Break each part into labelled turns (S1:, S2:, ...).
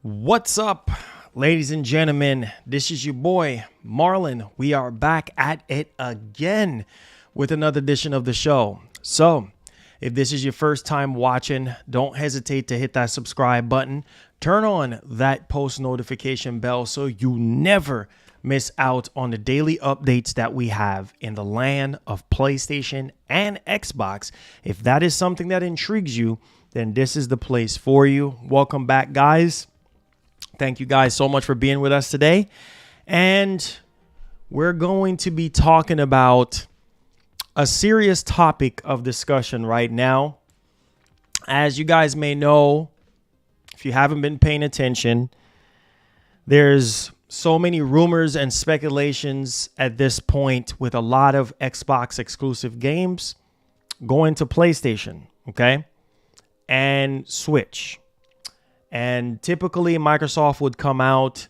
S1: What's up, ladies and gentlemen? This is your boy, Marlon. We are back at it again with another edition of the show. So, if this is your first time watching, don't hesitate to hit that subscribe button. Turn on that post notification bell so you never miss out on the daily updates that we have in the land of PlayStation and Xbox. If that is something that intrigues you, then this is the place for you. Welcome back, guys. Thank you guys so much for being with us today. And we're going to be talking about a serious topic of discussion right now. As you guys may know, if you haven't been paying attention, there's so many rumors and speculations at this point with a lot of Xbox exclusive games going to PlayStation, okay, and Switch. And typically Microsoft would come out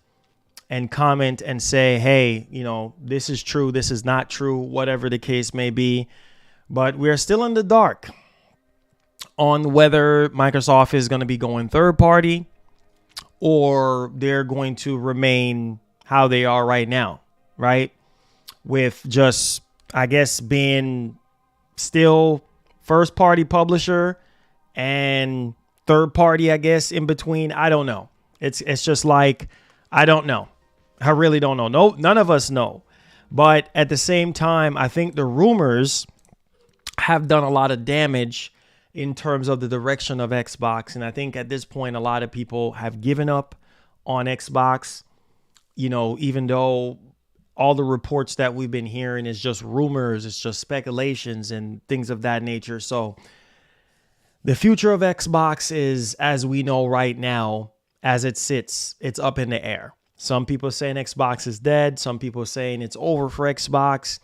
S1: and comment and say, hey, you know, this is true, this is not true, whatever the case may be. But we're still in the dark on whether Microsoft is going to be going third party or they're going to remain how they are right now, right? With just, I guess, being still first party publisher and third party, I guess, in between. I don't know. It's just like, I don't know. I really don't know. No, none of us know. But at the same time, I think the rumors have done a lot of damage in terms of the direction of Xbox. And I think at this point, a lot of people have given up on Xbox, you know, even though all the reports that we've been hearing is just rumors, it's just speculations and things of that nature. So the future of Xbox is, as we know right now, as it sits, it's up in the air. Some people saying Xbox is dead. Some people saying it's over for Xbox.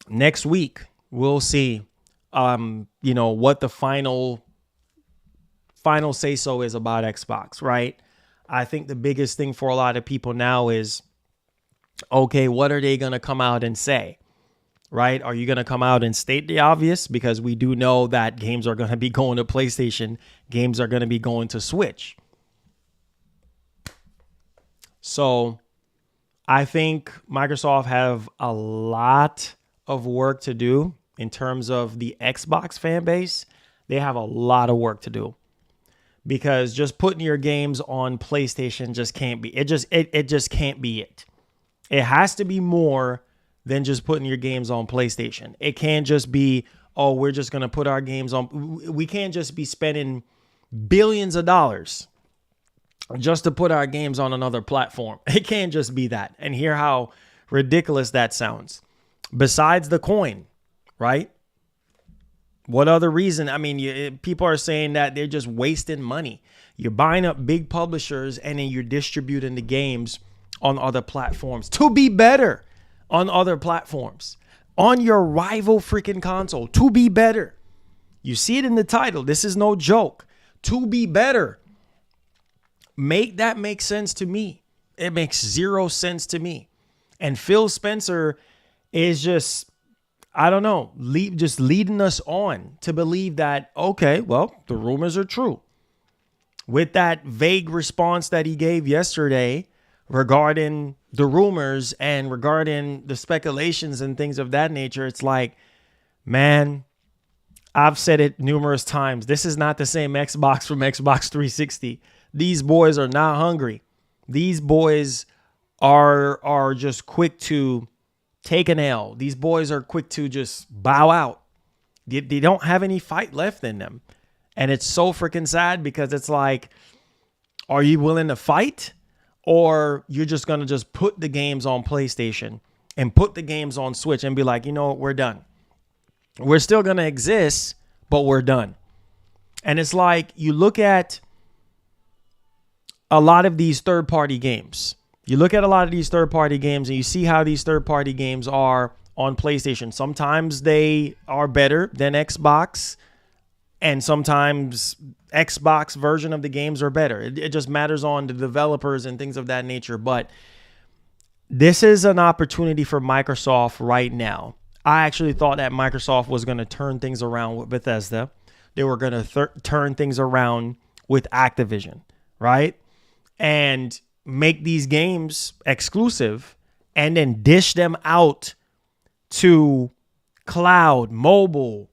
S1: Next week, we'll see, you know, what the final say-so is about Xbox, right? I think the biggest thing for a lot of people now is, okay, what are they going to come out and say? Right? Are you going to come out and state the obvious? Because we do know that games are going to be going to PlayStation. Games are going to be going to Switch. So I think Microsoft have a lot of work to do in terms of the Xbox fan base. They have a lot of work to do because just putting your games on PlayStation just can't be. It just can't be it. It has to be more than just putting your games on PlayStation. It can't just be, oh, we're just going to put our games on. We can't just be spending billions of dollars just to put our games on another platform. It can't just be that. And hear how ridiculous that sounds. Besides the coin, right? What other reason? I mean, people are saying that they're just wasting money. You're buying up big publishers and then you're distributing the games on other platforms to be better. On other platforms, on your rival freaking console, to be better. You see it in the title. This is no joke. To be better. Make that make sense to me. It makes zero sense to me. And Phil Spencer is just, I don't know, just leading us on to believe that, okay, well, the rumors are true. With that vague response that he gave yesterday regarding the rumors and regarding the speculations and things of that nature, it's like, man, I've said it numerous times. This is not the same Xbox from Xbox 360. These boys are not hungry. These boys are just quick to take an L. These boys are quick to just bow out. They don't have any fight left in them. And it's so freaking sad because it's like, are you willing to fight? Or you're just going to just put the games on PlayStation and put the games on Switch and be like, you know what, we're done. We're still going to exist, but we're done. And it's like you look at a lot of these third-party games. You look at a lot of these third-party games and you see how these third-party games are on PlayStation. Sometimes they are better than Xbox. And sometimes Xbox version of the games are better. It just matters on the developers and things of that nature. But this is an opportunity for Microsoft right now. I actually thought that Microsoft was going to turn things around with Bethesda. They were going to turn things around with Activision, right? and make these games exclusive and then dish them out to cloud, mobile,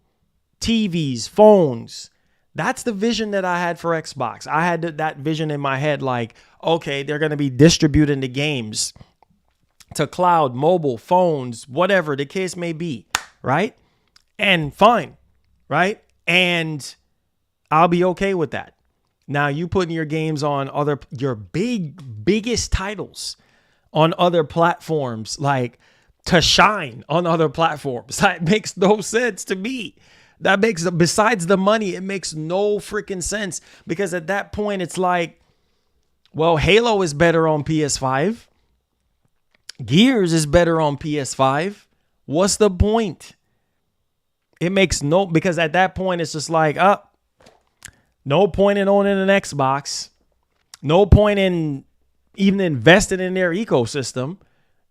S1: TVs, phones. That's the vision that I had for Xbox. I had that vision in my head, like, okay, they're going to be distributing the games to cloud, mobile, phones, whatever the case may be, right? And fine, right? And I'll be okay with that. Now you putting your games on your biggest titles on other platforms, like to shine on other platforms. That makes no sense to me. Besides the money, it makes no freaking sense, because at that point it's like, well, Halo is better on PS5. Gears is better on PS5. What's the point? It makes because at that point it's just like, no point in owning an Xbox. No point in even investing in their ecosystem,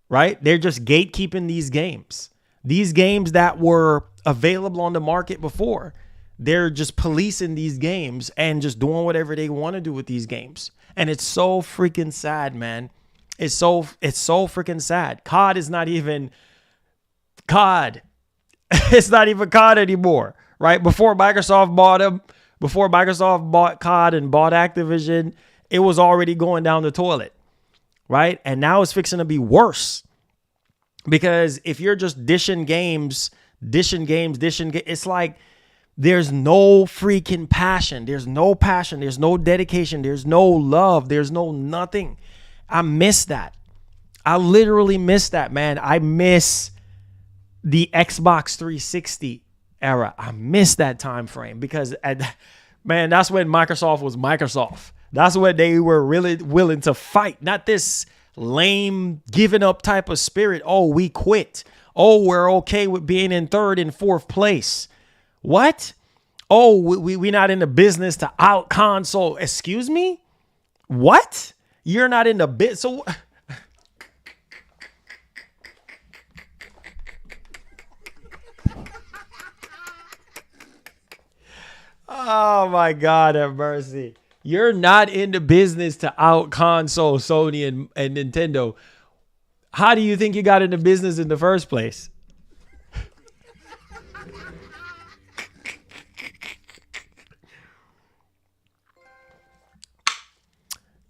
S1: right? They're just gatekeeping these games. These games that were available on the market before. They're just policing these games and just doing whatever they want to do with these games. And it's so freaking sad, man. It's so freaking sad. COD is not even COD. It's not even COD anymore, right? Before Microsoft bought COD and bought Activision, it was already going down the toilet, right? And now it's fixing to be worse, because if you're just dishing games, it's like there's no freaking passion. There's no passion. There's no dedication. There's no love. There's no nothing. I miss that. I literally miss that, man. I miss the Xbox 360 era. I miss that time frame, because man, that's when Microsoft was Microsoft. That's when they were really willing to fight, not this lame giving up type of spirit. Oh, we quit. Oh, we're okay with being in third and fourth place. What? Oh, we not in the business to out console. Excuse me? What? You're not in the bit. So oh my God, have mercy. You're not in the business to out console Sony and Nintendo. How do you think you got into business in the first place?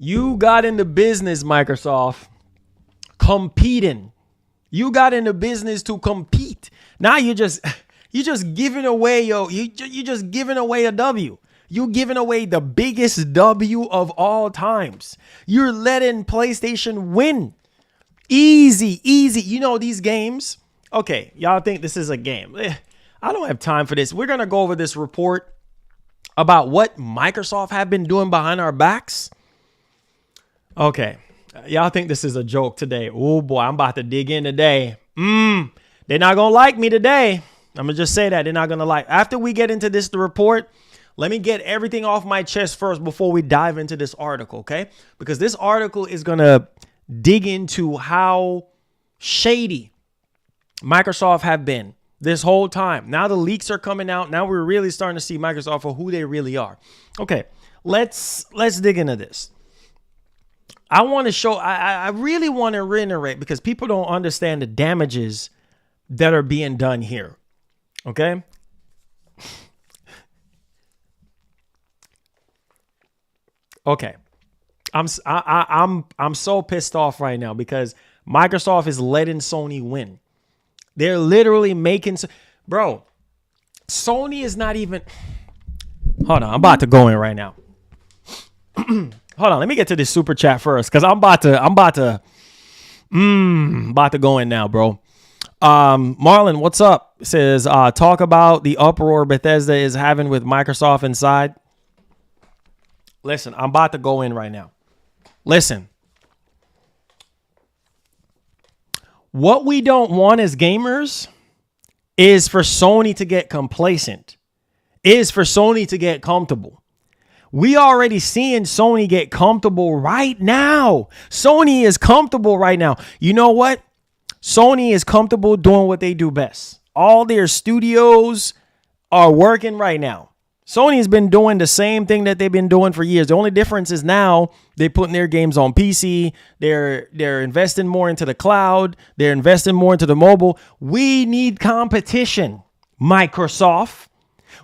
S1: You got into business, Microsoft, competing. You got into business to compete. Now you just giving away, you just giving away a W. You giving away the biggest W of all times. You're letting PlayStation win. Easy. You know these games. Okay, y'all think this is a game. I don't have time for this. We're going to go over this report about what Microsoft have been doing behind our backs. Okay, y'all think this is a joke today. Oh boy, I'm about to dig in today. They're not going to like me today. I'm going to just say that. They're not going to like. After we get into the report, let me get everything off my chest first before we dive into this article, okay? Because this article is going to dig into how shady Microsoft have been this whole time. Now the leaks are coming out. Now we're really starting to see Microsoft for who they really are. Okay, let's dig into this. I want to show, I really want to reiterate, because people don't understand the damages that are being done here. Okay. Okay. I'm so pissed off right now, because Microsoft is letting Sony win. They're literally making, bro, Sony is not even, hold on, I'm about to go in right now. Hold on, let me get to this super chat first, because I'm about to go in now, bro. Marlon, what's up? It says, talk about the uproar Bethesda is having with Microsoft inside. Listen, I'm about to go in right now. Listen. What we don't want as gamers is for Sony to get complacent, is for Sony to get comfortable. We already seeing Sony get comfortable right now. Sony is comfortable right now. You know what? Sony is comfortable doing what they do best. All their studios are working right now. Sony's been doing the same thing that they've been doing for years. The only difference is now they're putting their games on PC. They're investing more into the cloud. They're investing more into the mobile. We need competition, Microsoft.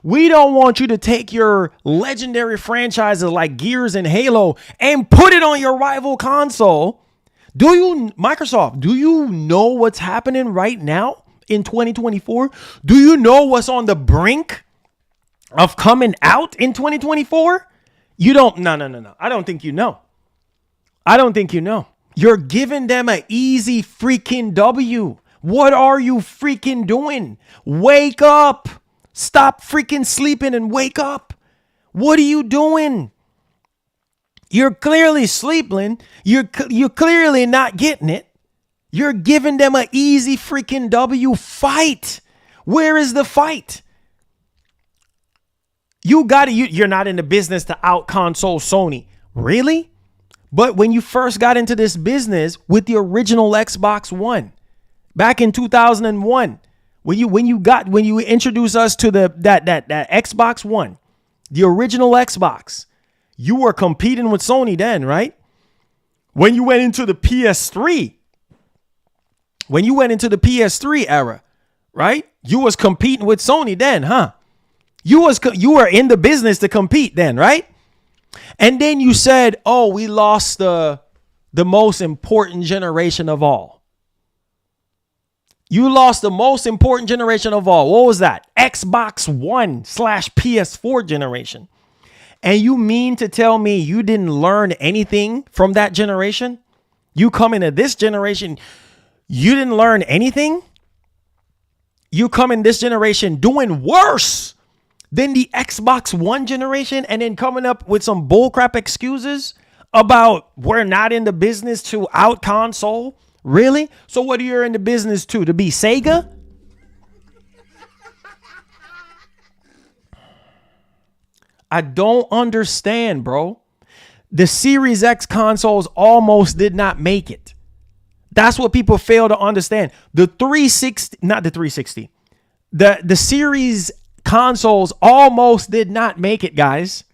S1: We don't want you to take your legendary franchises like Gears and Halo and put it on your rival console. Microsoft, do you know what's happening right now in 2024? Do you know what's on the brink of coming out in 2024? You don't. No. I don't think you know. You're giving them an easy freaking W. What are you freaking doing? Wake up. Stop freaking sleeping and wake up. What are you doing? You're clearly sleeping. You're clearly not getting it. You're giving them an easy freaking W. Fight. Where is the fight? You're not in the business to out console Sony. Really? But when you first got into this business with the original Xbox One back in 2001, when you introduced us to that Xbox One, the original Xbox, you were competing with Sony then, right? When you went into the PS3 era, right? You was competing with Sony then, huh? You were in the business to compete then, right? And then you said, "Oh, we lost the most important generation of all." You lost the most important generation of all. What was that? Xbox One / PS4 generation. And you mean to tell me you didn't learn anything from that generation? You come into this generation, you didn't learn anything? You come in this generation doing worse than the Xbox One generation, and then coming up with some bullcrap excuses about we're not in the business to out console. Really? So what are you in the business to be Sega? I don't understand, bro. The Series X consoles almost did not make it. That's what people fail to understand. The 360, not the 360, the Series consoles almost did not make it, guys.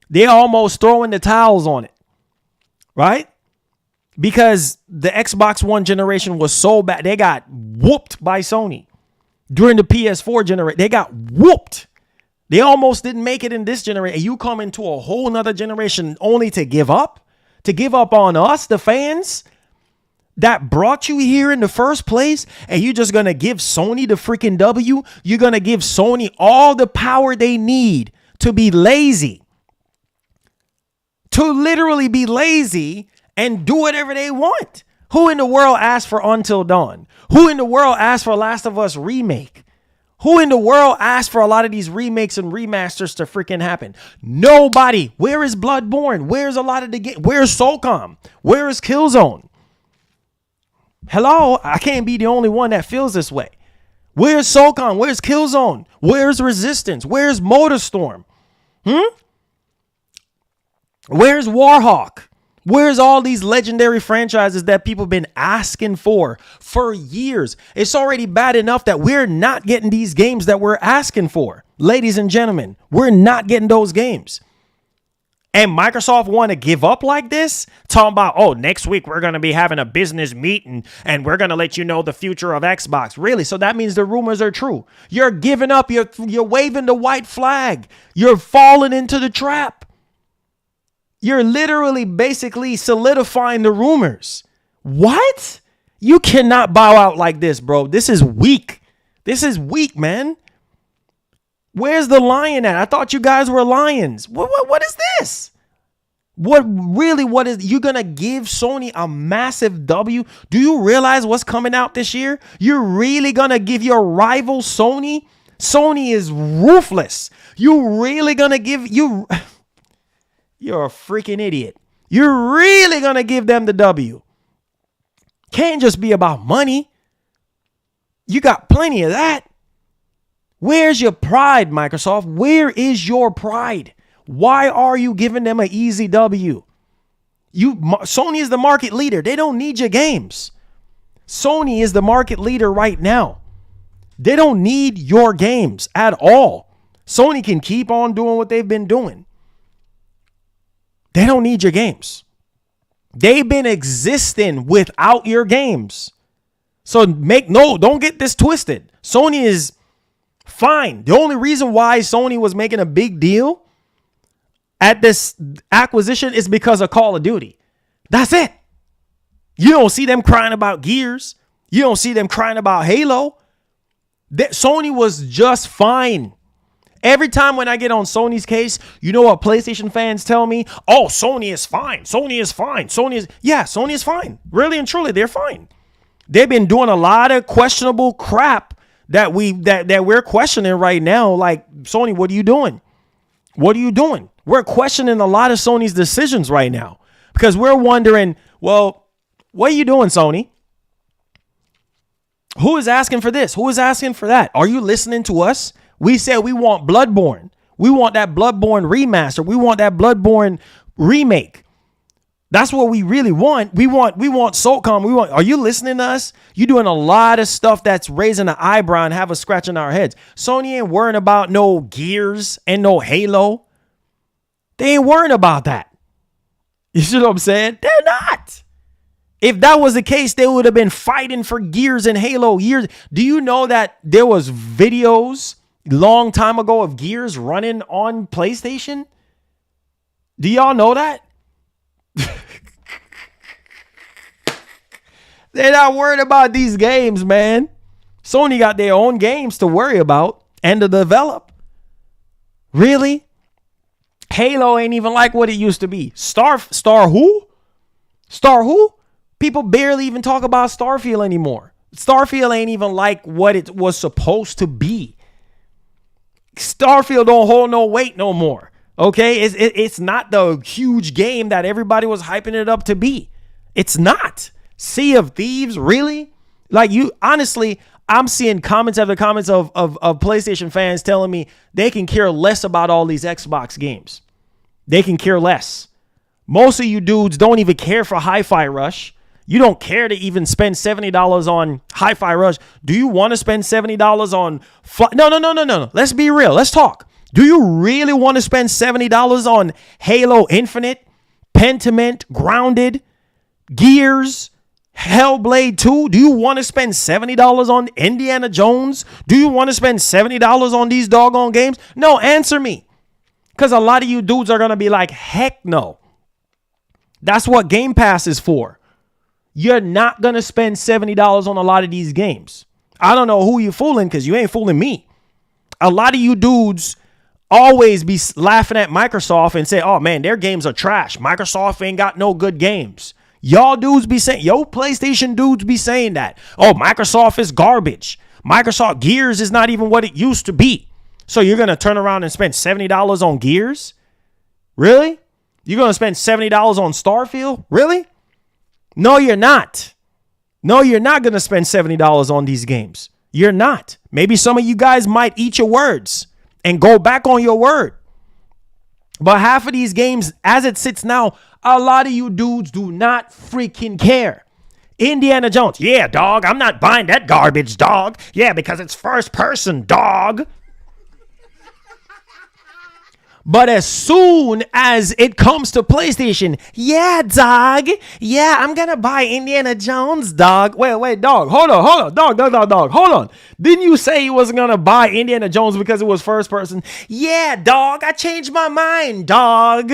S1: They almost throwing the towels on it, right? Because the Xbox One generation was so bad. They got whooped by Sony. During the PS4 generation, they got whooped. They almost didn't make it in this generation. You come into a whole nother generation only to give up on us, the fans that brought you here in the first place, and you're just going to give Sony the freaking W. You're going to give Sony all the power they need to be lazy, to literally be lazy and do whatever they want. Who in the world asked for Until Dawn? Who in the world asked for Last of Us remake? Who in the world asked for a lot of these remakes and remasters to freaking happen? Nobody. Where is Bloodborne? Where's a lot of the game? Where's SOCOM? Where is Killzone? Hello? I can't be the only one that feels this way. Where's SOCOM? Where's Killzone? Where's Resistance? Where's Motorstorm? Where's Warhawk? Where's all these legendary franchises that people have been asking for years? It's already bad enough that we're not getting these games that we're asking for. Ladies and gentlemen, we're not getting those games. And Microsoft want to give up like this? Talking about, oh, next week we're going to be having a business meeting and we're going to let you know the future of Xbox. Really? So that means the rumors are true. You're giving up. You're waving the white flag. You're falling into the trap. You're literally basically solidifying the rumors. What? You cannot bow out like this, bro. This is weak. This is weak, man. Where's the lion at? I thought you guys were lions. What is this? What is you're going to give Sony a massive W? Do you realize what's coming out this year? You're really going to give your rival Sony? Sony is ruthless. You really going to give you... You're a freaking idiot. You're really going to give them the W. Can't just be about money. You got plenty of that. Where's your pride, Microsoft? Where is your pride? Why are you giving them an easy W? Sony is the market leader. They don't need your games. Sony is the market leader right now. They don't need your games at all. Sony can keep on doing what they've been doing. They don't need your games. They've been existing without your games. So don't get this twisted. Sony is fine. The only reason why Sony was making a big deal at this acquisition is because of Call of Duty. That's it. You don't see them crying about Gears. You don't see them crying about Halo. Sony was just fine. Every time when I get on Sony's case, you know what PlayStation fans tell me? Oh, Sony is fine. Sony is fine. Sony is fine. Really and truly, they're fine. They've been doing a lot of questionable crap that we're questioning right now. Like, Sony, what are you doing? What are you doing? We're questioning a lot of Sony's decisions right now because we're wondering, well, what are you doing, Sony? Who is asking for this? Who is asking for that? Are you listening to us? We said we want Bloodborne. We want that Bloodborne remaster. We want that Bloodborne remake. That's what we really want. We want SOCOM. Are you listening to us? You're doing a lot of stuff that's raising an eyebrow and have us scratching our heads. Sony ain't worrying about no Gears and no Halo. They ain't worrying about that. You see what I'm saying? They're not. If that was the case, they would have been fighting for Gears and Halo years. Do you know that there was videos long time ago of Gears running on PlayStation? Do y'all know that? They're not worried about these games, man. Sony got their own games to worry about and to develop. Really? Halo ain't even like what it used to be. Star who? Star who? People barely even talk about Starfield anymore. Starfield ain't even like what it was supposed to be. Starfield don't hold no weight no more. Okay? It's not the huge game that everybody was hyping it up to be. It's not. Sea of Thieves, really? Like, you, honestly, I'm seeing comments after comments of PlayStation fans telling me they can care less about all these Xbox games. They can care less. Most of you dudes don't even care for Hi-Fi Rush. You don't care to even spend $70 on Hi-Fi Rush. Do you want to spend $70 on... No. Let's be real. Let's talk. Do you really want to spend $70 on Halo Infinite, Pentiment, Grounded, Gears, Hellblade 2? Do you want to spend $70 on Indiana Jones? Do you want to spend $70 on these doggone games? No, answer me. Because a lot of you dudes are going to be like, heck no. That's what Game Pass is for. You're not going to spend $70 on a lot of these games. I don't know who you're fooling because you ain't fooling me. A lot of you dudes always be laughing at Microsoft and say, oh man, their games are trash. Microsoft ain't got no good games. Y'all dudes be saying, PlayStation dudes be saying that. Oh, Microsoft is garbage. Microsoft Gears is not even what it used to be. So you're going to turn around and spend $70 on Gears? Really? You're going to spend $70 on Starfield? Really? No, you're not. No, you're not going to spend $70 on these games. You're not. Maybe some of you guys might eat your words and go back on your word. But half of these games, as it sits now, a lot of you dudes do not freaking care. Indiana Jones. Yeah, dog. I'm not buying that garbage, dog. Yeah, because it's first person, dog. But as soon as it comes to PlayStation, yeah, dog. Yeah, I'm going to buy Indiana Jones, dog. Wait, dog. Hold on. Dog. Hold on. Didn't you say you wasn't going to buy Indiana Jones because it was first person? Yeah, dog. I changed my mind, dog.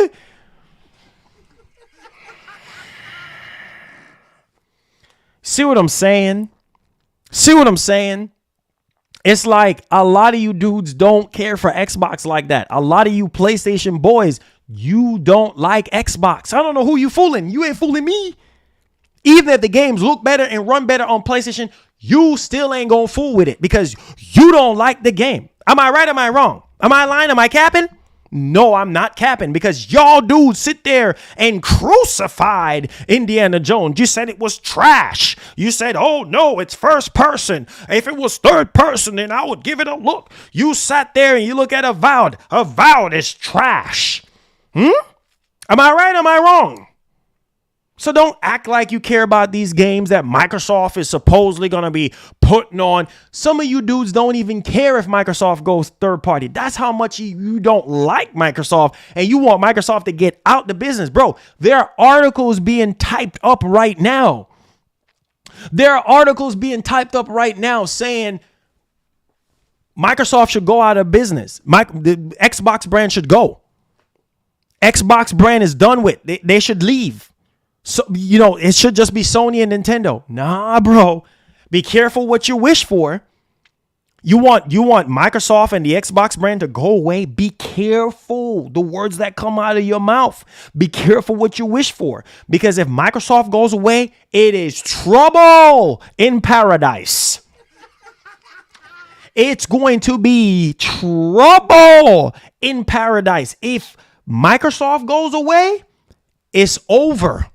S1: See what I'm saying? It's like a lot of you dudes don't care for Xbox like that. A lot of you PlayStation boys, you don't like Xbox. I don't know who you fooling. You ain't fooling me. Even if the games look better and run better on PlayStation, you still ain't gonna fool with it because you don't like the game. Am I right? Am I wrong? Am I lying? Am I capping? No, I'm not capping because y'all dudes sit there and crucified Indiana Jones. You said it was trash. You said, oh no, it's first person. If it was third person, then I would give it a look. You sat there and you look at Avowed. Avowed is trash. Am I right? Am I wrong? So don't act like you care about these games that Microsoft is supposedly going to be putting on. Some of you dudes don't even care if Microsoft goes third party. That's how much you don't like Microsoft and you want Microsoft to get out the business. Bro, there are articles being typed up right now. There are articles being typed up right now saying Microsoft should go out of business. The Xbox brand should go. Xbox brand is done with. They should leave. So, it should just be Sony and Nintendo. Nah, bro. Be careful what you wish for. You want Microsoft and the Xbox brand to go away. Be careful the words that come out of your mouth. Be careful what you wish for. Because if Microsoft goes away, it is trouble in paradise. It's going to be trouble in paradise. If Microsoft goes away, it's over.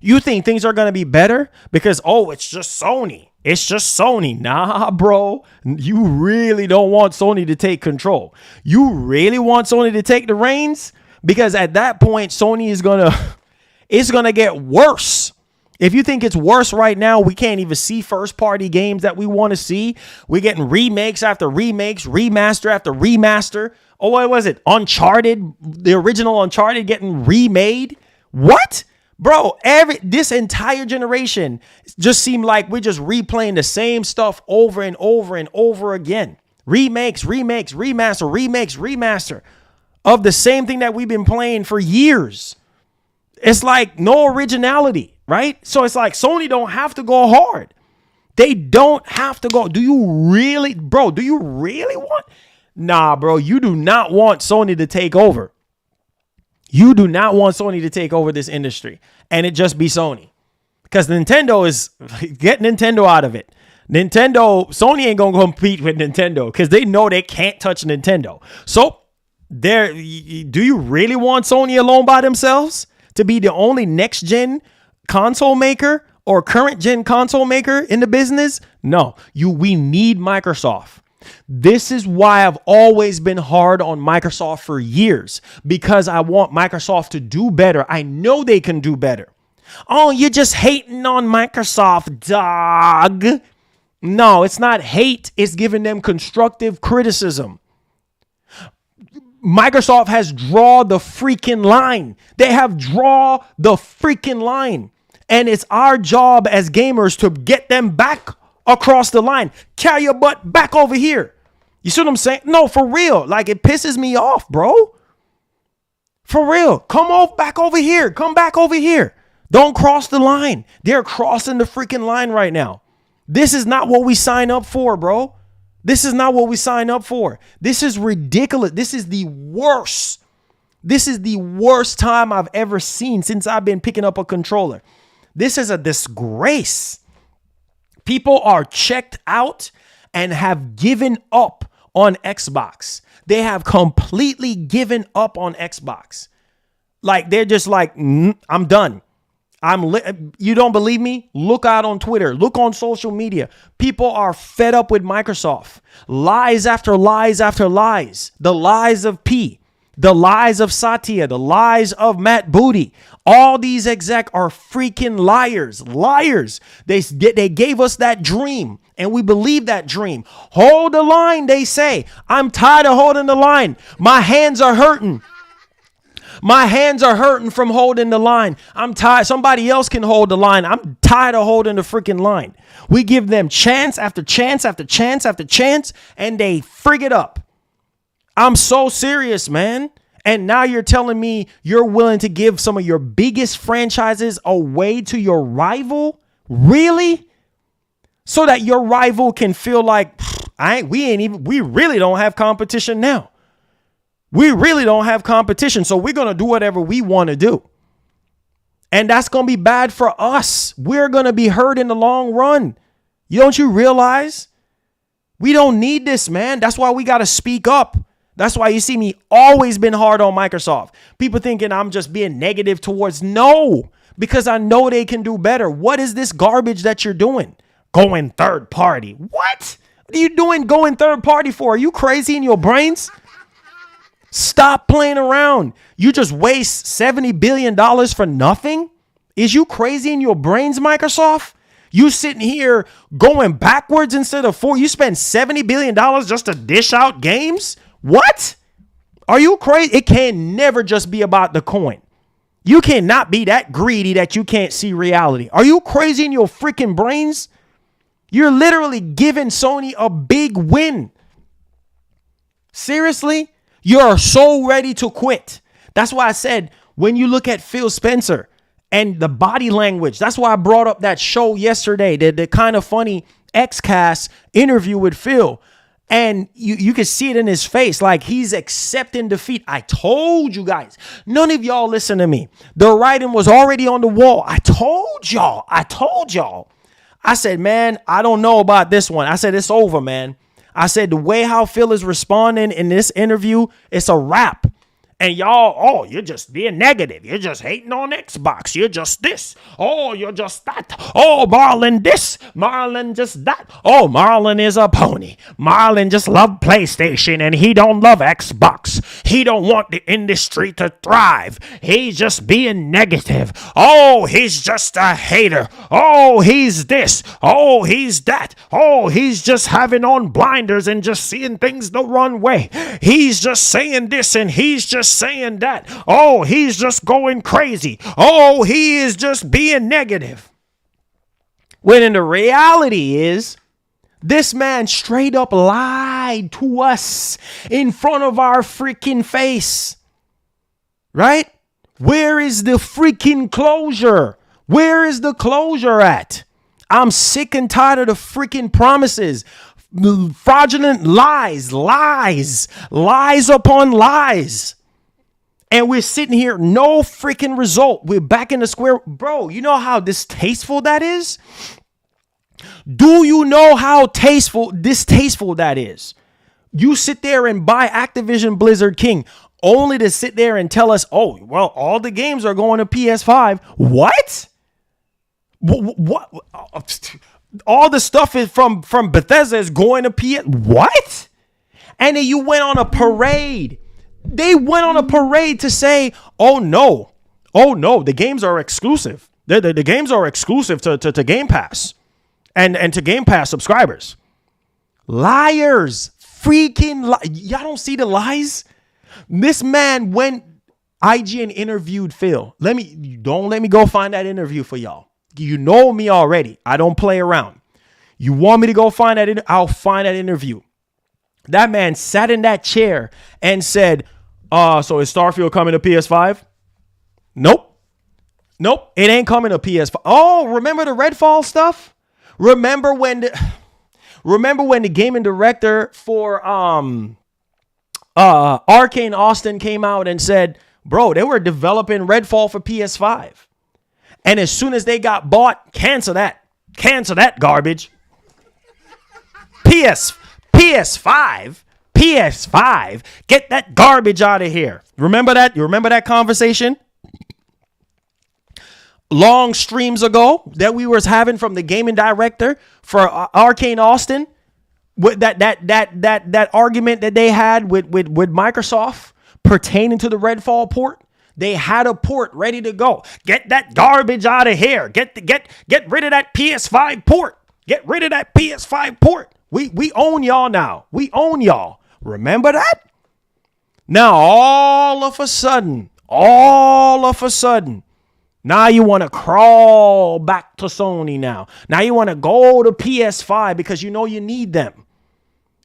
S1: You think things are going to be better because, it's just Sony. It's just Sony. Nah, bro. You really don't want Sony to take control. You really want Sony to take the reins? Because at that point, Sony is it's going to get worse. If you think it's worse right now, we can't even see first party games that we want to see. We're getting remakes after remakes, remaster after remaster. Oh, what was it? Uncharted, the original Uncharted getting remade. What? Bro, this entire generation just seemed like we're just replaying the same stuff over and over and over again. Remakes, remaster of the same thing that we've been playing for years. It's like no originality, right? So it's like Sony don't have to go hard. They don't have to go. Do you really want? Nah, bro, you do not want Sony to take over. You do not want Sony to take over this industry and it just be Sony, because Nintendo is get Nintendo out of it. Sony ain't going to compete with Nintendo because they know they can't touch Nintendo. So do you really want Sony alone by themselves to be the only next gen console maker or current gen console maker in the business? No, we need Microsoft. This is why I've always been hard on Microsoft for years, because I want Microsoft to do better. I know they can do better. Oh, you're just hating on Microsoft, dog. No, it's not hate. It's giving them constructive criticism. Microsoft has drawn the freaking line. They have drawn the freaking line. And it's our job as gamers to get them back across the line. Carry your butt back over here. You see what I'm saying? No, for real. Like, it pisses me off, bro. For real. Come back over here. Come back over here. Don't cross the line. They're crossing the freaking line right now. This is not what we sign up for, bro. This is not what we sign up for. This is ridiculous. This is the worst. This is the worst time I've ever seen since I've been picking up a controller. This is a disgrace. People are checked out and have given up on Xbox. They have completely given up on Xbox. Like, they're just like, I'm done. You don't believe me? Look out on Twitter. Look on social media. People are fed up with Microsoft. Lies after lies after lies. The lies of P. The lies of Satya. The lies of Matt Booty. All these exec are freaking liars. Liars. They gave us that dream, and we believe that dream. Hold the line, they say. I'm tired of holding the line. My hands are hurting. My hands are hurting from holding the line. I'm tired. Somebody else can hold the line. I'm tired of holding the freaking line. We give them chance after chance after chance after chance, and they frig it up. I'm so serious, man. And now you're telling me you're willing to give some of your biggest franchises away to your rival? Really? So that your rival can feel like, we really don't have competition now. We really don't have competition, so we're going to do whatever we want to do. And that's going to be bad for us. We're going to be hurt in the long run. Don't you realize? We don't need this, man. That's why we got to speak up. That's why you see me always been hard on Microsoft. People thinking I'm just being negative towards. No, because I know they can do better. What is this garbage that you're doing? Going third party. What are you doing going third party for? Are you crazy in your brains? Stop playing around. You just waste $70 billion for nothing Is you crazy in your brains, Microsoft? You sitting here going backwards instead of forward. You spend $70 billion just to dish out games? What? Are you crazy? It can never just be about the coin. You cannot be that greedy that you can't see reality. Are you crazy in your freaking brains? You're literally giving Sony a big win. Seriously? You're so ready to quit. That's why I said, when you look at Phil Spencer and the body language, that's why I brought up that show yesterday, the kind of funny X-Cast interview with Phil. And you can see it in his face, like he's accepting defeat. I told you guys, none of y'all listen to me. The writing was already on the wall. I told y'all. I said, man, I don't know about this one. I said, it's over, man. I said, the way how Phil is responding in this interview, it's a wrap. And y'all, oh, you're just being negative. You're just hating on Xbox. You're just this. Oh, you're just that. Oh, Marlon this. Marlon just that. Oh, Marlon is a pony. Marlon just love PlayStation and he don't love Xbox. He don't want the industry to thrive. He's just being negative. Oh, he's just a hater. Oh, he's this. Oh, he's that. Oh, he's just having on blinders and just seeing things the wrong way. He's just saying this and he's just saying that. Oh, he's just going crazy. Oh, he is just being negative. When in the reality is, this man straight up lied to us in front of our freaking face. Right? Where is the freaking closure? Where is the closure at? I'm sick and tired of the freaking promises. Fraudulent lies upon lies. And we're sitting here, no freaking result. We're back in the square. Bro, you know how distasteful that is? Do you know how distasteful that is? You sit there and buy Activision Blizzard King only to sit there and tell us, oh, well, all the games are going to PS5. What? What? All the stuff is from Bethesda is going to PS. What? And then you went on a parade. They went on a parade to say, oh no, the games are exclusive. The games are exclusive to Game Pass and to Game Pass subscribers. Liars. Freaking y'all don't see the lies? This man went IGN interviewed Phil. Don't let me go find that interview for y'all. You know me already. I don't play around. You want me to go find that? I'll find that interview. That man sat in that chair and said, so is Starfield coming to PS5? Nope. It ain't coming to PS5. Oh, remember the Redfall stuff? Remember when the gaming director for Arcane Austin came out and said, bro, they were developing Redfall for PS5. And as soon as they got bought, cancel that garbage. PS5, get that garbage out of here. Remember that? You remember that conversation? Long streams ago that we was having from the gaming director for Arcane Austin, with that argument that they had with Microsoft pertaining to the Redfall port. They had a port ready to go. Get that garbage out of here. Get rid of that PS5 port. Get rid of that PS5 port. We own y'all now. We own y'all. Remember that? Now all of a sudden, now you want to crawl back to Sony now. Now you want to go to PS5 because you know you need them.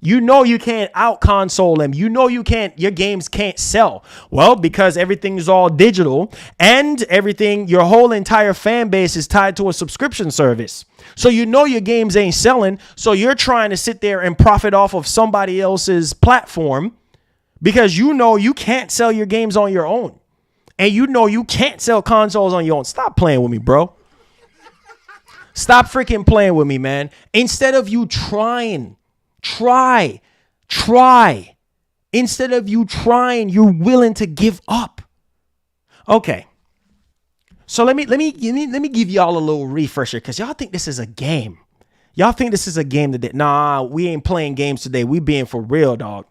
S1: You know you can't out console them. You know your games can't sell. Well, because everything's all digital and your whole entire fan base is tied to a subscription service. So you know your games ain't selling. So you're trying to sit there and profit off of somebody else's platform because you know you can't sell your games on your own. And you know you can't sell consoles on your own. Stop playing with me, bro. Stop freaking playing with me, man. Instead of you trying. Try. Instead of you trying, you're willing to give up. Okay. So let me give y'all a little refresher because y'all think this is a game. Y'all think this is a game today. Nah, we ain't playing games today. We being for real, dog.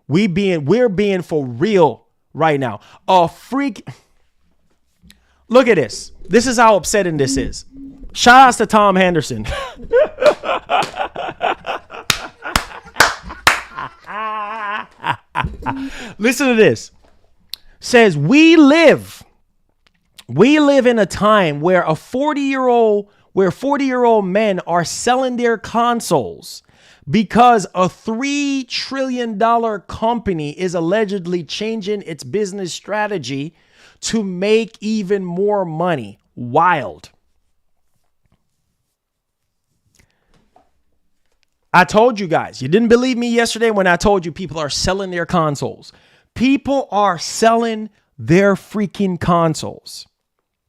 S1: We're being for real right now. Look at this. This is how upsetting this is. Shout outs to Tom Henderson. Listen to this. Says we live in a time where 40-year-old men are selling their consoles because a $3 trillion company is allegedly changing its business strategy to make even more money. Wild. I told you guys, you didn't believe me yesterday when I told you people are selling their consoles. People are selling their freaking consoles.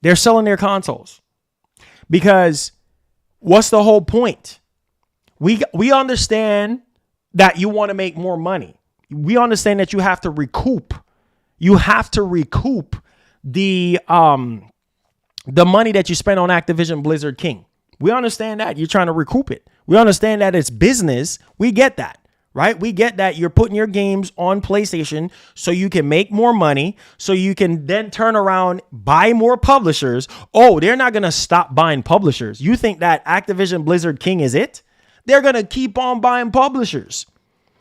S1: They're selling their consoles because what's the whole point? We understand that you want to make more money. We understand that you have to recoup. You have to recoup the money that you spent on Activision Blizzard King. We understand that you're trying to recoup it. We understand that it's business. We get that, right? We get that you're putting your games on PlayStation so you can make more money, so you can then turn around, buy more publishers. Oh, they're not going to stop buying publishers. You think that Activision Blizzard King is it? They're going to keep on buying publishers.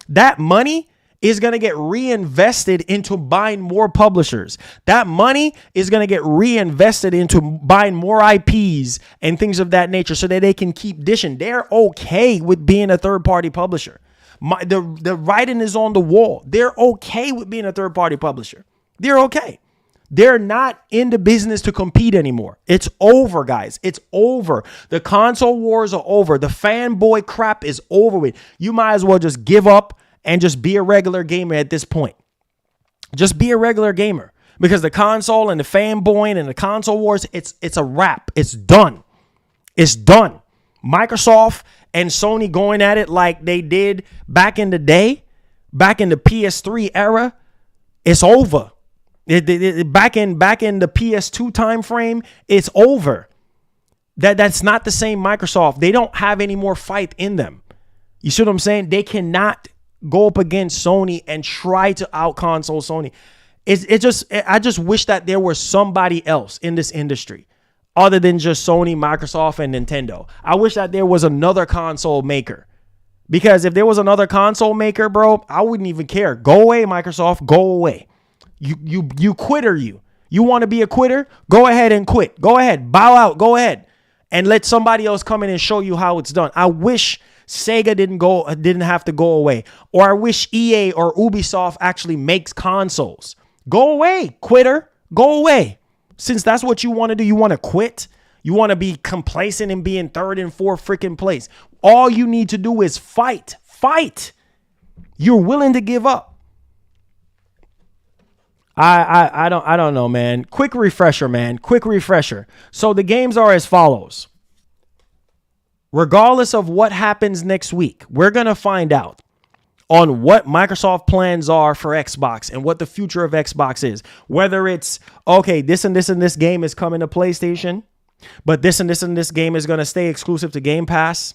S1: That money is going to get reinvested into buying more publishers. That money is going to get reinvested into buying more IPs and things of that nature so that they can keep dishing. They're okay with being a third-party publisher. The writing is on the wall. They're okay with being a third-party publisher. They're okay. They're not in the business to compete anymore. It's over, guys. It's over. The console wars are over. The fanboy crap is over with. You might as well just give up and just be a regular gamer at this point. Just be a regular gamer because the console and the fanboying and the console wars, it's a wrap. It's done. It's done. Microsoft and Sony going at it like they did back in the day, back in the PS3 era, it's over. Back in the PS2 time frame, it's over. That's not the same Microsoft. They don't have any more fight in them. You see what I'm saying? They cannot go up against Sony and try to out-console Sony. I just wish that there was somebody else in this industry other than just Sony, Microsoft, and Nintendo. I wish that there was another console maker. Because if there was another console maker, bro, I wouldn't even care. Go away, Microsoft. Go away. You quitter you. You want to be a quitter? Go ahead and quit. Go ahead. Bow out. Go ahead. And let somebody else come in and show you how it's done. I wish Sega didn't have to go away. Or I wish EA or Ubisoft actually makes consoles. Go away, quitter. Go away. Since that's what you want to do, you want to quit. You want to be complacent and be in third and fourth freaking place. All you need to do is fight. Fight. You're willing to give up. I don't know, man. Quick refresher, man. Quick refresher. So the games are as follows. Regardless of what happens next week, we're going to find out on what Microsoft plans are for Xbox and what the future of Xbox is. Whether it's, okay, this and this and this game is coming to PlayStation, but this and this and this game is going to stay exclusive to Game Pass.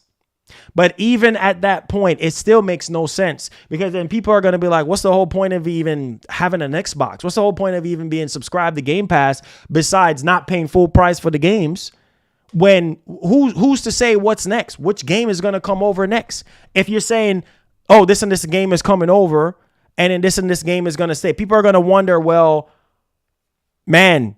S1: But even at that point, it still makes no sense because then people are going to be like, what's the whole point of even having an Xbox? What's the whole point of even being subscribed to Game Pass besides not paying full price for the games? When who's to say what's next? Which game is going to come over next? If you're saying, oh, this and this game is coming over and then this and this game is going to stay, people are going to wonder, well, man,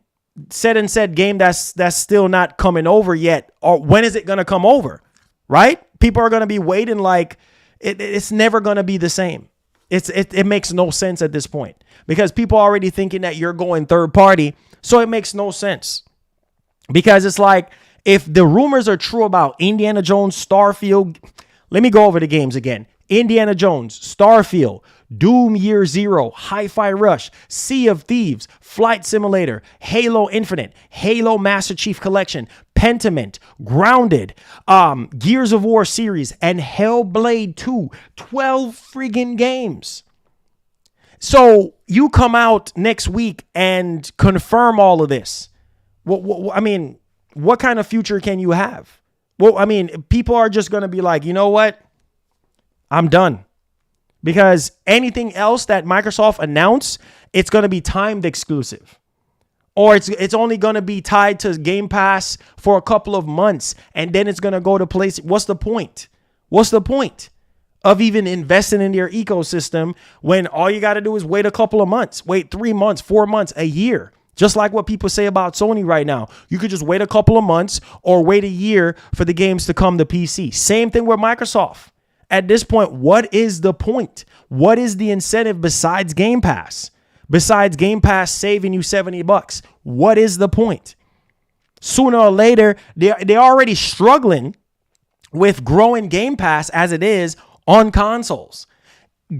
S1: said game that's still not coming over yet. Or when is it going to come over? Right? People are going to be waiting like it's never going to be the same. It makes no sense at this point because people are already thinking that you're going third party. So it makes no sense because it's like if the rumors are true about Indiana Jones, Starfield, let me go over the games again. Indiana Jones, Starfield, Doom Year Zero, Hi-Fi Rush, Sea of Thieves, Flight Simulator, Halo Infinite, Halo Master Chief Collection, Pentiment, Grounded, Gears of War series, and Hellblade 2. 12 friggin' games. So you come out next week and confirm all of this. I mean, what kind of future can you have? Well, I mean, people are just going to be like, you know what? I'm done. Because anything else that Microsoft announced, it's going to be timed exclusive. Or it's only going to be tied to Game Pass for a couple of months and then it's going to go to place. What's the point? What's the point of even investing in your ecosystem when all you got to do is wait a couple of months, wait 3 months, 4 months, a year? Just like what people say about Sony right now. You could just wait a couple of months or wait a year for the games to come to PC. Same thing with Microsoft. At this point, what is the point? What is the incentive besides Game Pass? Besides Game Pass saving you $70, what is the point? Sooner or later, they're already struggling with growing Game Pass as it is on consoles.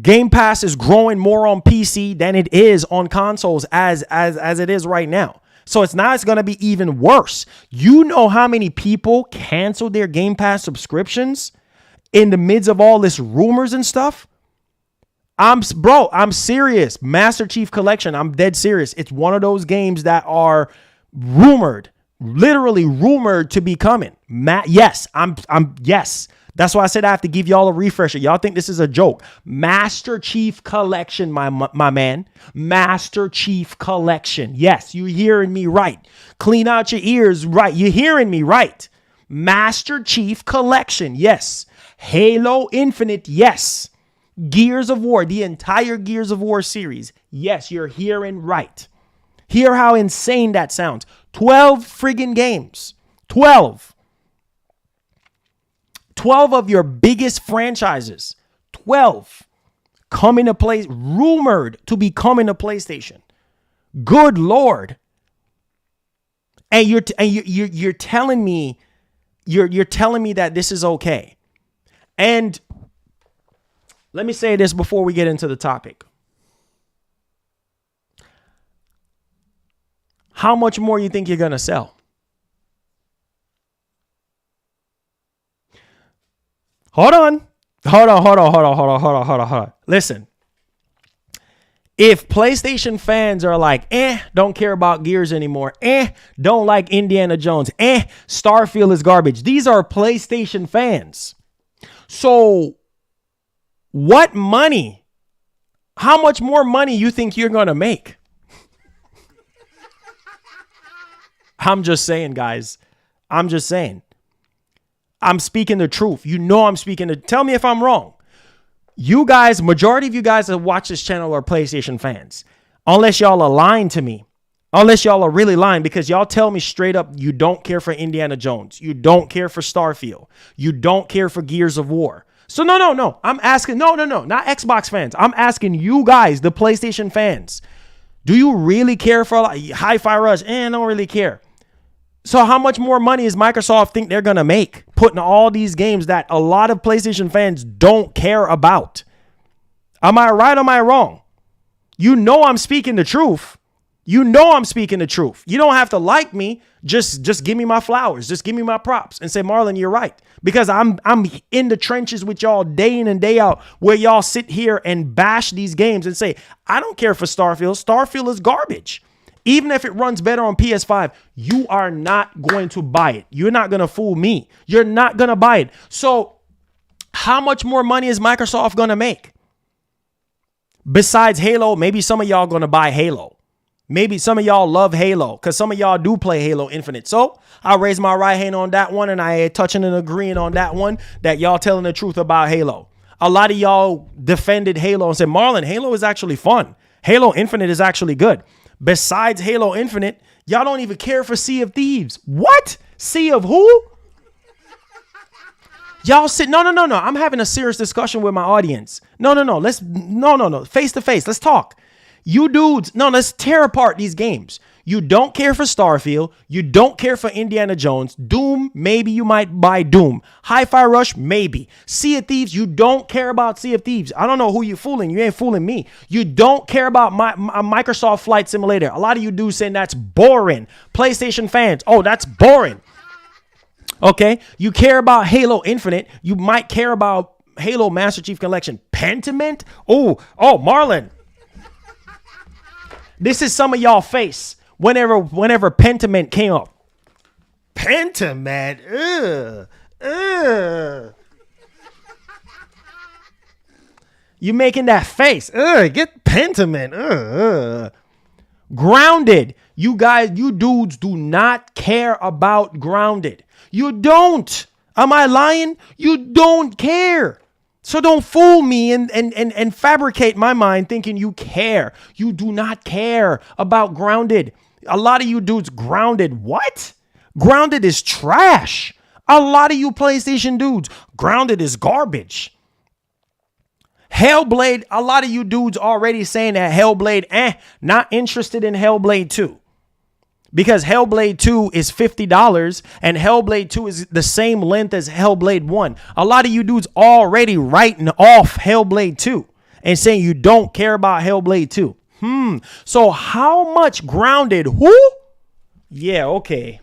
S1: Game Pass is growing more on PC than it is on consoles as it is right now. So it's going to be even worse. You know how many people canceled their Game Pass subscriptions in the midst of all this rumors and stuff? I'm serious. Master Chief Collection. I'm dead serious. It's one of those games that are rumored, literally rumored to be coming. Yes. That's why I said I have to give y'all a refresher. Y'all think this is a joke. Master Chief Collection, my man. Master Chief Collection. Yes, you're hearing me right. Clean out your ears right. You're hearing me right. Master Chief Collection. Yes. Halo Infinite. Yes. Gears of War. The entire Gears of War series. Yes, you're hearing right. Hear how insane that sounds. 12 friggin' games. 12 of your biggest franchises, 12 coming to play, rumored to be coming to PlayStation. Good Lord. And you're telling me that this is okay. And let me say this before we get into the topic. How much more you think you're going to sell? Hold on. Listen, if PlayStation fans are like, don't care about Gears anymore, don't like Indiana Jones, Starfield is garbage. These are PlayStation fans. So what money, how much more money you think you're going to make? I'm just saying, guys. I'm just saying. I'm speaking the truth. You know I'm speaking the... Tell me if I'm wrong. You guys, majority of you guys that watch this channel are PlayStation fans. Unless y'all are lying to me. Unless y'all are really lying, because y'all tell me straight up you don't care for Indiana Jones. You don't care for Starfield. You don't care for Gears of War. So no. I'm asking... No. Not Xbox fans. I'm asking you guys, the PlayStation fans. Do you really care for Hi-Fi Rush? I don't really care. So how much more money is Microsoft think they're going to make putting all these games that a lot of PlayStation fans don't care about? Am I right or am I wrong? You know I'm speaking the truth. You know I'm speaking the truth. You don't have to like me. Just give me my flowers. Just give me my props and say, Marlon, you're right. Because I'm in the trenches with y'all day in and day out, where y'all sit here and bash these games and say, I don't care for Starfield. Starfield is garbage. Even if it runs better on PS5, you are not going to buy it. You're not going to fool me. You're not going to buy it. So how much more money is Microsoft going to make? Besides Halo, maybe some of y'all going to buy Halo. Maybe some of y'all love Halo because some of y'all do play Halo Infinite. So I'll raise my right hand on that one, and I touching and agreeing on that one, that y'all telling the truth about Halo. A lot of y'all defended Halo and said, Marlon, Halo is actually fun. Halo Infinite is actually good. Besides Halo Infinite, y'all don't even care for Sea of Thieves. What? Sea of who? Y'all sit. No. I'm having a serious discussion with my audience. No. No. Face to face. Let's talk. You dudes. No, let's tear apart these games. You don't care for Starfield. You don't care for Indiana Jones. Doom, maybe you might buy Doom. Hi-Fi Rush, maybe. Sea of Thieves, you don't care about Sea of Thieves. I don't know who you're fooling. You ain't fooling me. You don't care about my Microsoft Flight Simulator. A lot of you dudes saying that's boring. PlayStation fans, oh, that's boring. Okay, you care about Halo Infinite. You might care about Halo Master Chief Collection. Pentiment? Oh, Marlon. This is some of y'all face. Whenever Pentiment came up. Pentiment? You making that face. Get Pentiment. Grounded. You guys, you dudes do not care about Grounded. You don't. Am I lying? You don't care. So don't fool me and fabricate my mind thinking you care. You do not care about Grounded. A lot of you dudes, Grounded, what? Grounded is trash. A lot of you PlayStation dudes, Grounded is garbage. Hellblade, a lot of you dudes already saying that Hellblade, not interested in Hellblade 2. Because Hellblade 2 is $50 and Hellblade 2 is the same length as Hellblade 1. A lot of you dudes already writing off Hellblade 2 and saying you don't care about Hellblade 2. So how much Grounded? Who? Yeah, okay.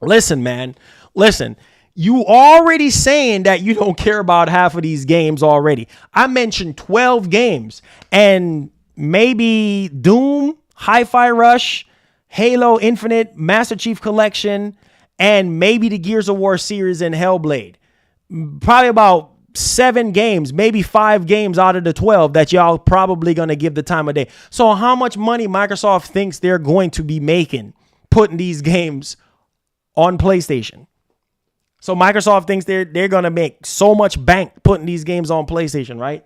S1: Listen, man. Listen. You already saying that you don't care about half of these games already. I mentioned 12 games and maybe Doom, Hi-Fi Rush, Halo Infinite, Master Chief Collection, and maybe the Gears of War series and Hellblade. Probably about 7 games, maybe 5 games out of the 12 that y'all probably going to give the time of day. So how much money Microsoft thinks they're going to be making putting these games on PlayStation? So Microsoft thinks they're going to make so much bank putting these games on PlayStation, right?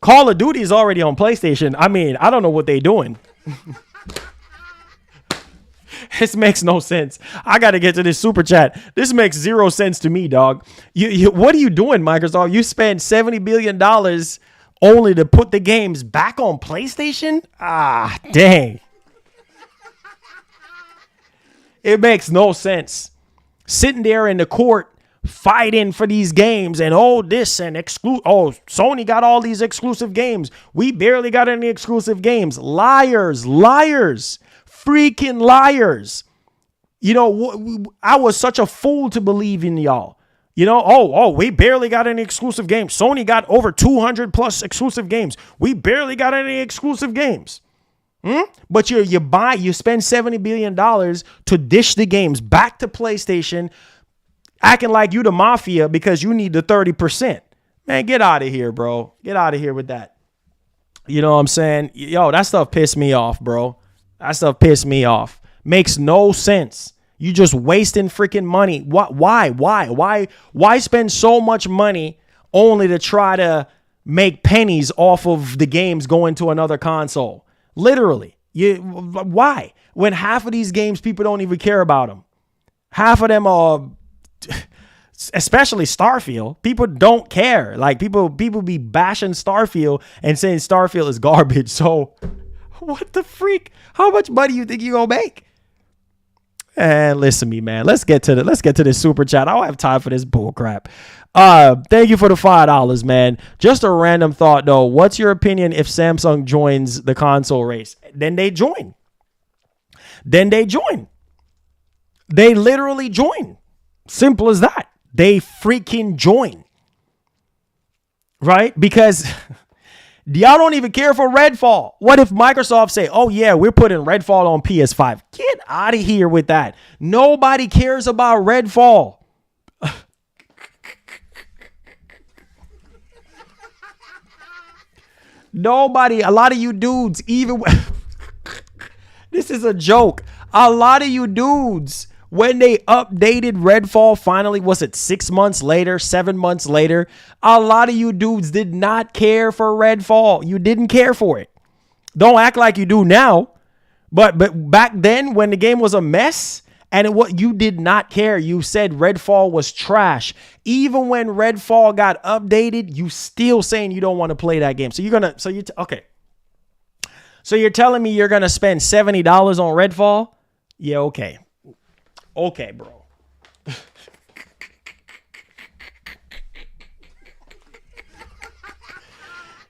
S1: Call of Duty is already on PlayStation. I mean, I don't know what they're doing. This makes no sense. I got to get to this super chat. This makes 0 sense to me, dog. What are you doing, Microsoft? You spend $70 billion only to put the games back on PlayStation? Ah, dang. It makes no sense. Sitting there in the court fighting for these games and this and Sony got all these exclusive games. We barely got any exclusive games. Liars, freaking liars. You know, I was such a fool to believe in y'all. You know, we barely got any exclusive games. Sony got over 200 plus exclusive games. We barely got any exclusive games. But you spend $70 billion to dish the games back to PlayStation, acting like you the mafia because you need the 30%. Man, get out of here, bro. Get out of here with that. You know what I'm saying? Yo, that stuff pissed me off, bro. That stuff pissed me off. Makes no sense. You just wasting freaking money. Why spend so much money only to try to make pennies off of the games going to another console? Literally. Why? When half of these games, people don't even care about them. Half of them are, especially Starfield, people don't care. Like people be bashing Starfield and saying Starfield is garbage. So what the freak? How much money you think you gonna make? And listen to me, man. Let's get to this super chat. I don't have time for this bull crap. Thank you for the $5, man. Just a random thought though. What's your opinion if Samsung joins the console race? Then they join. They literally join. Simple as that. They freaking join. Right? Because y'all don't even care for Redfall. What if Microsoft say, oh yeah, we're putting Redfall on PS5? Get out of here with that. Nobody cares about Redfall. Nobody, a lot of you dudes, even this is a joke. A lot of you dudes, when they updated Redfall, finally, was it 6 months later, 7 months later? A lot of you dudes did not care for Redfall. You didn't care for it. Don't act like you do now. But back then, when the game was a mess, and what you did not care, you said Redfall was trash. Even when Redfall got updated, you still saying you don't want to play that game. So okay. So you're telling me you're gonna spend $70 on Redfall? Yeah, okay. Okay, bro.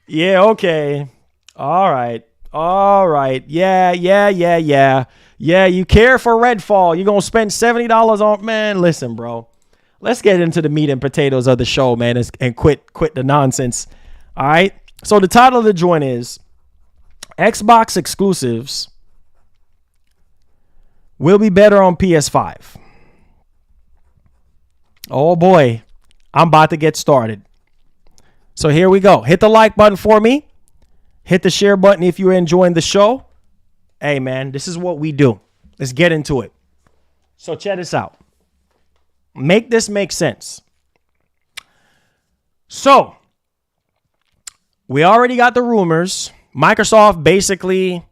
S1: Yeah, okay. All right. Yeah, you care for Redfall. You're going to spend $70 on... Man, listen, bro. Let's get into the meat and potatoes of the show, man, and quit the nonsense. All right? So the title of the joint is Xbox exclusives will be better on PS5. Oh, boy. I'm about to get started. So here we go. Hit the like button for me. Hit the share button if you're enjoying the show. Hey, man, this is what we do. Let's get into it. So check this out. Make this make sense. So we already got the rumors. Microsoft basically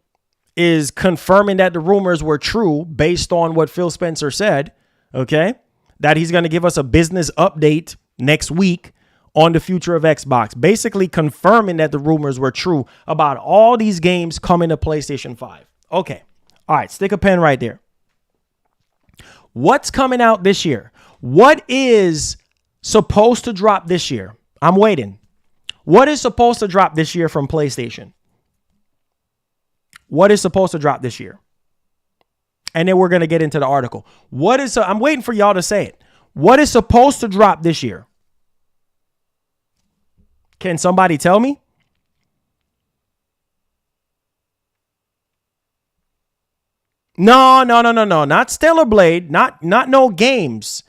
S1: is confirming that the rumors were true based on what Phil Spencer said. Okay. That he's going to give us a business update next week on the future of Xbox, basically confirming that the rumors were true about all these games coming to PlayStation 5. Okay. All right. Stick a pen right there. What's coming out this year? What is supposed to drop this year? I'm waiting. What is supposed to drop this year from PlayStation? What is supposed to drop this year? And then we're going to get into the article. I'm waiting for y'all to say it. What is supposed to drop this year? Can somebody tell me? No. Not Stellar Blade. Not no games.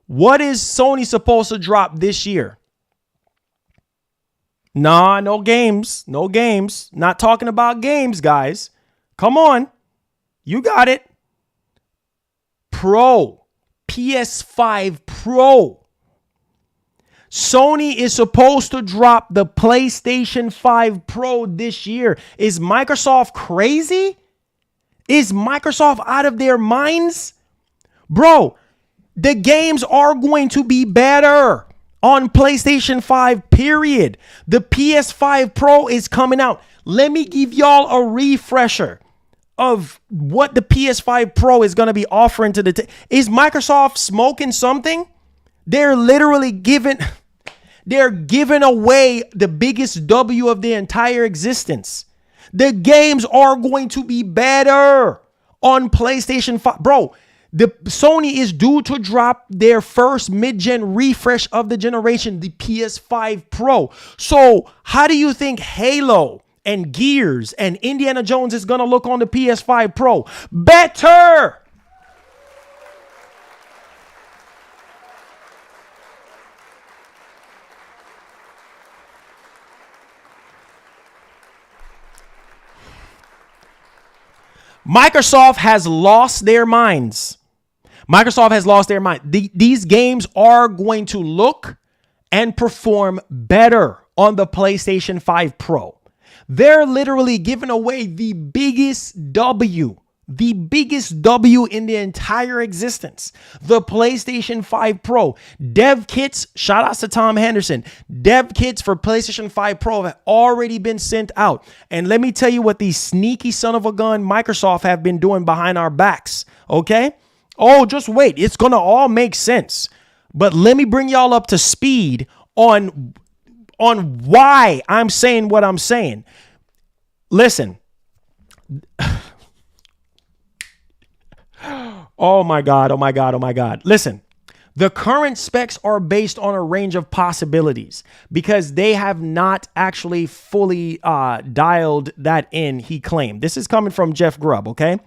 S1: What is Sony supposed to drop this year? Nah, no games. No games. Not talking about games, guys. Come on. You got it. Pro. PS5 Pro. Sony is supposed to drop the PlayStation 5 Pro this year. Is Microsoft crazy? Is Microsoft out of their minds? Bro, the games are going to be better on PlayStation 5, period. The PS5 Pro is coming out. Let me give y'all a refresher of what the PS5 Pro is going to be offering to the Is Microsoft smoking something? They're literally giving away the biggest W of their entire existence. The games are going to be better on PlayStation 5. Bro, the Sony is due to drop their first mid-gen refresh of the generation, the PS5 Pro. So how do you think Halo and Gears and Indiana Jones is going to look on the PS5 Pro? Better! Microsoft has lost their minds. Microsoft has lost their mind. These games are going to look and perform better on the PlayStation 5 Pro. They're literally giving away the biggest W in the entire existence. The PlayStation 5 Pro. Dev kits, shout outs to Tom Henderson. Dev kits for PlayStation 5 Pro have already been sent out. And let me tell you what these sneaky son of a gun Microsoft have been doing behind our backs. Okay? Oh, just wait. It's going to all make sense. But let me bring y'all up to speed on why I'm saying what I'm saying. Listen. Oh my God. Listen, the current specs are based on a range of possibilities because they have not actually fully dialed that in, he claimed. This is coming from Jeff Grubb, okay?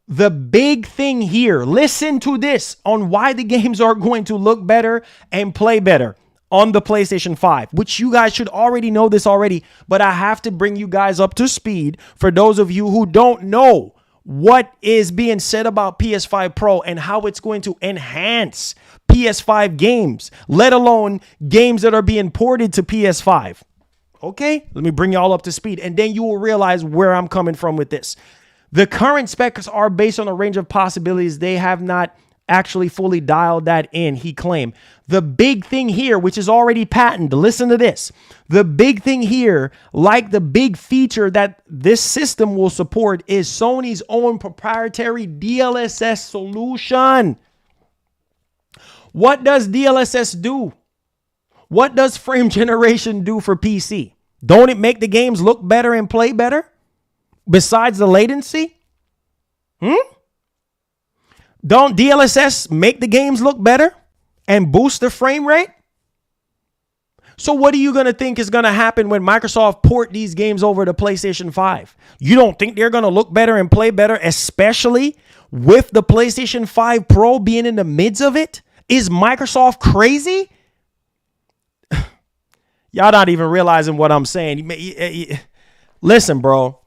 S1: The big thing here, listen to this on why the games are going to look better and play better on the PlayStation 5, which you guys should already know this already, but I have to bring you guys up to speed for those of you who don't know what is being said about PS5 Pro and how it's going to enhance PS5 games, let alone games that are being ported to PS5. Okay, let me bring y'all up to speed and then you will realize where I'm coming from with this. The current specs are based on a range of possibilities. They have not actually fully dialed that in, he claimed. The big thing here, which is already patented, listen to this. The big thing here, like the big feature that this system will support, is Sony's own proprietary DLSS solution. What does DLSS do? What does frame generation do for PC? Don't it make the games look better and play better? Besides the latency? Don't DLSS make the games look better and boost the frame rate? So what are you going to think is going to happen when Microsoft port these games over to PlayStation 5? You don't think they're going to look better and play better, especially with the PlayStation 5 Pro being in the midst of it? Is Microsoft crazy? Y'all not even realizing what I'm saying. Listen, bro.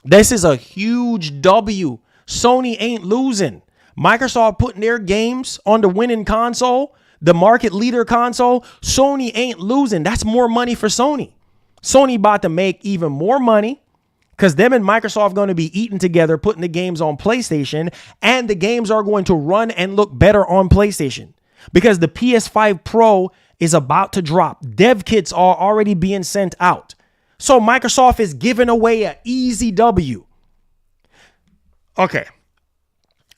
S1: This is a huge W. Sony ain't losing. Microsoft putting their games on the winning console, the market leader console. Sony ain't losing. That's more money for Sony. Sony about to make even more money because them and Microsoft going to be eating together, putting the games on PlayStation, and the games are going to run and look better on PlayStation because the PS5 Pro is about to drop. Dev kits are already being sent out. So Microsoft is giving away an easy W. Okay.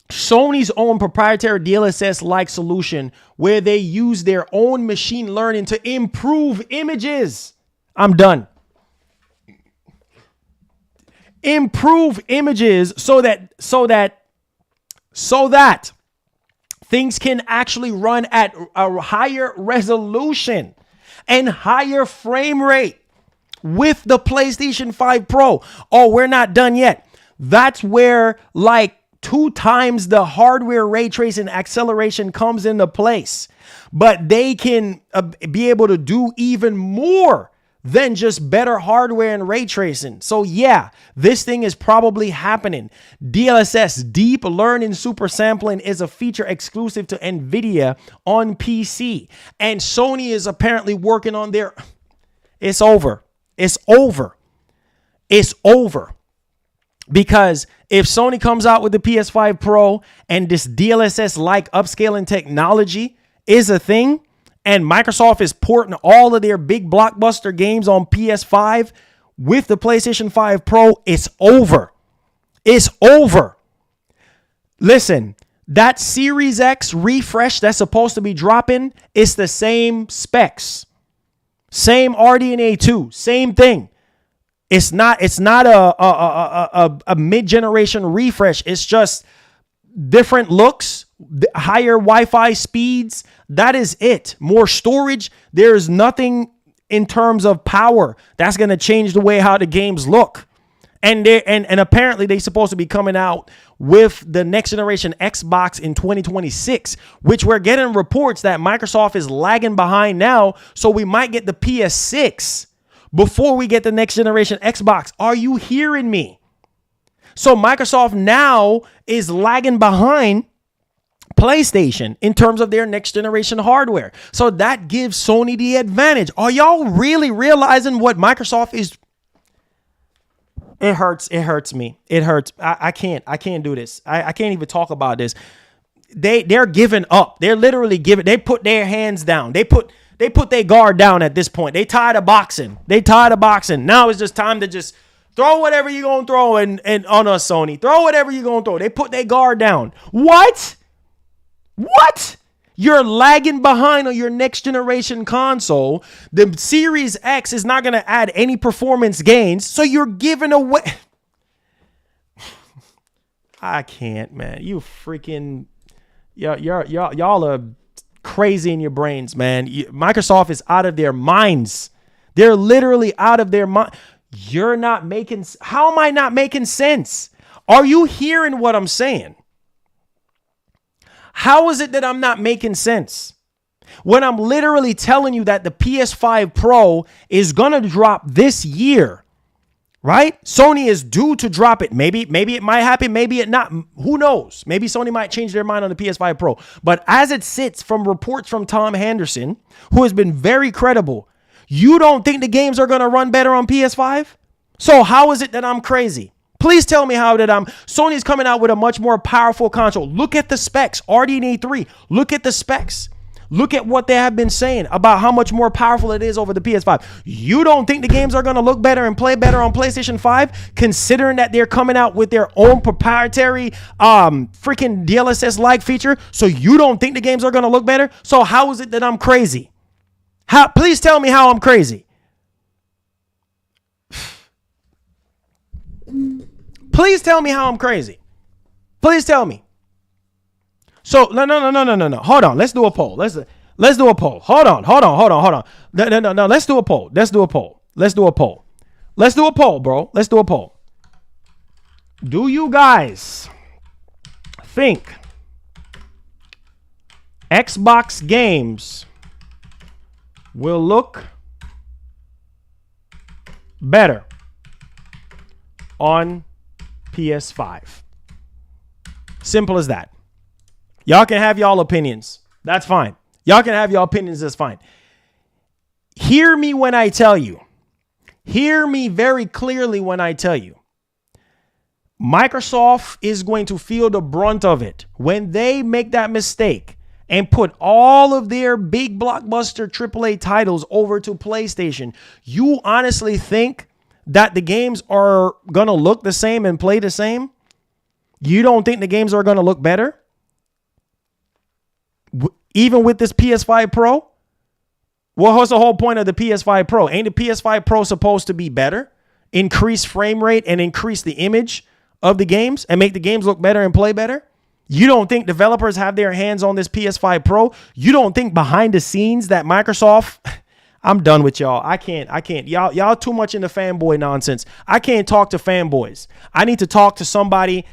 S1: Sony's own proprietary DLSS-like solution where they use their own machine learning to improve images. I'm done. Improve images so that things can actually run at a higher resolution and higher frame rate with the PlayStation 5 Pro. Oh, we're not done yet. That's where like 2 times the hardware ray tracing acceleration comes into place. But they can be able to do even more than just better hardware and ray tracing. So yeah, this thing is probably happening. DLSS, deep learning super sampling, is a feature exclusive to NVIDIA on PC. And Sony is apparently working on their... It's over. It's over. It's over. Because if Sony comes out with the PS5 Pro and this DLSS-like upscaling technology is a thing, and Microsoft is porting all of their big blockbuster games on PS5 with the PlayStation 5 Pro, it's over. It's over. Listen, that Series X refresh that's supposed to be dropping is the same specs. Same RDNA 2, same thing. It's not a mid-generation refresh. It's just different looks, higher Wi-Fi speeds. That is it. More storage. There's nothing in terms of power that's going to change the way how the games look. And apparently they're supposed to be coming out with the next generation Xbox in 2026, which we're getting reports that Microsoft is lagging behind now. So we might get the PS6 before we get the next generation Xbox. Are you hearing me? So Microsoft now is lagging behind PlayStation in terms of their next generation hardware. So that gives Sony the advantage. Are y'all really realizing what Microsoft is? It hurts. It hurts me. It hurts. I can't do this. I can't even talk about this. They're giving up. They're literally giving. They put their hands down. They put their guard down at this point. They tired of boxing. Now it's just time to just throw whatever you're going to throw and on us, Sony. Throw whatever you're going to throw. They put their guard down. What? You're lagging behind on your next generation console. The Series X is not going to add any performance gains, so you're giving away. I can't, man. You freaking, y'all are crazy in your brains, man. Microsoft is out of their minds. They're literally out of their mind. You're not making. How am I not making sense? Are you hearing what I'm saying? How is it that I'm not making sense when I'm literally telling you that the PS5 Pro is going to drop this year, right? Sony is due to drop it. Maybe it might happen. Maybe it not. Who knows? Maybe Sony might change their mind on the PS5 Pro. But as it sits from reports from Tom Henderson, who has been very credible, you don't think the games are going to run better on PS5? So how is it that I'm crazy? Please tell me how that Sony's coming out with a much more powerful console. Look at the specs. RDNA 3. Look at the specs. Look at what they have been saying about how much more powerful it is over the PS5. You don't think the games are going to look better and play better on PlayStation 5, considering that they're coming out with their own proprietary freaking DLSS-like feature? So you don't think the games are going to look better? So how is it that I'm crazy? Please tell me how I'm crazy. Please tell me how I'm crazy. Please tell me. So no. Hold on. Let's do a poll. Let's do a poll. Hold on. No. Let's do a poll. Let's do a poll, bro. Let's do a poll. Do you guys think Xbox games will look better on PS5. Simple as that. Y'all can have y'all opinions. That's fine. Y'all can have y'all opinions. That's fine. Hear me when I tell you. Hear me very clearly when I tell you. Microsoft is going to feel the brunt of it when they make that mistake and put all of their big blockbuster AAA titles over to PlayStation. You honestly think that the games are going to look the same and play the same? You don't think the games are going to look better? Even with this PS5 Pro? Well, what's the whole point of the PS5 Pro? Ain't the PS5 Pro supposed to be better? Increase frame rate and increase the image of the games and make the games look better and play better? You don't think developers have their hands on this PS5 Pro? You don't think behind the scenes that Microsoft... I'm done with y'all. I can't. Y'all too much into fanboy nonsense. I can't talk to fanboys. I need to talk to somebody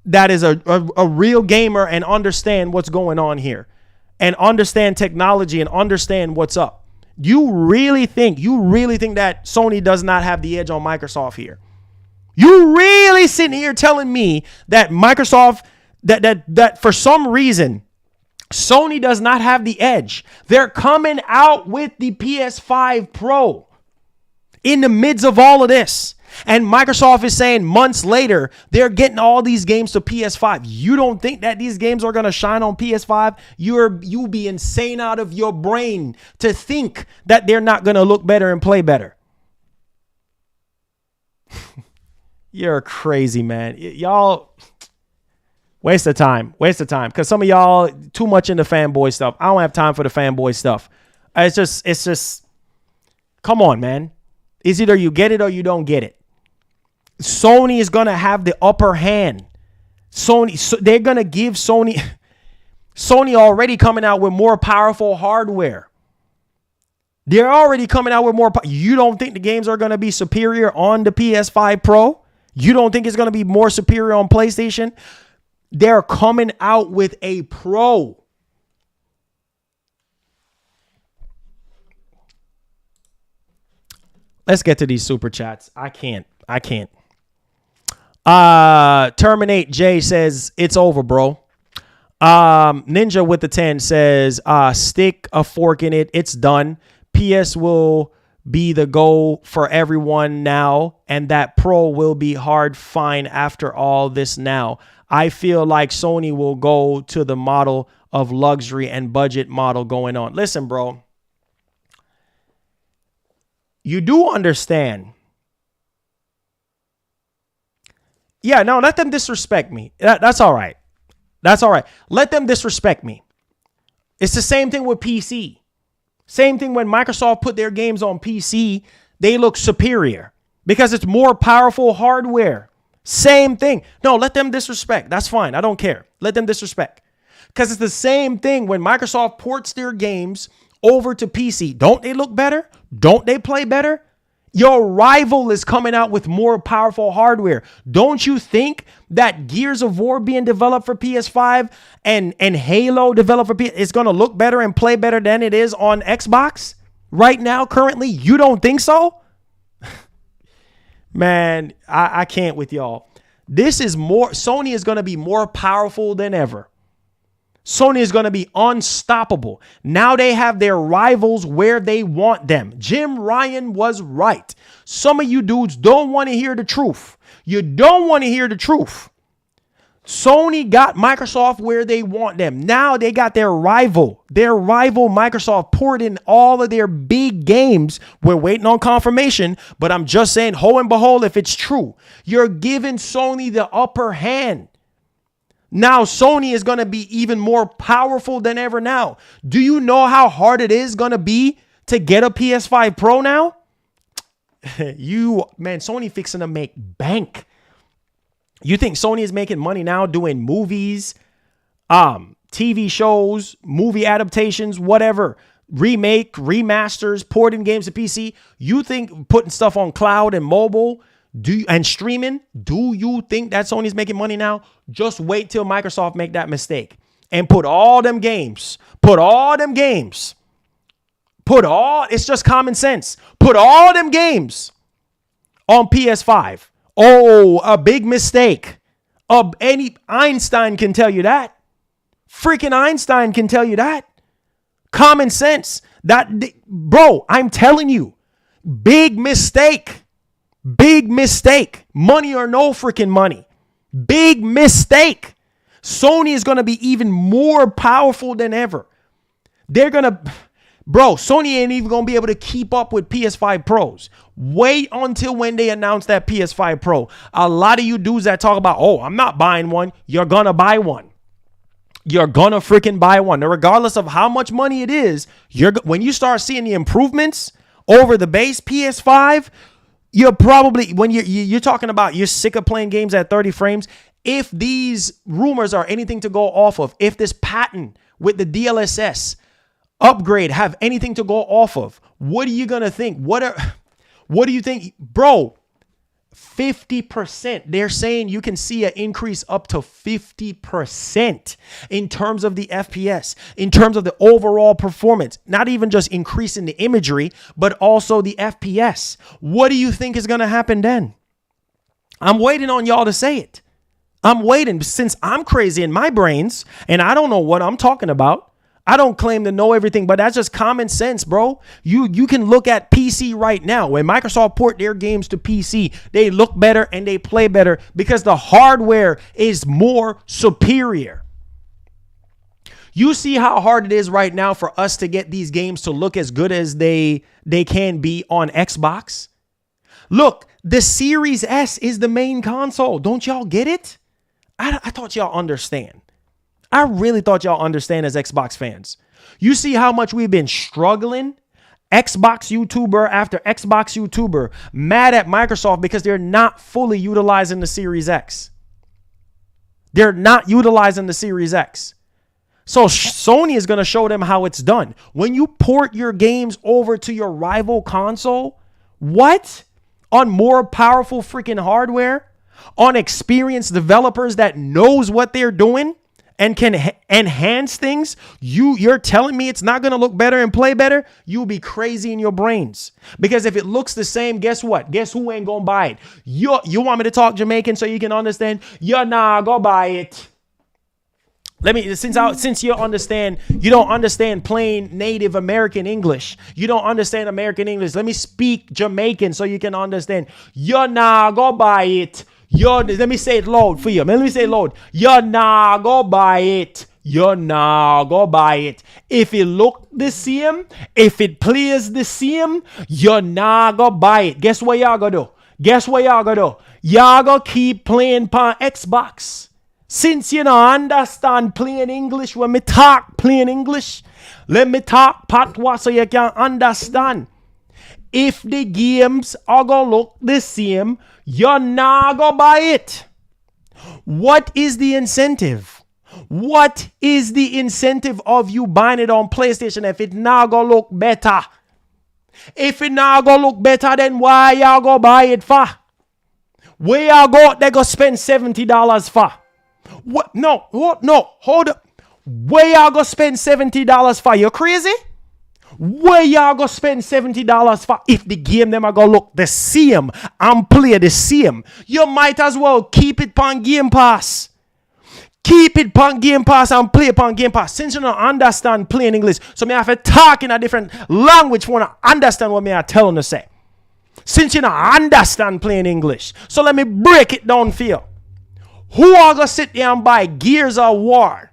S1: that is a real gamer and understand what's going on here and understand technology and understand what's up. You really think that Sony does not have the edge on Microsoft here? You really sitting here telling me that Microsoft, that for some reason, Sony does not have the edge? They're coming out with the PS5 Pro in the midst of all of this. And Microsoft is saying months later, they're getting all these games to PS5. You don't think that these games are going to shine on PS5? You'll be insane out of your brain to think that they're not going to look better and play better. You're crazy, man. Y'all waste of time. Because some of y'all too much into fanboy stuff. I don't have time for the fanboy stuff. It's just, come on, man. It's either you get it or you don't get it. Sony is going to have the upper hand. They're going to give Sony already coming out with more powerful hardware. They're already coming out with more. You don't think the games are going to be superior on the PS5 Pro? You don't think it's going to be more superior on PlayStation? They're coming out with a Pro. Let's get to these super chats. I can't. Terminate J says it's over, bro. Ninja with the 10 says stick a fork in it. It's done. PS will be the goal for everyone now, and that Pro will be hard find after all this now. I feel like Sony will go to the model of luxury and budget model going on. Listen, bro. You do understand. Yeah, no, let them disrespect me. That's all right. That's all right. Let them disrespect me. It's the same thing with PC. Same thing when Microsoft put their games on PC, they look superior because it's more powerful hardware. Same thing. No, let them disrespect. That's fine. I don't care. Let them disrespect. Because it's the same thing when Microsoft ports their games over to PC. Don't they look better? Don't they play better? Your rival is coming out with more powerful hardware. Don't you think that Gears of War being developed for PS5 and Halo developed for PS is going to look better and play better than it is on Xbox right now, currently? You don't think so? Man, I can't with y'all. This is more, Sony is going to be more powerful than ever. Sony is going to be unstoppable. Now they have their rivals where they want them. Jim Ryan was right. Some of you dudes don't want to hear the truth. You don't want to hear the truth. Sony got Microsoft where they want them. Now they got their rival. Their rival Microsoft poured in all of their big games. We're waiting on confirmation, but I'm just saying, ho and behold, if it's true, you're giving Sony the upper hand. Now Sony is going to be even more powerful than ever now. Do you know how hard it is going to be to get a PS5 Pro now? Sony fixing to make bank. You think Sony is making money now doing movies, TV shows, movie adaptations, whatever, remake, remasters, porting games to PC? You think putting stuff on cloud and mobile and streaming, do you think that Sony's making money now? Just wait till Microsoft make that mistake and it's just common sense. Put all them games on PS5 Oh, a big mistake. Any Einstein can tell you that. Freaking Einstein can tell you that. Common sense. Bro, I'm telling you, big mistake. Big mistake. Money or no freaking money. Big mistake. Sony is going to be even more powerful than ever. Sony ain't even going to be able to keep up with PS5 Pros. Wait until when they announce that PS5 Pro. A lot of you dudes that talk about, oh, I'm not buying one. You're going to buy one. You're going to freaking buy one. Now, regardless of how much money it is, when you start seeing the improvements over the base PS5, you're probably, when you're talking about you're sick of playing games at 30 frames, if these rumors are anything to go off of, if this patent with the DLSS upgrade have anything to go off of, what are you going to think? What do you think? Bro, 50%. They're saying you can see an increase up to 50% in terms of the FPS, in terms of the overall performance, not even just increasing the imagery, but also the FPS. What do you think is going to happen then? I'm waiting on y'all to say it. I'm waiting since I'm crazy in my brains and I don't know what I'm talking about. I don't claim to know everything, but that's just common sense, bro. You can look at PC right now. When Microsoft port their games to PC, they look better and they play better because the hardware is more superior. You see how hard it is right now for us to get these games to look as good as they can be on Xbox. Look, the Series S is the main console. Don't y'all get it? I thought y'all understand. I really thought y'all understand as Xbox fans. You see how much we've been struggling? Xbox YouTuber after Xbox YouTuber mad at Microsoft because they're not fully utilizing the Series X. They're not utilizing the Series X. So Sony is going to show them how it's done. When you port your games over to your rival console, what? On more powerful freaking hardware? On experienced developers that knows what they're doing? And can enhance things, you're telling me it's not going to look better and play better? You'll be crazy in your brains. Because if it looks the same, guess what? Guess who ain't going to buy it? You want me to talk Jamaican so you can understand? You're not going to buy it. Since you understand, you don't understand plain native American English. You don't understand American English. Let me speak Jamaican so you can understand. You're not going to buy it. Let me say it loud for you. Let me say it loud. You're not gonna buy it. You're not gonna buy it. If it look the same, if it plays the same, you're not gonna buy it. Guess what y'all gonna do? Guess what y'all gonna do? Y'all gonna keep playing on Xbox. Since you don't understand plain English, when me talk plain English, let me talk patois so you can understand. If the games are gonna look the same, you're not gonna buy it. What is the incentive? What is the incentive of you buying it on PlayStation if it not gonna look better? If it not gonna look better, then why y'all gonna buy it for? Where y'all go, they gonna spend $70 for? What? No, hold up. Where y'all gonna spend $70 for? You crazy? Where y'all gonna spend $70 for if the game them are gonna look the same and play the same? You might as well keep it on Game Pass. Keep it on Game Pass and play upon Game Pass. Since you don't understand plain English, so me have to talk in a different language for to understand what me are telling to say. Since you don't understand plain English, so let me break it down for you. Who are gonna sit there and buy Gears of War?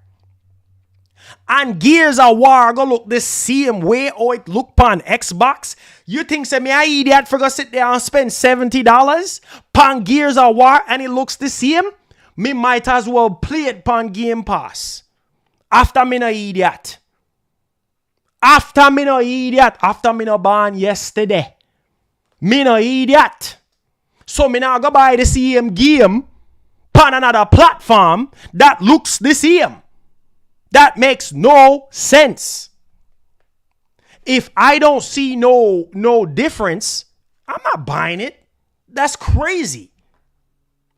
S1: And Gears of War gonna look the same way or it look on Xbox? You think say me I idiot for go sit there and spend $70 on Gears of War and it looks the same? Me might as well play it on Game Pass. After me no idiot. After me no born yesterday. Me no idiot. So me now go buy the same game on another platform that looks the same. That makes no sense. If I don't see no difference, I'm not buying it. That's crazy.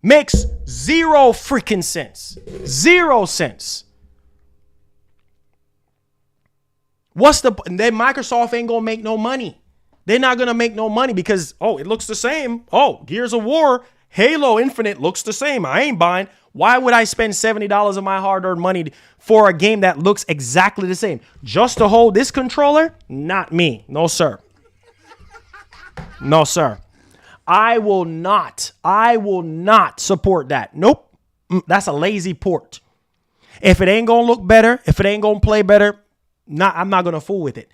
S1: Makes zero freaking sense. 0 cents. Then Microsoft ain't gonna make no money. They're not gonna make no money because, it looks the same. Gears of War Halo Infinite looks the same. I ain't buying. Why would I spend $70 of my hard-earned money for a game that looks exactly the same? Just to hold this controller? Not me. No, sir. No, sir. I will not support that. Nope. That's a lazy port. If it ain't going to look better, if it ain't going to play better, I'm not going to fool with it.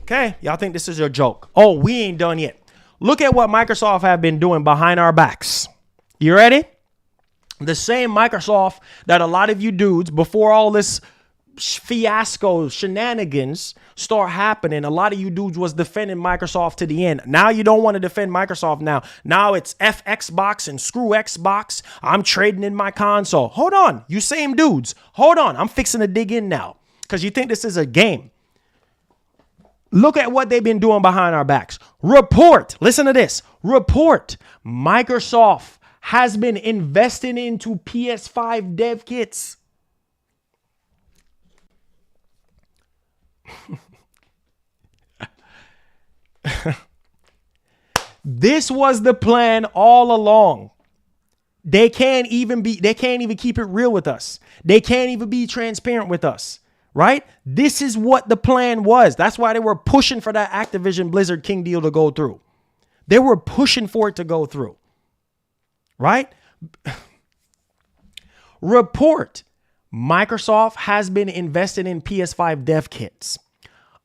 S1: Okay, y'all think this is a joke. Oh, we ain't done yet. Look at what Microsoft have been doing behind our backs. You ready? The same Microsoft that a lot of you dudes, before all this fiasco shenanigans start happening, a lot of you dudes was defending Microsoft to the end. Now you don't want to defend Microsoft now. Now it's F Xbox and screw Xbox. I'm trading in my console. Hold on, you same dudes. Hold on, I'm fixing to dig in now because you think this is a game. Look at what they've been doing behind our backs. Report, listen to this. Report, Microsoft has been investing into PS5 dev kits. This was the plan all along. They can't even keep it real with us. They can't even be transparent with us. Right? This is what the plan was. That's why they were pushing for that Activision Blizzard King deal to go through. They were pushing for it to go through. Right? Report. Microsoft has been investing in PS5 dev kits.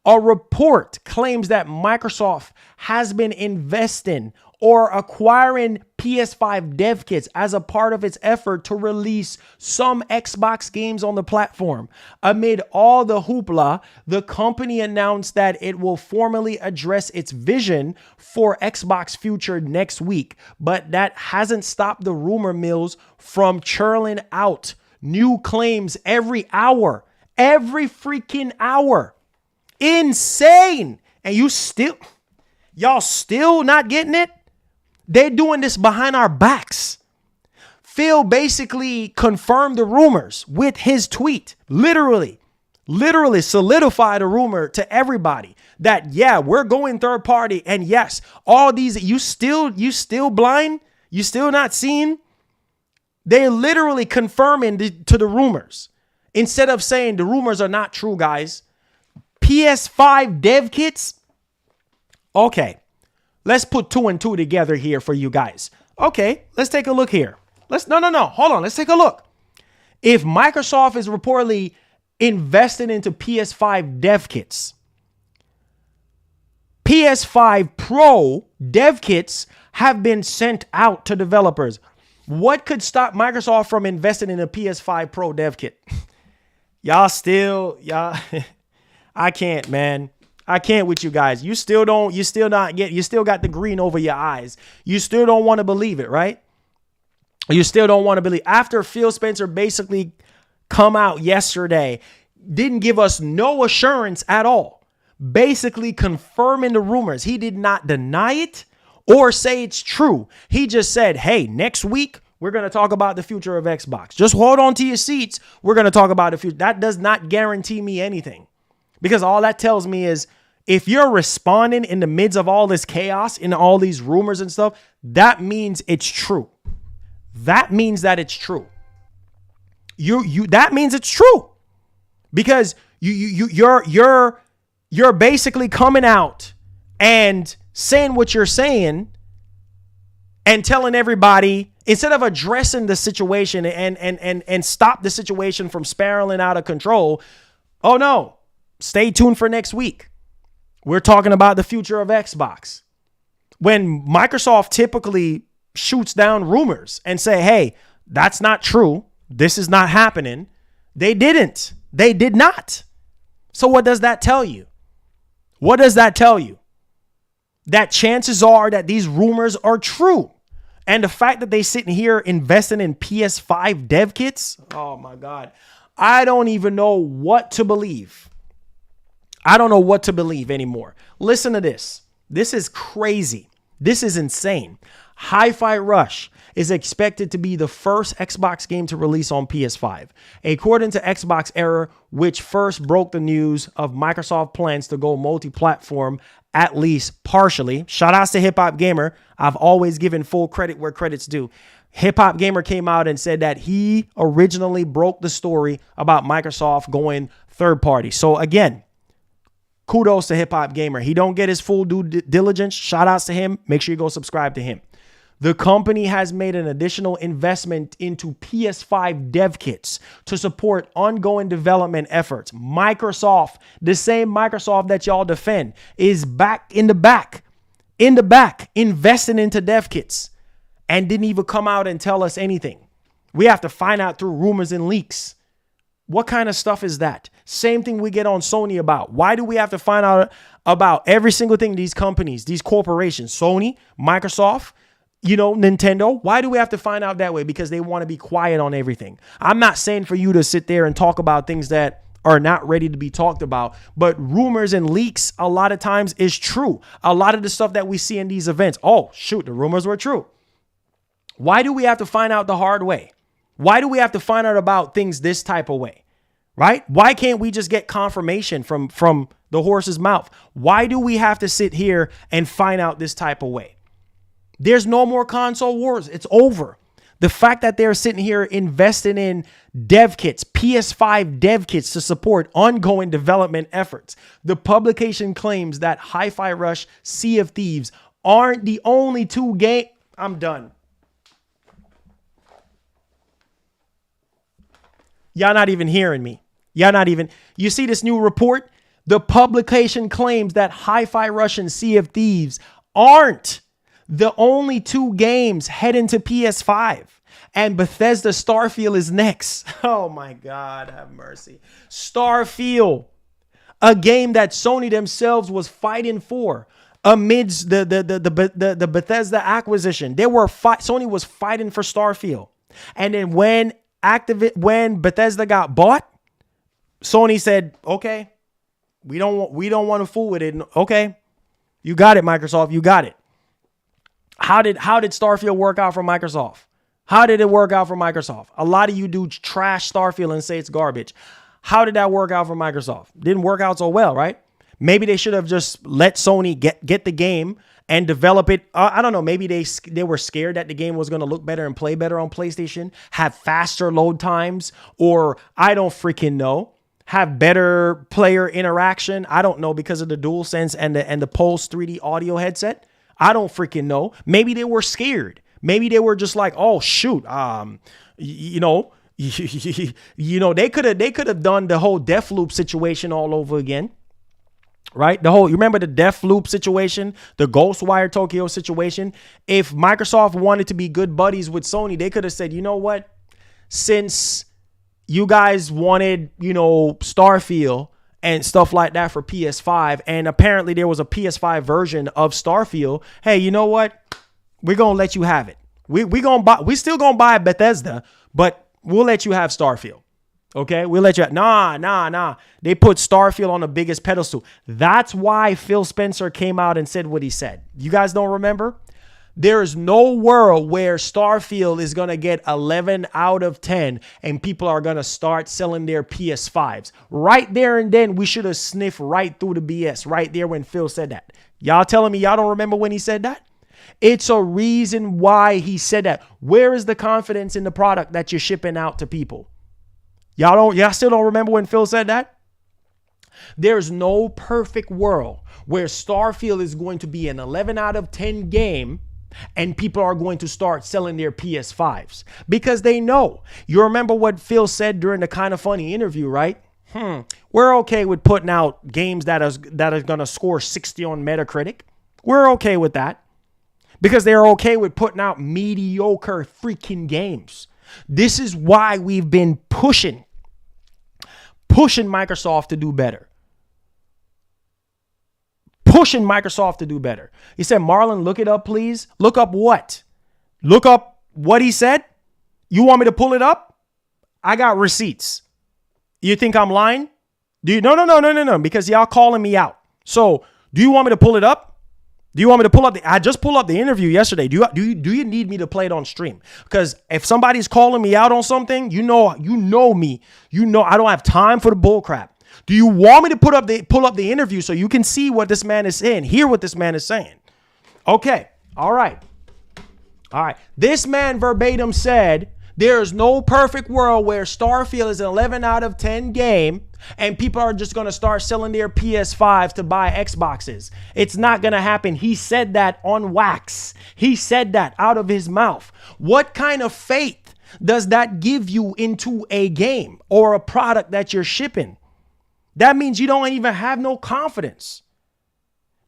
S1: A report claims that Microsoft has been investing or acquiring PS5 dev kits as a part of its effort to release some Xbox games on the platform. Amid all the hoopla, the company announced that it will formally address its vision for Xbox future next week, but that hasn't stopped the rumor mills from churning out new claims every hour, every freaking hour. Insane. And y'all still not getting it? They're doing this behind our backs. Phil basically confirmed the rumors with his tweet. Literally solidified a rumor to everybody that, yeah, we're going third party. And yes, all these, you still blind? You still not seeing? They're literally confirming to the rumors. Instead of saying the rumors are not true, guys. PS5 dev kits? Okay. Let's put 2 and 2 together here for you guys. Okay, let's take a look here. No. Hold on. Let's take a look. If Microsoft is reportedly investing into PS5 dev kits, PS5 Pro dev kits have been sent out to developers. What could stop Microsoft from investing in a PS5 Pro dev kit? y'all, I can't, man. I can't with you guys. You still got the green over your eyes. You still don't want to believe it, right? You still don't want to believe. After Phil Spencer basically come out yesterday, didn't give us no assurance at all, basically confirming the rumors. He did not deny it or say it's true. He just said, hey, next week, we're going to talk about the future of Xbox. Just hold on to your seats. We're going to talk about the future. That does not guarantee me anything. Because all that tells me is if you're responding in the midst of all this chaos and all these rumors and stuff, that means it's true. That means that it's true. That means it's true. Because you're basically coming out and saying what you're saying and telling everybody, instead of addressing the situation and stop the situation from spiraling out of control, oh no. Stay tuned for next week. We're talking about the future of Xbox. When Microsoft typically shoots down rumors and say, hey, that's not true. This is not happening. They didn't. They did not. So what does that tell you? What does that tell you? That chances are that these rumors are true. And the fact that they sitting here investing in PS5 dev kits, oh my God, I don't even know what to believe. I don't know what to believe anymore. Listen to this. This is crazy. This is insane. Hi-Fi Rush is expected to be the first Xbox game to release on PS5. According to Xbox Era, which first broke the news of Microsoft plans to go multi-platform at least partially. Shout outs to Hip Hop Gamer. I've always given full credit where credit's due. Hip Hop Gamer came out and said that he originally broke the story about Microsoft going third party. So again, kudos to Hip Hop Gamer. He don't get his full due diligence. Shout outs to him. Make sure you go subscribe to him. The company has made an additional investment into PS5 dev kits to support ongoing development efforts. Microsoft, the same Microsoft that y'all defend, is back in the back, investing into dev kits and didn't even come out and tell us anything. We have to find out through rumors and leaks. What kind of stuff is that? Same thing we get on Sony about. Why do we have to find out about every single thing these companies, these corporations, Sony, Microsoft, Nintendo? Why do we have to find out that way? Because they want to be quiet on everything. I'm not saying for you to sit there and talk about things that are not ready to be talked about, but rumors and leaks a lot of times is true. A lot of the stuff that we see in these events, oh, shoot, the rumors were true. Why do we have to find out the hard way? Why do we have to find out about things this type of way? Right? Why can't we just get confirmation from the horse's mouth? Why do we have to sit here and find out this type of way? There's no more console wars. It's over. The fact that they're sitting here investing in dev kits, PS5 dev kits to support ongoing development efforts. The publication claims that Hi-Fi Rush, Sea of Thieves aren't the only two games. I'm done. Y'all not even hearing me. You see this new report? The publication claims that Hi-Fi Rush and Sea of Thieves aren't the only two games heading to PS5. And Bethesda Starfield is next. Oh my God, have mercy. Starfield, a game that Sony themselves was fighting for amidst the Bethesda acquisition. Sony was fighting for Starfield. And then when Bethesda got bought, Sony said, okay, we don't want to fool with it. Okay, you got it, Microsoft. You got it. How did Starfield work out for Microsoft? How did it work out for Microsoft? A lot of you dudes trash Starfield and say it's garbage. How did that work out for Microsoft? Didn't work out so well, right? Maybe they should have just let Sony get the game and develop it. I don't know. Maybe they were scared that the game was going to look better and play better on PlayStation, have faster load times, or I don't freaking know, have better player interaction. I don't know, because of the DualSense and the Pulse 3D audio headset. I don't freaking know. Maybe they were scared. Maybe they were just like, oh shoot, they could have done the whole Deathloop situation all over again. Right? You remember the Deathloop situation, the Ghostwire Tokyo situation? If Microsoft wanted to be good buddies with Sony, they could have said, you know what? Since you guys wanted, Starfield and stuff like that for PS5, and apparently there was a PS5 version of Starfield, hey, you know what? We're going to let you have it. We still going to buy Bethesda, but we'll let you have Starfield. Okay, we'll let you. Nah. They put Starfield on the biggest pedestal. That's why Phil Spencer came out and said what he said. You guys don't remember? There is no world where Starfield is going to get 11 out of 10 and people are going to start selling their PS5s. Right there and then, we should have sniffed right through the BS right there when Phil said that. Y'all telling me y'all don't remember when he said that? It's a reason why he said that. Where is the confidence in the product that you're shipping out to people? Y'all still don't remember when Phil said that? There's no perfect world where Starfield is going to be an 11 out of 10 game and people are going to start selling their PS5s because they know. You remember what Phil said during the Kind of Funny interview, right? We're okay with putting out games that are going to score 60 on Metacritic. We're okay with that because they're okay with putting out mediocre freaking games. This is why we've been pushing Microsoft to do better. Pushing Microsoft to do better. He said, Marlon, look it up, please. Look up what? Look up what he said? You want me to pull it up? I got receipts. You think I'm lying? No, because y'all calling me out. So do you want me to pull it up? Do you want me to pull up I just pulled up the interview yesterday. Do you need me to play it on stream? Because if somebody's calling me out on something, you know me. You know I don't have time for the bull crap. Do you want me to pull up the interview so you can see what this man is saying, hear what this man is saying? Okay. All right. This man verbatim said there is no perfect world where Starfield is an 11 out of 10 game and people are just going to start selling their PS5s to buy Xboxes. It's not going to happen. He said that on wax. He said that out of his mouth. What kind of faith does that give you into a game or a product that you're shipping? That means you don't even have no confidence.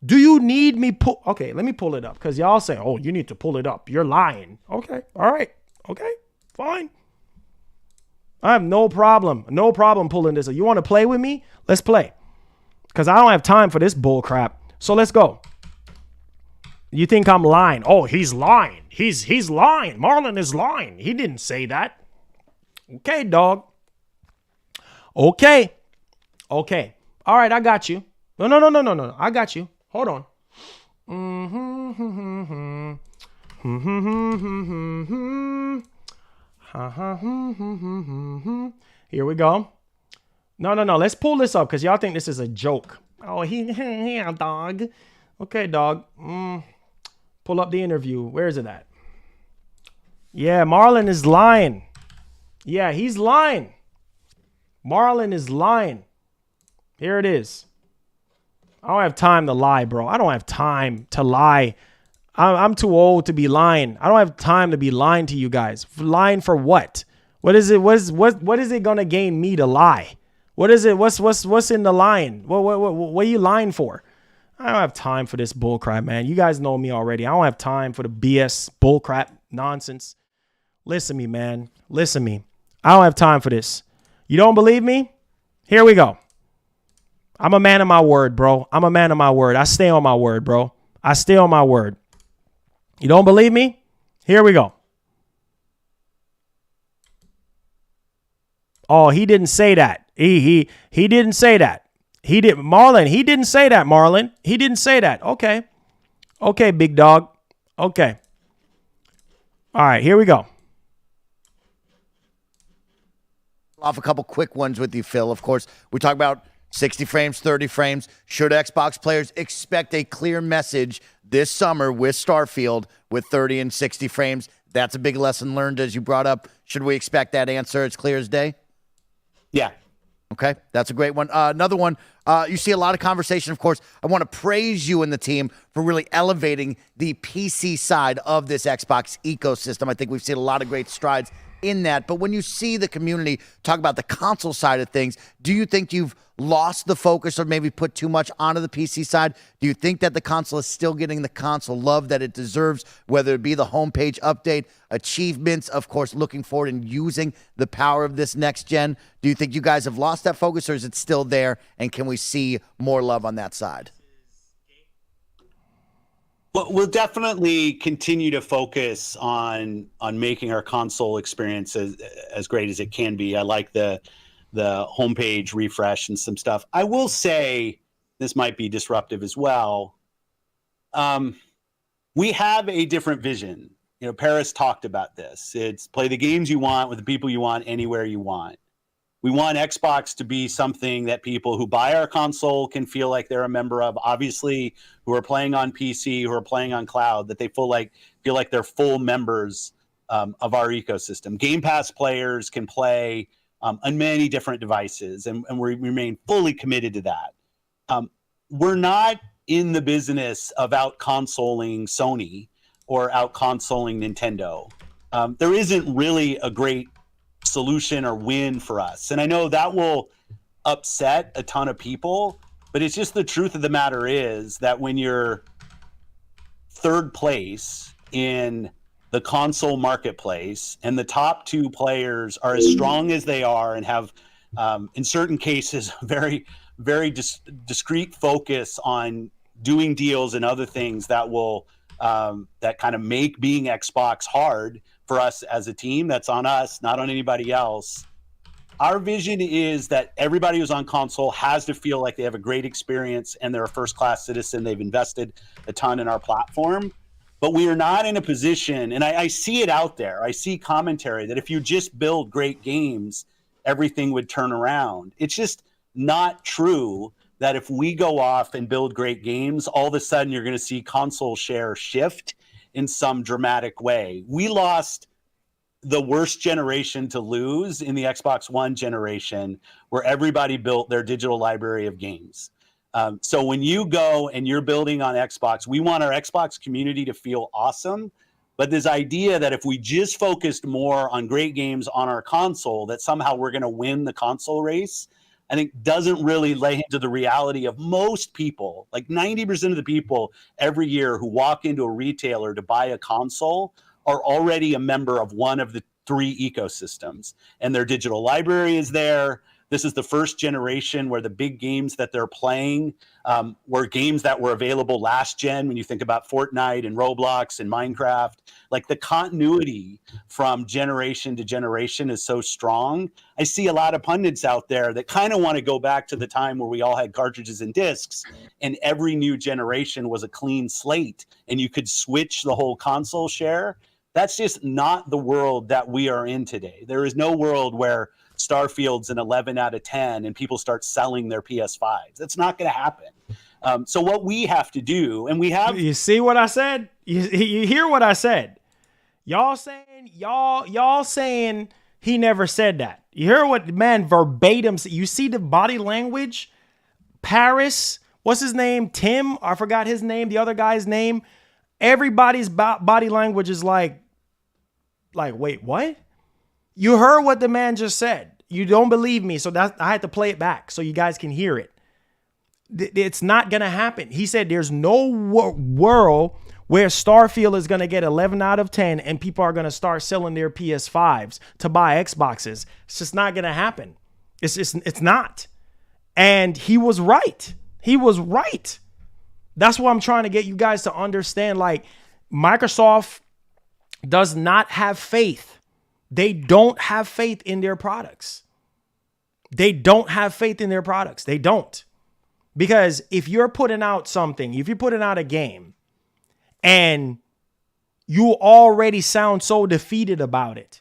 S1: Do you need me Okay, let me pull it up because y'all say, oh, you need to pull it up. You're lying. Okay, all right. Okay, fine. I have no problem pulling this up. You want to play with me? Let's play. Because I don't have time for this bull crap. So let's go. You think I'm lying? Oh, he's lying. He's lying. Marlon is lying. He didn't say that. Okay, dog. Okay. All right, I got you. No. I got you. Hold on. Here we go. No. Let's pull this up because y'all think this is a joke. Oh, yeah, dog. Okay, dog. Pull up the interview. Where is it at? Yeah, Marlon is lying. Yeah, he's lying. Marlon is lying. Here it is. I don't have time to lie, bro. I don't have time to lie. I'm too old to be lying. I don't have time to be lying to you guys. Lying for what? What is it? What is it gonna gain me to lie? What is it? What's in the lying? What are you lying for? I don't have time for this bullcrap, man. You guys know me already. I don't have time for the BS bullcrap nonsense. Listen to me, man. Listen to me. I don't have time for this. You don't believe me? Here we go. I'm a man of my word, bro. I'm a man of my word. I stay on my word, bro. I stay on my word. You don't believe me? Here we go. Oh, he didn't say that. He didn't say that. He didn't. Marlon, he didn't say that, Marlon. He didn't say that. Okay. Okay, big dog. Okay. All right, here we go.
S2: Off a couple quick ones with you, Phil. Of course, we talk about 60 frames, 30 frames. Should Xbox players expect a clear message this summer with Starfield with 30 and 60 frames? That's a big lesson learned, as you brought up. Should we expect that answer? It's clear as day?
S3: Yeah.
S2: Okay, that's a great one. Another one, you see a lot of conversation, of course. I want to praise you and the team for really elevating the PC side of this Xbox ecosystem. I think we've seen a lot of great strides in that. But when you see the community talk about the console side of things, do you think you've lost the focus or maybe put too much onto the PC side? Do you think that the console is still getting the console love that it deserves, whether it be the homepage update, achievements, of course, looking forward and using the power of this next gen? Do you think you guys have lost that focus, or is it still there, and can we see more love on that side?
S3: Well, we'll definitely continue to focus on making our console experience as great as it can be. I like the homepage refresh and some stuff. I will say, this might be disruptive as well. We have a different vision. You know, Paris talked about this. It's play the games you want with the people you want, anywhere you want. We want Xbox to be something that people who buy our console can feel like they're a member of. Obviously, who are playing on PC, who are playing on cloud, that they feel like they're full members of our ecosystem. Game Pass players can play on many different devices, and we remain fully committed to that. We're not in the business of out-consoling Sony or out-consoling Nintendo. There isn't really a great solution or win for us. And I know that will upset a ton of people, but it's just the truth of the matter is that when you're third place in the console marketplace and the top two players are as strong as they are and have, in certain cases, very, very discrete focus on doing deals and other things that will that kind of make being Xbox hard for us as a team. That's on us, not on anybody else. Our vision is that everybody who's on console has to feel like they have a great experience and they're a first-class citizen. They've invested a ton in our platform. But we are not in a position, and I see it out there. I see commentary that if you just build great games, everything would turn around. It's just not true that if we go off and build great games, all of a sudden you're going to see console share shift in some dramatic way. We lost the worst generation to lose in the Xbox One generation, where everybody built their digital library of games. So when you go and you're building on Xbox, we want our Xbox community to feel awesome. But this idea that if we just focused more on great games on our console, that somehow we're going to win the console race, I think doesn't really lay into the reality of most people. Like 90% of the people every year who walk into a retailer to buy a console are already a member of one of the three ecosystems, and their digital library is there. This is the first generation where the big games that they're playing were games that were available last gen. When you think about Fortnite and Roblox and Minecraft, like the continuity from generation to generation is so strong. I see a lot of pundits out there that kind of want to go back to the time where we all had cartridges and discs and every new generation was a clean slate and you could switch the whole console share. That's just not the world that we are in today. There is no world where Starfield's an 11 out of 10 and people start selling their PS5s. That's not going to happen. So what we have to do, and we have...
S1: You see what I said? You hear what I said? Y'all saying he never said that. You hear what the man verbatim said? You see the body language? Paris, what's his name? Tim, I forgot his name, the other guy's name. Everybody's body language is like, wait, what? You heard what the man just said. You don't believe me, so I had to play it back so you guys can hear it. It's not going to happen. He said there's no world where Starfield is going to get 11 out of 10 and people are going to start selling their PS5s to buy Xboxes. It's just not going to happen. It's not. And he was right. He was right. That's what I'm trying to get you guys to understand. Like, Microsoft does not have faith. They don't have faith in their products. They don't have faith in their products. They don't. Because if you're putting out something, if you're putting out a game and you already sound so defeated about it,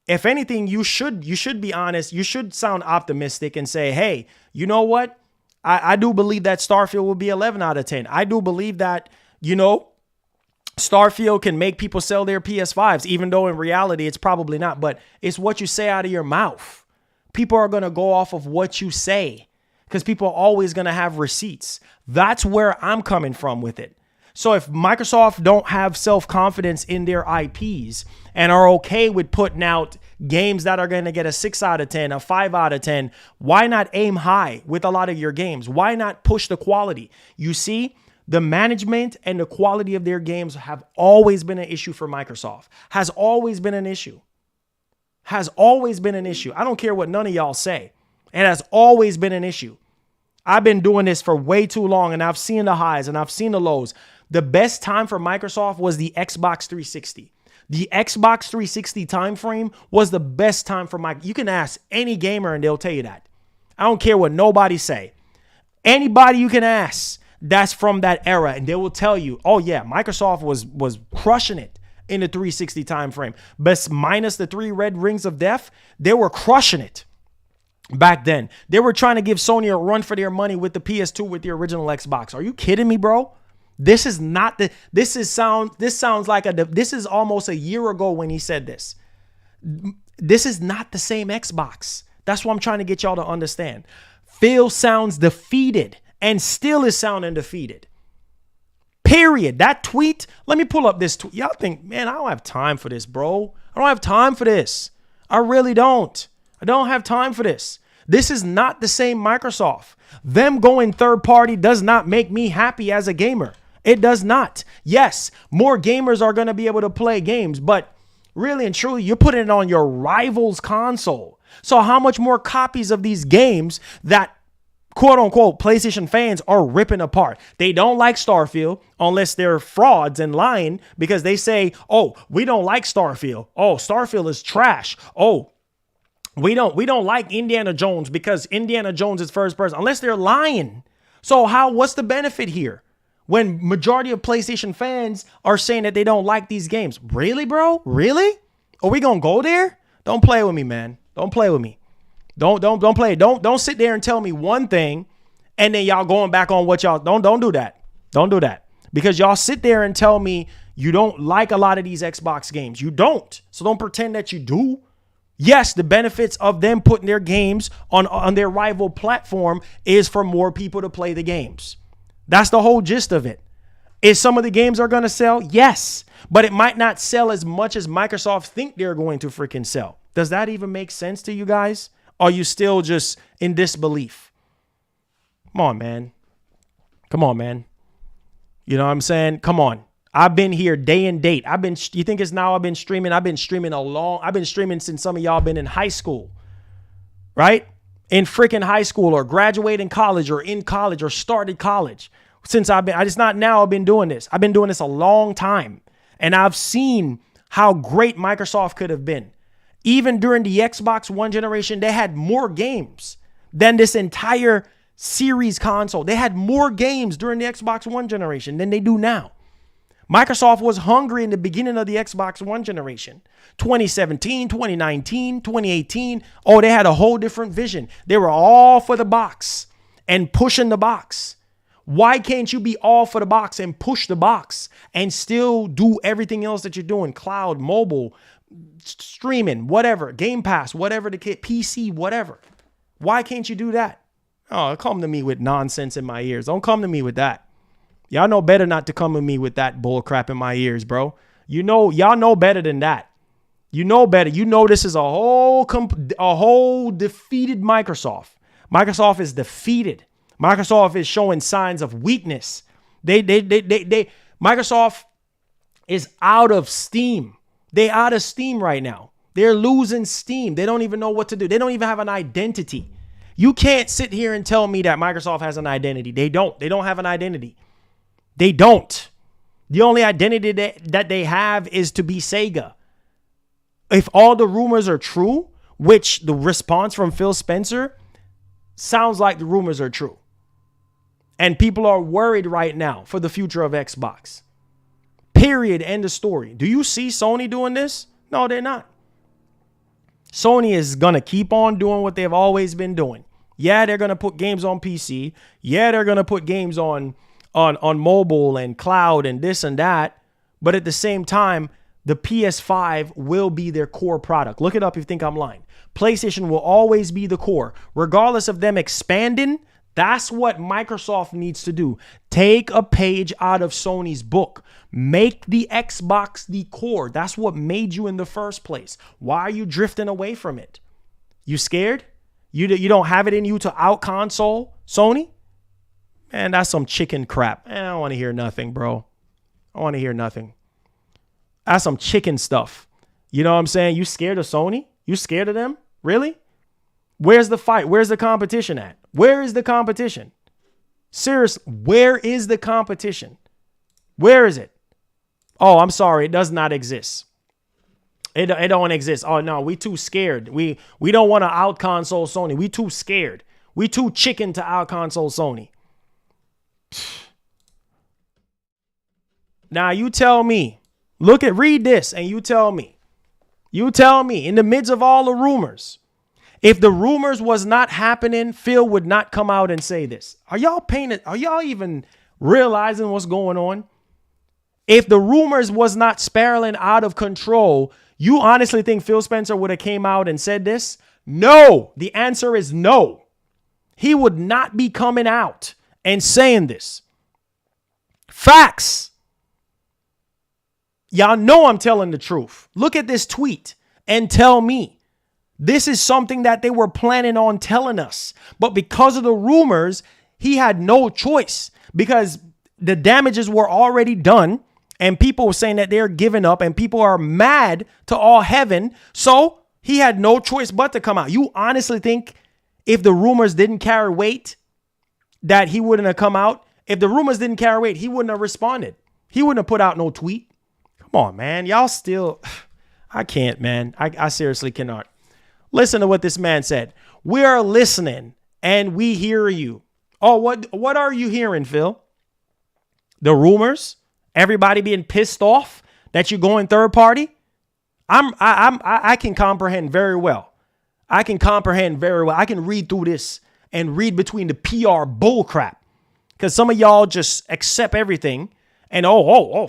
S1: if anything, you should be honest. You should sound optimistic and say, hey, you know what? I do believe that Starfield will be 11 out of 10. I do believe that, Starfield can make people sell their PS5s, even though in reality it's probably not. But it's what you say out of your mouth. People are going to go off of what you say because people are always going to have receipts. That's where I'm coming from with it. So if Microsoft don't have self-confidence in their IPs and are okay with putting out games that are going to get a 6 out of 10, a 5 out of 10, why not aim high with a lot of your games? Why not push the quality? You see, the management and the quality of their games have always been an issue for Microsoft. Has always been an issue. Has always been an issue. I don't care what none of y'all say. It has always been an issue. I've been doing this for way too long and I've seen the highs and I've seen the lows. The best time for Microsoft was the Xbox 360. The Xbox 360 time frame was the best time for Microsoft. You can ask any gamer and they'll tell you that. I don't care what nobody say. Anybody you can ask that's from that era and they will tell you, oh yeah, Microsoft was crushing it in the 360 time frame. But minus the 3 red rings of death, they were crushing it. Back then, they were trying to give Sony a run for their money with the PS2 with the original Xbox. Are you kidding me, bro? This is almost a year ago when he said this. This is not the same Xbox. That's what I'm trying to get y'all to understand. Phil sounds defeated and still is sounding defeated. Period. That tweet, let me pull up this tweet. Y'all think, man, I don't have time for this, bro. I don't have time for this. I really don't. I don't have time for this. This is not the same Microsoft. Them going third party does not make me happy as a gamer. It does not. Yes, more gamers are going to be able to play games, but really and truly, you're putting it on your rival's console. So how much more copies of these games that quote unquote PlayStation fans are ripping apart? They don't like Starfield unless they're frauds and lying because they say, oh, we don't like Starfield. Oh, Starfield is trash. Oh, We don't like Indiana Jones because Indiana Jones is first person, unless they're lying. So what's the benefit here? When majority of PlayStation fans are saying that they don't like these games. Really, bro? Really? Are we gonna go there? Don't play with me, man. Don't play with me. Don't play. Don't sit there and tell me one thing and then y'all going back on what y'all don't do that. Don't do that. Because y'all sit there and tell me you don't like a lot of these Xbox games. You don't. So don't pretend that you do. Yes, the benefits of them putting their games on their rival platform is for more people to play the games. That's the whole gist of it. Is some of the games are going to sell? Yes. But it might not sell as much as Microsoft think they're going to freaking sell. Does that even make sense to you guys? Are you still just in disbelief? Come on, man. Come on, man. You know what I'm saying? Come on. I've been here day and date. You think it's now I've been streaming? I've been streaming since some of y'all been in high school, right? In freaking high school or graduating college or in college or started college. It's not now I've been doing this. I've been doing this a long time. And I've seen how great Microsoft could have been. Even during the Xbox One generation, they had more games than this entire series console. They had more games during the Xbox One generation than they do now. Microsoft was hungry in the beginning of the Xbox One generation. 2017, 2019, 2018. Oh, they had a whole different vision. They were all for the box and pushing the box. Why can't you be all for the box and push the box and still do everything else that you're doing? Cloud, mobile, streaming, whatever, Game Pass, whatever the kid, PC, whatever. Why can't you do that? Oh, come to me with nonsense in my ears. Don't come to me with that. Y'all know better not to come to me with that bull crap in my ears, bro. Y'all know better than that. You know better. You know this is a whole defeated Microsoft. Microsoft is defeated. Microsoft is showing signs of weakness. Microsoft is out of steam. They out of steam right now. They're losing steam. They don't even know what to do. They don't even have an identity. You can't sit here and tell me that Microsoft has an identity. They don't. They don't have an identity. They don't. The only identity that they have is to be Sega. If all the rumors are true, which the response from Phil Spencer sounds like the rumors are true. And people are worried right now for the future of Xbox. Period. End of story. Do you see Sony doing this? No, they're not. Sony is going to keep on doing what they've always been doing. Yeah, they're going to put games on PC. Yeah, they're going to put games on mobile and cloud and this and that. But at the same time, the PS5 will be their core product. Look it up if you think I'm lying. PlayStation will always be the core. Regardless of them expanding, that's what Microsoft needs to do. Take a page out of Sony's book. Make the Xbox the core. That's what made you in the first place. Why are you drifting away from it? You scared? You don't have it in you to out-console Sony? Man, that's some chicken crap. I don't want to hear nothing, bro. I want to hear nothing. That's some chicken stuff. You know what I'm saying? You scared of Sony? You scared of them? Really? Where's the fight? Where's the competition at? Where is the competition? Seriously, where is the competition? Where is it? Oh, I'm sorry. It does not exist. It don't exist. Oh, no, we too scared. We don't want to out-console Sony. We too scared. We too chicken to out-console Sony. Now, you tell me. Read this, and you tell me. You tell me, in the midst of all the rumors, if the rumors was not happening, Phil would not come out and say this. Are y'all even realizing what's going on? If the rumors was not spiraling out of control, you honestly think Phil Spencer would have came out and said this? No. The answer is no. He would not be coming out and saying this. Facts. Y'all know I'm telling the truth. Look at this tweet and tell me. This is something that they were planning on telling us. But because of the rumors, he had no choice because the damages were already done and people were saying that they're giving up and people are mad to all heaven. So he had no choice but to come out. You honestly think if the rumors didn't carry weight that he wouldn't have come out? If the rumors didn't carry weight, he wouldn't have responded. He wouldn't have put out no tweet. Come on, man. Y'all still, I can't, man. I seriously cannot. Listen to what this man said. We are listening and we hear you. Oh, what are you hearing, Phil? The rumors? Everybody being pissed off that you're going third party? I can comprehend very well. I can read through this and read between the PR bullcrap. Because some of y'all just accept everything and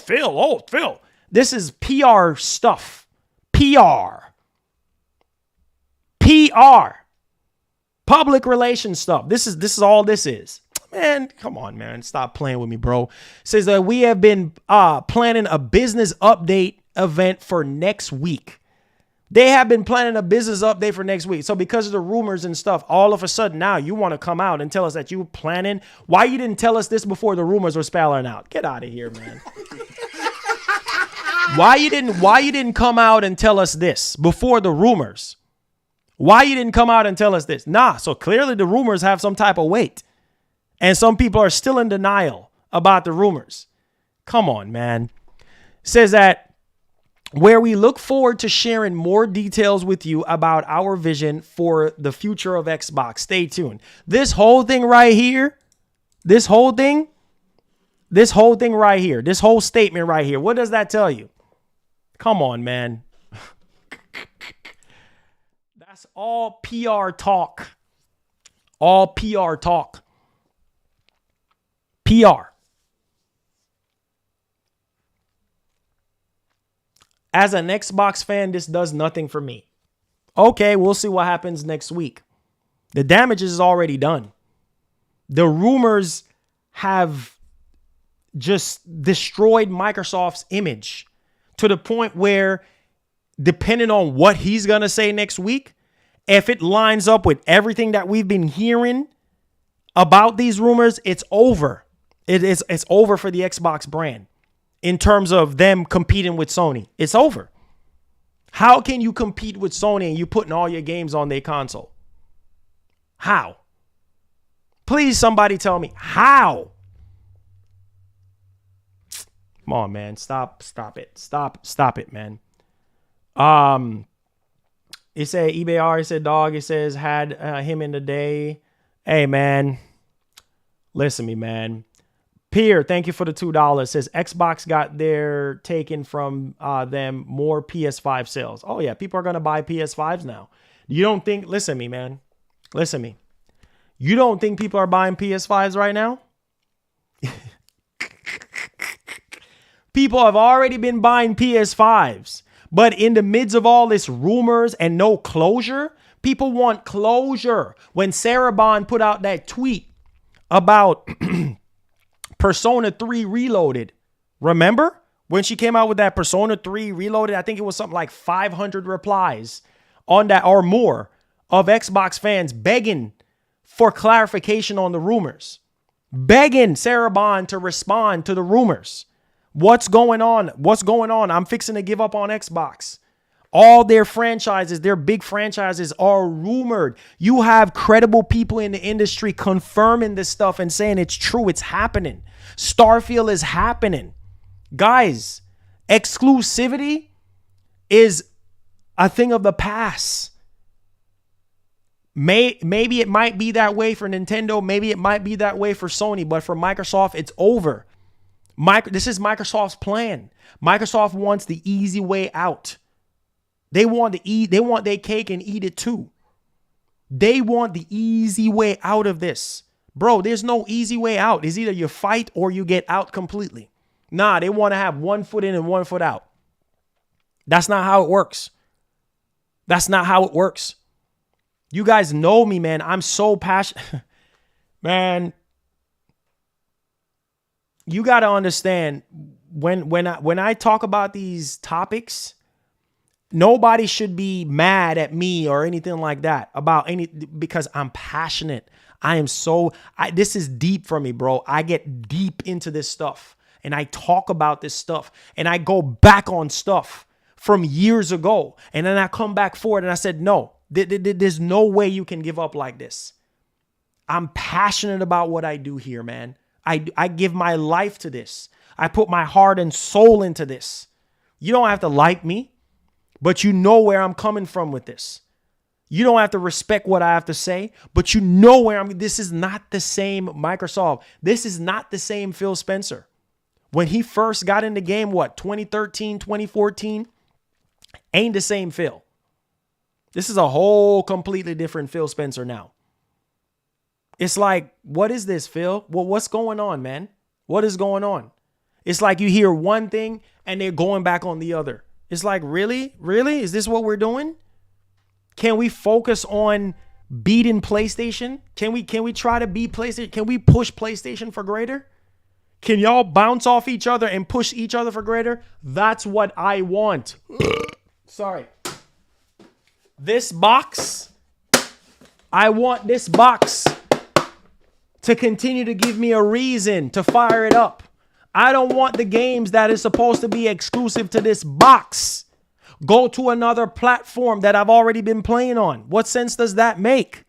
S1: Phil. This is PR stuff. PR. Public relations stuff. This is all this is. Man, come on, man. Stop playing with me, bro. Says that we have been planning a business update event for next week. They have been planning a business update for next week. So because of the rumors and stuff, all of a sudden now you want to come out and tell us that you were planning. Why you didn't tell us this before the rumors were spelling out? Get out of here, man. Why you didn't come out and tell us this before the rumors? Why you didn't come out and tell us this? Nah, so clearly the rumors have some type of weight. And some people are still in denial about the rumors. Come on, man. Says that where we look forward to sharing more details with you about our vision for the future of Xbox. Stay tuned. This whole thing right here, this whole statement right here, what does that tell you? Come on, man. That's all PR talk. All PR talk. PR. As an Xbox fan, this does nothing for me. Okay, we'll see what happens next week. The damage is already done. The rumors have just destroyed Microsoft's image to the point where, depending on what he's going to say next week, if it lines up with everything that we've been hearing about these rumors, it's over. It's over for the Xbox brand. In terms of them competing with Sony, it's over. How can you compete with Sony and you putting all your games on their console? How? Please, somebody tell me how. Come on, man. Stop it. Stop it, man. It said eBay R. It said dog. It says had him in the day. Hey, man. Listen to me, man. Pierre, thank you for the $2. Says Xbox got their taken from them more PS5 sales. Oh, yeah. People are going to buy PS5s now. You don't think, listen to me, man. Listen to me. You don't think people are buying PS5s right now? People have already been buying PS5s. But in the midst of all this rumors and no closure, people want closure. When Sarah Bond put out that tweet about Persona 3 Reloaded. Remember when she came out with that Persona 3 Reloaded? I think it was something like 500 replies on that or more of Xbox fans begging for clarification on the rumors. Begging Sarah Bond to respond to the rumors. What's going on? What's going on? I'm fixing to give up on Xbox. All their franchises, their big franchises are rumored. You have credible people in the industry confirming this stuff and saying it's true. It's happening. Starfield is happening. Guys, exclusivity is a thing of the past. Maybe it might be that way for Nintendo. Maybe it might be that way for Sony. But for Microsoft, it's over. This is Microsoft's plan. Microsoft wants the easy way out. They want their cake and eat it too. They want the easy way out of this. Bro, there's no easy way out. It's either you fight or you get out completely. Nah, they want to have one foot in and one foot out. That's not how it works. That's not how it works. You guys know me, man. I'm so passionate. Man, you got to understand when I talk about these topics, nobody should be mad at me or anything like that because I'm passionate. This is deep for me, bro. I get deep into this stuff and I talk about this stuff and I go back on stuff from years ago. And then I come back forward and I said, no, there's no way you can give up like this. I'm passionate about what I do here, man. I give my life to this. I put my heart and soul into this. You don't have to like me, but you know where I'm coming from with this. You don't have to respect what I have to say, but you know where I'm. This is not the same Microsoft. This is not the same Phil Spencer. When he first got in the game, 2013, 2014, ain't the same Phil. This is a whole completely different Phil Spencer now. It's like, what is this, Phil? Well, what's going on, man? What is going on? It's like you hear one thing and they're going back on the other. It's like, really? Really? Is this what we're doing? Can we focus on beating PlayStation? Can we try to beat PlayStation? Can we push PlayStation for greater? Can y'all bounce off each other and push each other for greater? That's what I want. Sorry. This box, I want this box to continue to give me a reason to fire it up. I don't want the games that is supposed to be exclusive to this box go to another platform that I've already been playing on. What sense does that make?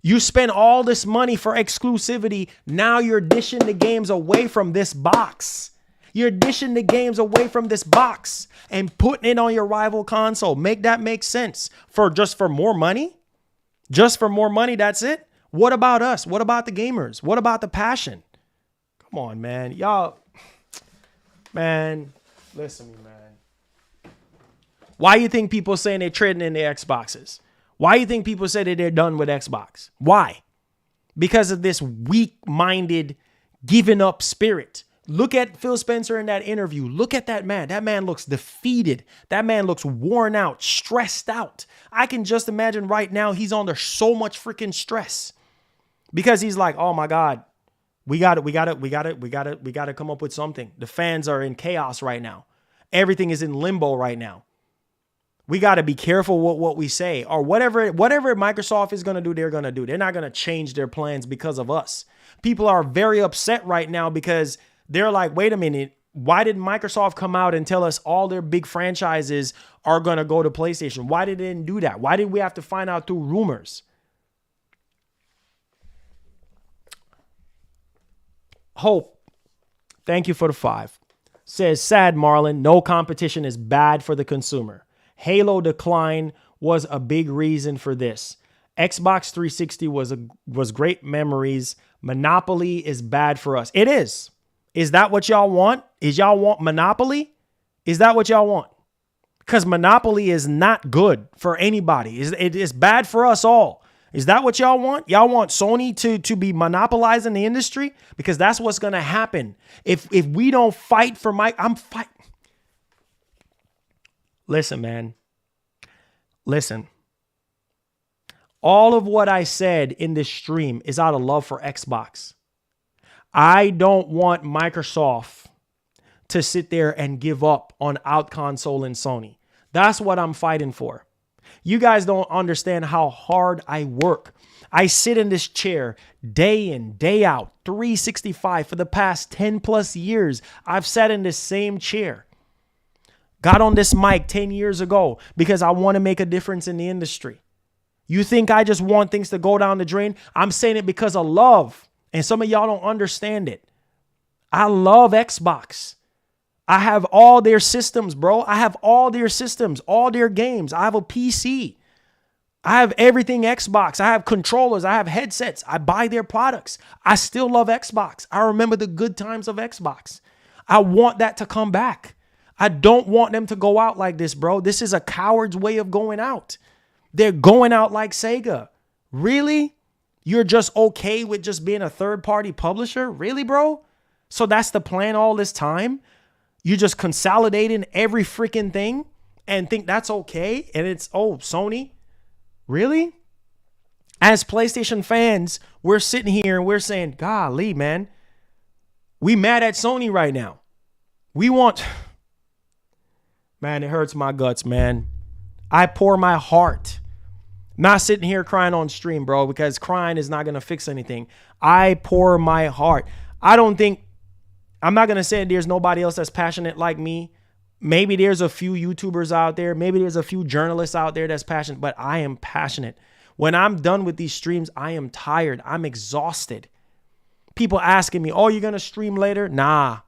S1: You spend all this money for exclusivity. Now you're dishing the games away from this box. You're dishing the games away from this box and putting it on your rival console. Make that make sense? For more money? Just for more money, that's it? What about us? What about the gamers? What about the passion? Come on, man. Y'all, man, listen to me, man. Why you think people saying they're trading in their Xboxes? Why you think people say that they're done with Xbox? Why? Because of this weak-minded, giving up spirit. Look at Phil Spencer in that interview. Look at that man. That man looks defeated. That man looks worn out, stressed out. I can just imagine right now he's under so much freaking stress because he's like, oh my God, we got to come up with something. The fans are in chaos right now. Everything is in limbo right now. We got to be careful what we say, or whatever Microsoft is going to do, they're going to do. They're not going to change their plans because of us. People are very upset right now because they're like, wait a minute, why did Microsoft come out and tell us all their big franchises are going to go to PlayStation? Why did they didn't do that? Why did we have to find out through rumors? Hope, thank you for the 5. Says, sad Marlon, no competition is bad for the consumer. Halo decline was a big reason for this. Xbox 360 was great memories. Monopoly is bad for us. It is. Is that what y'all want? Is y'all want Monopoly? Is that what y'all want? Because Monopoly is not good for anybody. It is bad for us all. Is that what y'all want? Y'all want Sony to be monopolizing the industry? Because that's what's going to happen. If we don't fight for I'm fighting. Listen, man. Listen. All of what I said in this stream is out of love for Xbox. I don't want Microsoft to sit there and give up on out console and Sony. That's what I'm fighting for. You guys don't understand how hard I work. I sit in this chair day in, day out, 365 for the past 10 plus years. I've sat in this same chair. Got on this mic 10 years ago because I want to make a difference in the industry. You think I just want things to go down the drain? I'm saying it because of love. And some of y'all don't understand it. I love Xbox. I have all their systems, bro. I have all their systems, all their games. I have a PC. I have everything Xbox. I have controllers. I have headsets. I buy their products. I still love Xbox. I remember the good times of Xbox. I want that to come back. I don't want them to go out like this, bro. This is a coward's way of going out. They're going out like Sega. Really? You're just okay with just being a third-party publisher? Really, bro? So that's the plan all this time? You're just consolidating every freaking thing and think that's okay? And it's, oh, Sony? Really? As PlayStation fans, we're sitting here and we're saying, golly, man, we mad at Sony right now. We want... Man, it hurts my guts, man. I pour my heart. Not sitting here crying on stream, bro, because crying is not going to fix anything. I pour my heart. I'm not going to say there's nobody else that's passionate like me. Maybe there's a few YouTubers out there. Maybe there's a few journalists out there that's passionate, but I am passionate. When I'm done with these streams, I am tired. I'm exhausted. People asking me, oh, you're going to stream later? Nah,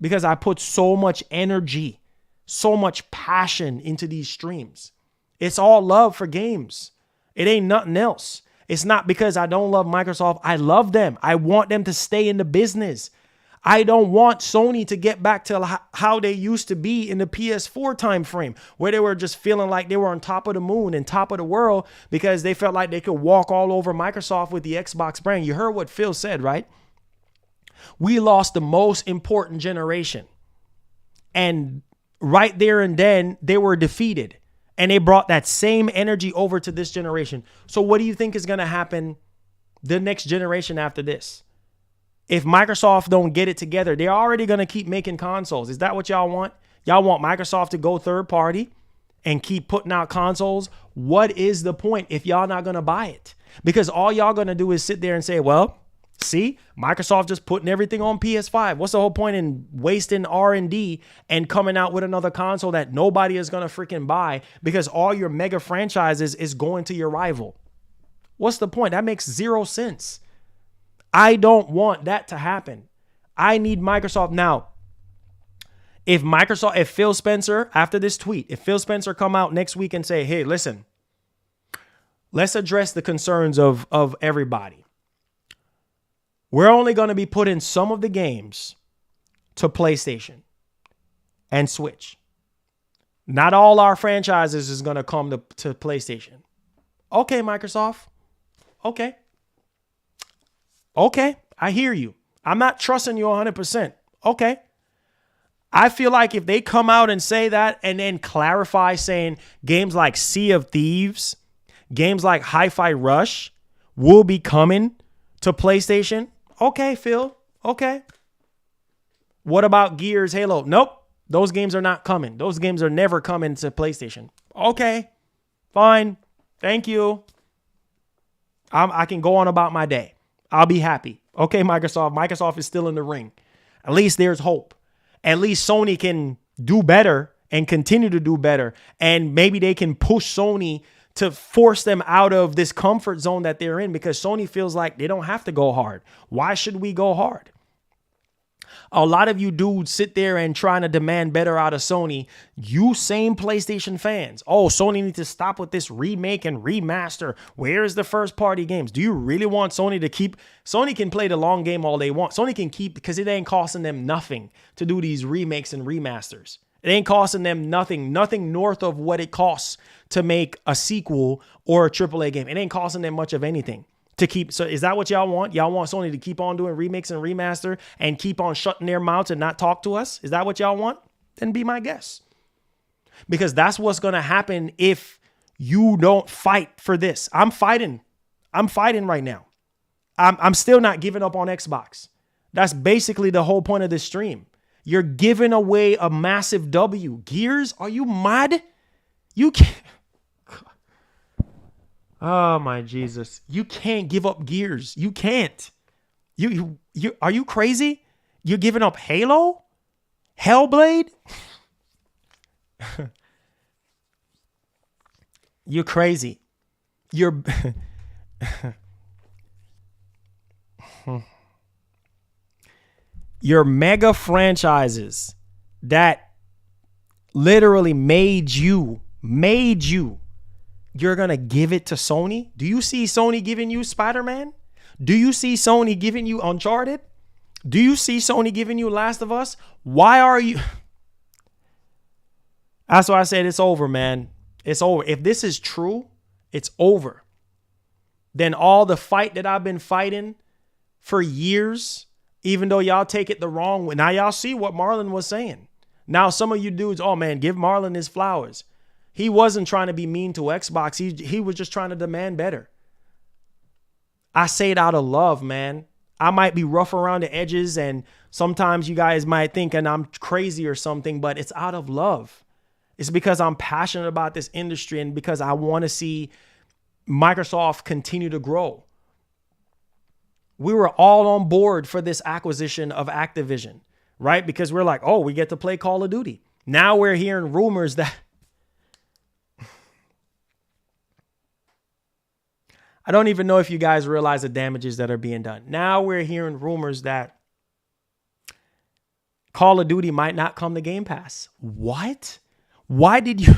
S1: because I put so much energy, so much passion into these streams. It's all love for games. It ain't nothing else. It's not because I don't love Microsoft. I love them. I want them to stay in the business. I don't want Sony to get back to how they used to be in the PS4 time frame, where they were just feeling like they were on top of the moon and top of the world because they felt like they could walk all over Microsoft with the Xbox brand. You heard what Phil said, right? We lost the most important generation. And right there and then, they were defeated. And they brought that same energy over to this generation. So what do you think is going to happen the next generation after this? If Microsoft don't get it together, they're already going to keep making consoles. Is that what y'all want? Y'all want Microsoft to go third party and keep putting out consoles? What is the point if y'all not going to buy it? Because all y'all going to do is sit there and say, well, see, Microsoft just putting everything on PS5. What's the whole point in wasting R&D and coming out with another console that nobody is going to freaking buy because all your mega franchises is going to your rival? What's the point? That makes zero sense. I don't want that to happen. I need Microsoft now. If Phil Spencer, after this tweet, if Phil Spencer come out next week and say, hey, listen, let's address the concerns of everybody. We're only going to be putting some of the games to PlayStation and Switch. Not all our franchises is going to come to PlayStation. Okay, Microsoft. Okay. Okay, I hear you. I'm not trusting you 100%. Okay. I feel like if they come out and say that and then clarify saying games like Sea of Thieves, games like Hi-Fi Rush will be coming to PlayStation. Okay, Phil. Okay. What about Gears, Halo? Nope. Those games are not coming. Those games are never coming to PlayStation. Okay. Fine. Thank you. I can go on about my day. I'll be happy. Okay, Microsoft. Microsoft is still in the ring. At least there's hope. At least Sony can do better and continue to do better. And maybe they can push Sony to force them out of this comfort zone that they're in because Sony feels like they don't have to go hard. Why should we go hard? A lot of you dudes sit there and trying to demand better out of Sony. You same PlayStation fans. Oh, Sony needs to stop with this remake and remaster. Where's the first party games? Do you really want Sony to keep? Sony can play the long game all they want. Sony can keep because it ain't costing them nothing to do these remakes and remasters. It ain't costing them nothing north of what it costs to make a sequel or a AAA game. It ain't costing them much of anything. To keep, so is that what y'all want? Y'all want Sony to keep on doing remakes and remaster and keep on shutting their mouths and not talk to us? Is that what y'all want? Then be my guest. Because that's what's going to happen if you don't fight for this. I'm fighting right now. I'm still not giving up on Xbox. That's basically the whole point of this stream. You're giving away a massive W. Gears, are you mad? You can't. Oh my Jesus. You can't give up Gears. You can't. You are you crazy? You're giving up Halo? Hellblade? You're crazy. You're your mega franchises that literally made you. You're going to give it to Sony? Do you see Sony giving you Spider-Man? Do you see Sony giving you Uncharted? Do you see Sony giving you Last of Us? Why are you? That's why I said it's over, man. It's over. If this is true, it's over. Then all the fight that I've been fighting for years, even though y'all take it the wrong way. Now y'all see what Marlon was saying. Now some of you dudes, oh man, give Marlon his flowers. He wasn't trying to be mean to Xbox. He was just trying to demand better. I say it out of love, man. I might be rough around the edges and sometimes you guys might think and I'm crazy or something, but it's out of love. It's because I'm passionate about this industry and because I want to see Microsoft continue to grow. We were all on board for this acquisition of Activision, right? Because we're like, oh, we get to play Call of Duty. Now we're hearing rumors that I don't even know if you guys realize the damages that are being done. Now we're hearing rumors that Call of Duty might not come to Game Pass. What? Why did you?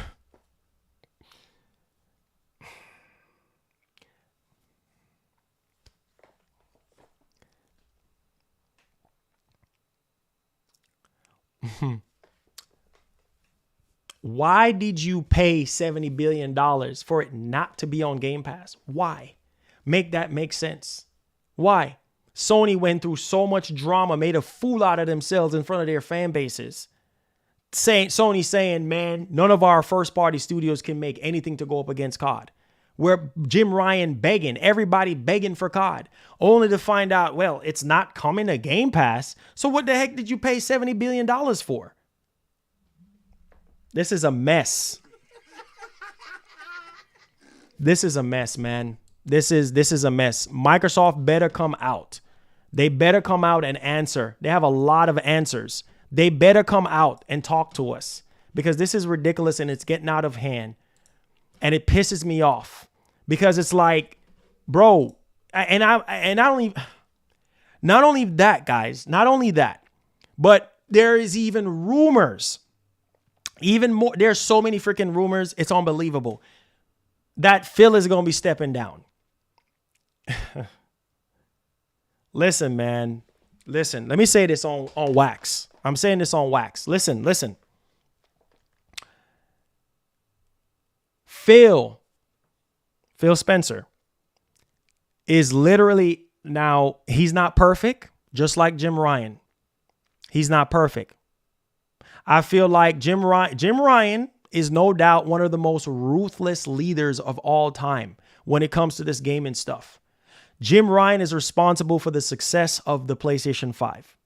S1: Why did you pay $70 billion for it not to be on Game Pass? Why? Make that make sense. Why? Sony went through so much drama, made a fool out of themselves in front of their fan bases. Sony saying, man, none of our first-party studios can make anything to go up against COD. Where Jim Ryan begging, everybody begging for COD, only to find out, well, it's not coming to Game Pass. So what the heck did you pay $70 billion for? This is a mess. This is a mess, man. This is a mess. Microsoft better come out. They better come out and answer. They have a lot of answers. They better come out and talk to us because this is ridiculous and it's getting out of hand. And it pisses me off because it's like, bro, and not only that, guys, not only that, but there is even rumors, even more. There's so many freaking rumors. It's unbelievable that Phil is going to be stepping down. Listen, man, listen, let me say this on wax. I'm saying this on wax. Listen. Phil Spencer is literally, now he's not perfect, just like Jim Ryan. He's not perfect. I feel like Jim Ryan is no doubt one of the most ruthless leaders of all time when it comes to this gaming stuff. Jim Ryan is responsible for the success of the PlayStation 5.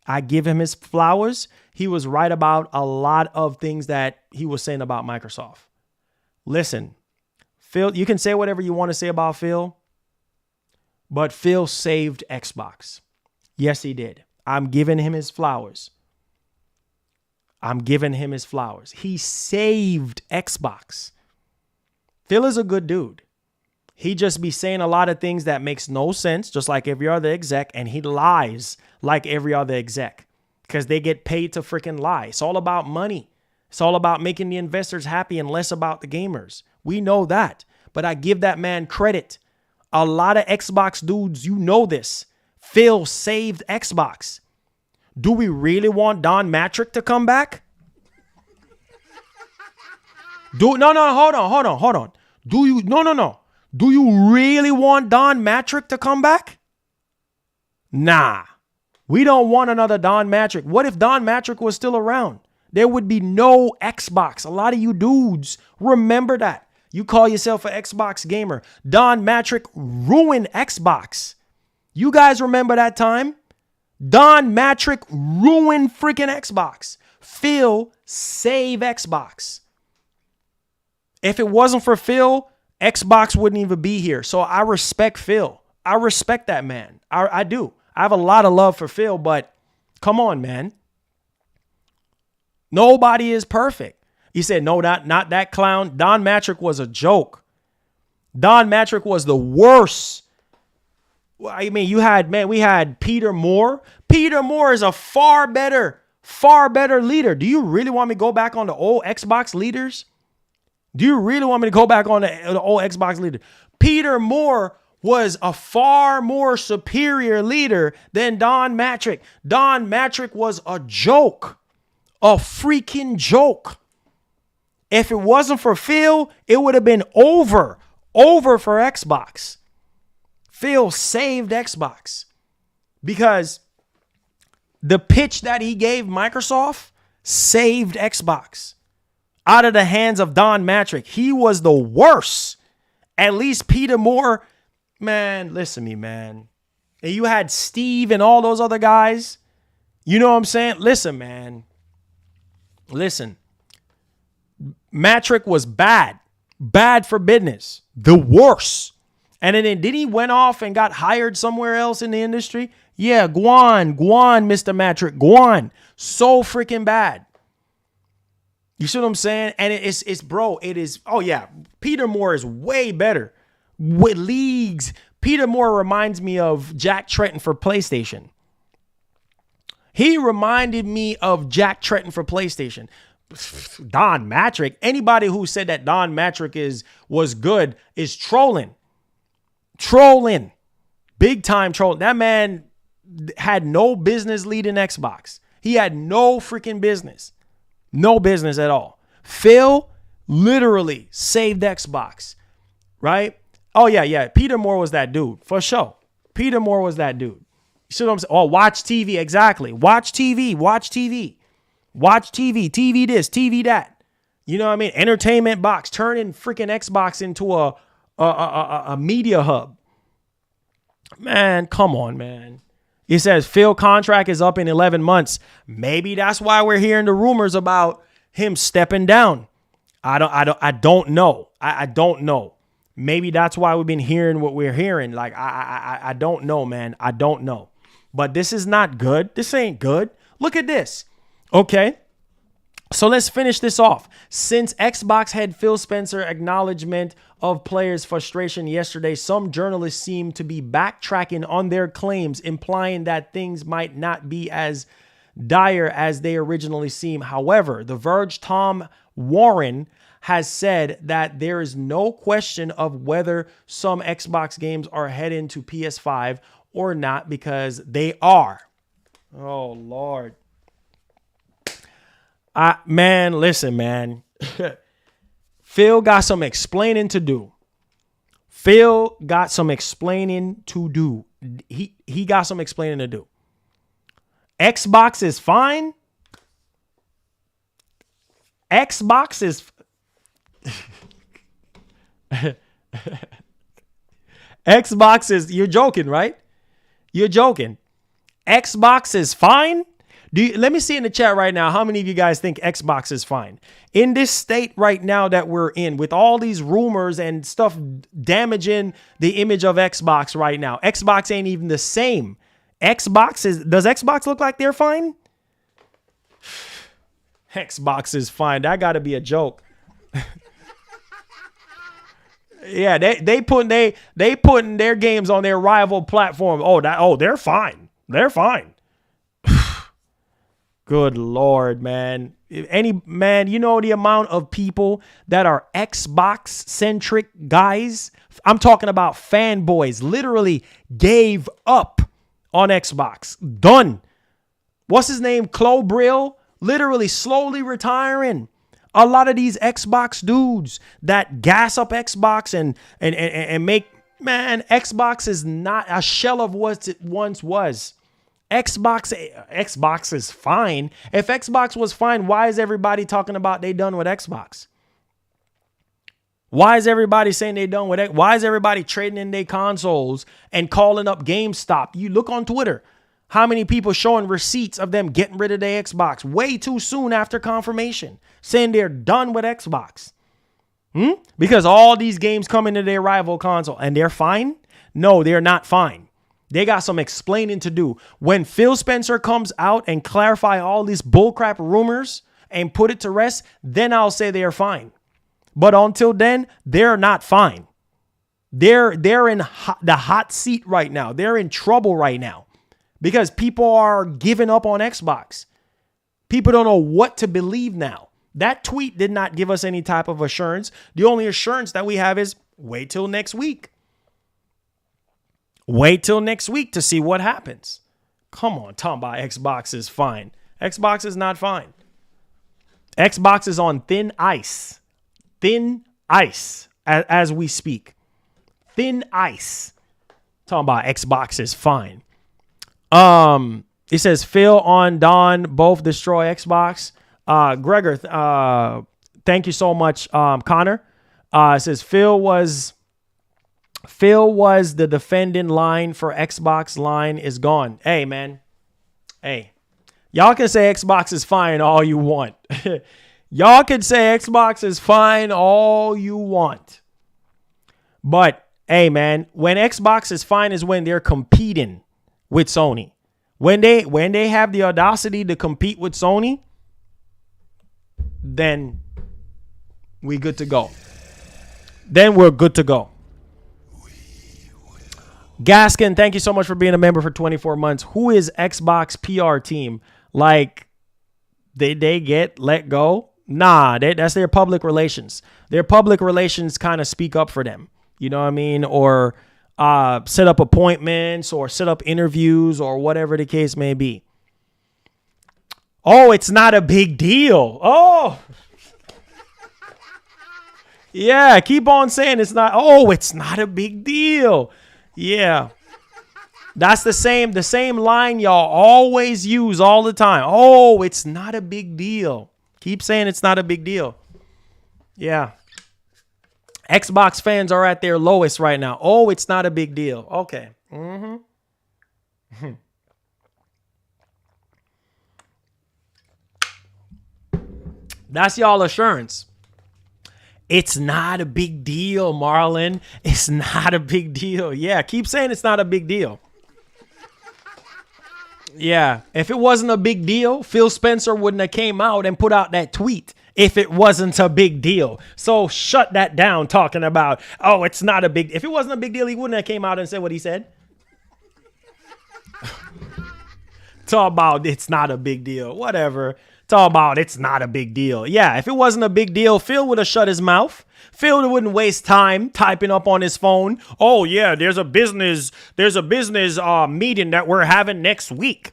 S1: I give him his flowers. He was right about a lot of things that he was saying about Microsoft. Listen, Phil, you can say whatever you want to say about Phil, but Phil saved Xbox. Yes, he did. I'm giving him his flowers. He saved Xbox. Phil is a good dude. He just be saying a lot of things that makes no sense, just like every other exec, and he lies like every other exec because they get paid to freaking lie. It's all about money. It's all about making the investors happy and less about the gamers. We know that, but I give that man credit. A lot of Xbox dudes, you know this. Phil saved Xbox. Do we really want Don Matrick to come back? Hold on. Do you really want Don Matrick to come back? Nah. We don't want another Don Matrick. What if Don Matrick was still around? There would be no Xbox. A lot of you dudes remember that. You call yourself an Xbox gamer. Don Matrick ruined Xbox. You guys remember that time? Don Matrick ruined freaking Xbox. Phil saved Xbox. If it wasn't for Phil, Xbox wouldn't even be here. So I respect Phil. I respect that man. I do. I have a lot of love for Phil, but come on, man. Nobody is perfect. He said, no, not that clown. Don Matrick was a joke. Don Matrick was the worst. I mean, we had Peter Moore. Peter Moore is a far better leader. Do you really want me to go back on the old Xbox leaders? Do you really want me to go back on the old Xbox leader? Peter Moore was a far more superior leader than Don Matrick. Don Matrick was a joke. A freaking joke. If it wasn't for Phil, it would have been over for Xbox. Phil saved Xbox because the pitch that he gave Microsoft saved Xbox out of the hands of Don Matrick. He was the worst. At least Peter Moore, man, listen to me, man. And you had Steve and all those other guys. You know what I'm saying? Listen, man. Listen. Matrick was bad for business, the worst. And then he went off and got hired somewhere else in the industry. Yeah, Guan, Mr. Matrick, Guan. So freaking bad. You see what I'm saying? And it is, oh yeah, Peter Moore is way better with leagues. Peter Moore reminds me of Jack Tretton for PlayStation. He reminded me of Jack Tretton for PlayStation. Don Matrick, anybody who said that Don Matrick was good is trolling. Big time trolling. That man had no business leading Xbox. He had no freaking business. No business at all. Phil literally saved Xbox, right? Oh, yeah. Peter Moore was that dude, for sure. Peter Moore was that dude. You see what I'm saying? Oh, watch TV, exactly. Watch TV. Watch TV this, TV that. You know what I mean? Entertainment box, turning freaking Xbox into a media hub. Man, come on, man. It says Phil contract is up in 11 months. Maybe that's why we're hearing the rumors about him stepping down. I don't know. I don't know. Maybe that's why we've been hearing what we're hearing. Like, I don't know, man. I don't know. But this is not good. This ain't good. Look at this. Okay. So let's finish this off. Since Xbox head Phil Spencer acknowledgement of players' frustration yesterday, some journalists seem to be backtracking on their claims, implying that things might not be as dire as they originally seem. However, The Verge Tom Warren has said that there is no question of whether some Xbox games are heading to PS5 or not, because they are. Oh, Lord. Man, listen, man. Phil got some explaining to do. He got some explaining to do. Xbox is fine. Xbox is Xbox is, you're joking, right? You're joking. Xbox is fine. Let me see in the chat right now, how many of you guys think Xbox is fine? In this state right now that we're in, with all these rumors and stuff damaging the image of Xbox right now, Xbox ain't even the same. Does Xbox look like they're fine? Xbox is fine. That got to be a joke. Yeah, they putting their games on their rival platform. They're fine. They're fine. Good Lord, man. You know the amount of people that are Xbox-centric guys? I'm talking about fanboys. Literally gave up on Xbox. Done. What's his name? Chloe Brill. Literally slowly retiring. A lot of these Xbox dudes that gas up Xbox and make... Man, Xbox is not a shell of what it once was. Xbox is fine. If Xbox was fine, why is everybody talking about they done with Xbox? Why is everybody saying they done with it? Why is everybody trading in their consoles and calling up GameStop? You look on Twitter. How many people showing receipts of them getting rid of their Xbox way too soon after confirmation, saying they're done with Xbox? Because all these games come into their rival console and they're fine? No, they're not fine. They got some explaining to do. When Phil Spencer comes out and clarify all these bullcrap rumors and put it to rest, then I'll say they are fine. But until then, they're not fine. They're in the hot seat right now. They're in trouble right now because people are giving up on Xbox. People don't know what to believe now. That tweet did not give us any type of assurance. The only assurance that we have is wait till next week. Wait till next week to see what happens. Come on, talking about Xbox is fine. Xbox is not fine. Xbox is on thin ice. Thin ice as we speak. Thin ice. Talking about Xbox is fine. It says Phil on Don both destroy Xbox. Gregor, thank you so much, Connor. It says Phil was the defending line for Xbox. Line is gone. Hey, man. Hey. Y'all can say Xbox is fine all you want. Y'all can say Xbox is fine all you want. But, hey, man, when Xbox is fine is when they're competing with Sony. When they have the audacity to compete with Sony, then we good to go. Then we're good to go. Gaskin, thank you so much for being a member for 24 months. Who is Xbox PR team? Like, they get let go? Nah, that's their public relations. Their public relations kind of speak up for them. You know what I mean? Or set up appointments or set up interviews or whatever the case may be. Oh, it's not a big deal. Oh. Yeah, keep on saying it's not. Oh, it's not a big deal. Yeah. That's the same line y'all always use all the time. Oh, it's not a big deal. Keep saying it's not a big deal. Yeah. Xbox fans are at their lowest right now. Oh, it's not a big deal. Okay. That's y'all assurance. It's not a big deal, Marlon. It's not a big deal. Yeah, keep saying it's not a big deal. Yeah, if it wasn't a big deal, Phil Spencer wouldn't have came out and put out that tweet if it wasn't a big deal. So shut that down talking about, oh, it's not a big, if it wasn't a big deal, he wouldn't have came out and said what he said. Talk about it's not a big deal. Whatever. Talk about it's not a big deal. Yeah, if it wasn't a big deal, Phil would have shut his mouth. Phil wouldn't waste time typing up on his phone. Oh yeah, there's a business meeting that we're having next week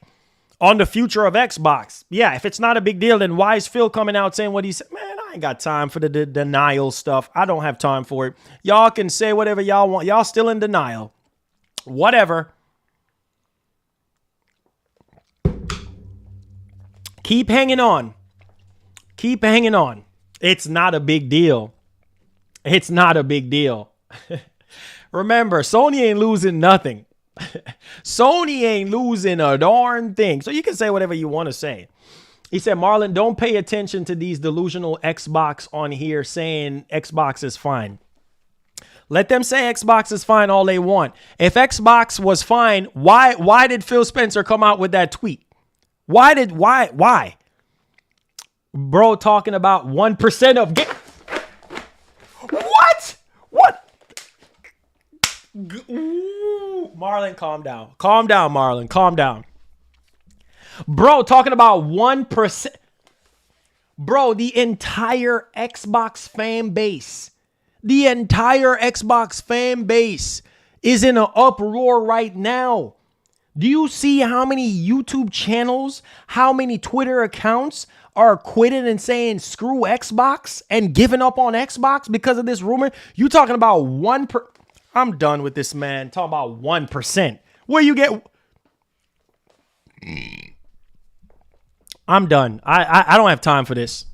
S1: on the future of Xbox. Yeah, if it's not a big deal, then why is Phil coming out saying what he said? Man, I ain't got time for the denial stuff. I don't have time for it. Y'all can say whatever y'all want. Y'all still in denial. Whatever. Keep hanging on. Keep hanging on. It's not a big deal. It's not a big deal. Remember, Sony ain't losing nothing. Sony ain't losing a darn thing. So you can say whatever you want to say. He said, Marlon, don't pay attention to these delusional Xbox on here saying Xbox is fine. Let them say Xbox is fine all they want. If Xbox was fine, why did Phil Spencer come out with that tweet? Why? Bro talking about 1% of What? Ooh, Marlon, calm down. Calm down, Marlon. Calm down. Bro talking about 1%. Bro, the entire Xbox fan base. The entire Xbox fan base is in an uproar right now. Do you see how many YouTube channels, how many Twitter accounts are quitting and saying screw Xbox and giving up on Xbox because of this rumor? You talking about 1%? I'm done with this, man. Talking about 1%. Where you get? I'm done. I don't have time for this.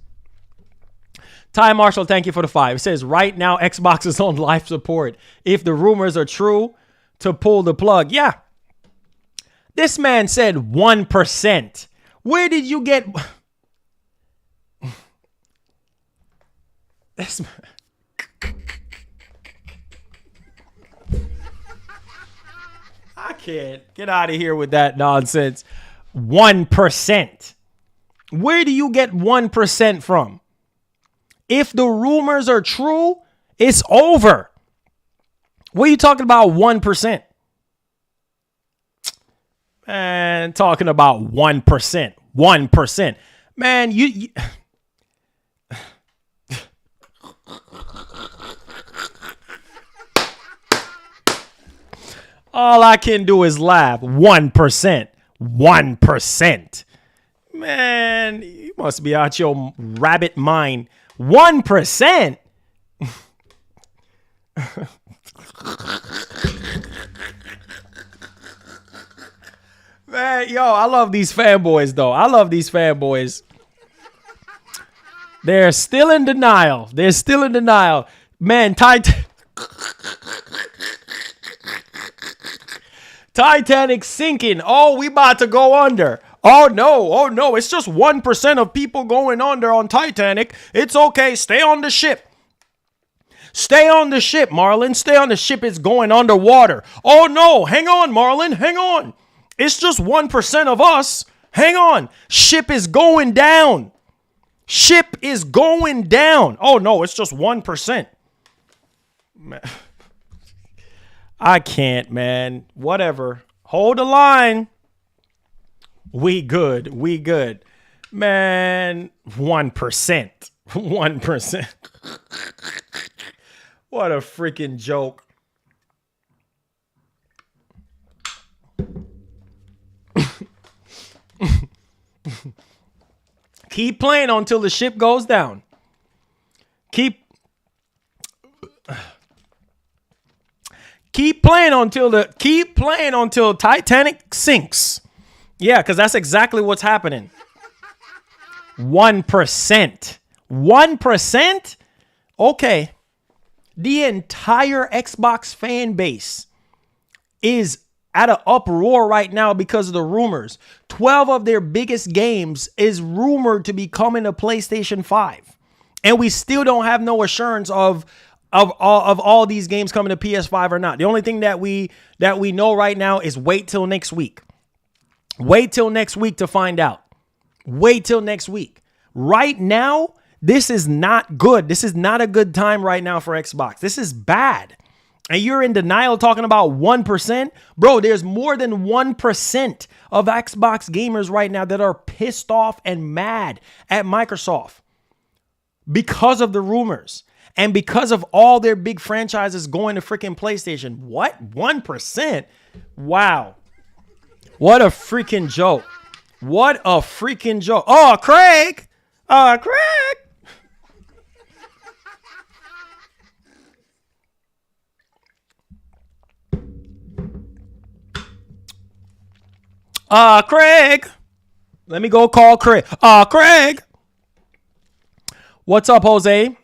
S1: Ty Marshall, thank you for the 5. It says right now Xbox is on life support. If the rumors are true, to pull the plug. Yeah. This man said 1%. Where did you get this? I can't get out of here with that nonsense. 1%. Where do you get 1% from? If the rumors are true, it's over. What are you talking about 1%? Man, talking about 1%. 1%. Man, you all I can do is laugh. 1%. 1%. Man, you must be out your rabbit mind. 1%. Man, yo, I love these fanboys, though. I love these fanboys. They're still in denial. They're still in denial. Man, Titanic sinking. Oh, we about to go under. Oh, no. It's just 1% of people going under on Titanic. It's okay. Stay on the ship. Stay on the ship, Marlon. Stay on the ship. It's going underwater. Oh, no. Hang on, Marlon. Hang on. It's just 1% of us. Hang on. Ship is going down. Ship is going down. Oh, no. It's just 1%. Man. I can't, man. Whatever. Hold the line. We good. We good. Man, 1%. 1%. What a freaking joke. Keep playing until the ship goes down. Keep playing until Titanic sinks. Yeah, because that's exactly what's happening. 1%. 1%? Okay. The entire Xbox fan base is at an uproar right now because of the rumors. 12 of their biggest games is rumored to be coming to PlayStation 5. And we still don't have no assurance of all these games coming to PS5 or not. The only thing that we know right now is wait till next week. Wait till next week to find out. Wait till next week. Right now, this is not good. This is not a good time right now for Xbox. This is bad. And you're in denial talking about 1%? Bro, there's more than 1% of Xbox gamers right now that are pissed off and mad at Microsoft because of the rumors and because of all their big franchises going to freaking PlayStation. What? 1%? Wow. What a freaking joke. What a freaking joke. Oh, Craig. Craig. Craig. Let me go call Craig. Craig. What's up, Jose?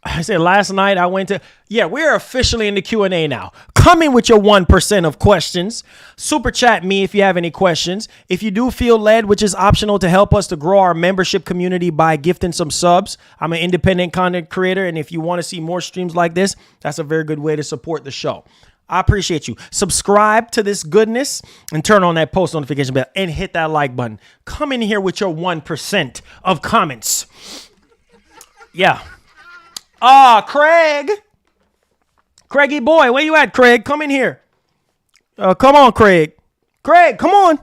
S1: I said last night I went to... Yeah, we're officially in the Q&A now. Come in with your 1% of questions. Super chat me if you have any questions. If you do feel led, which is optional, to help us to grow our membership community by gifting some subs. I'm an independent content creator, and if you want to see more streams like this, that's a very good way to support the show. I appreciate you. Subscribe to this goodness and turn on that post notification bell and hit that like button. Come in here with your 1% of comments. Yeah. Craig. Craigie boy, where you at, Craig? Come in here. Come on, Craig. Craig, come on.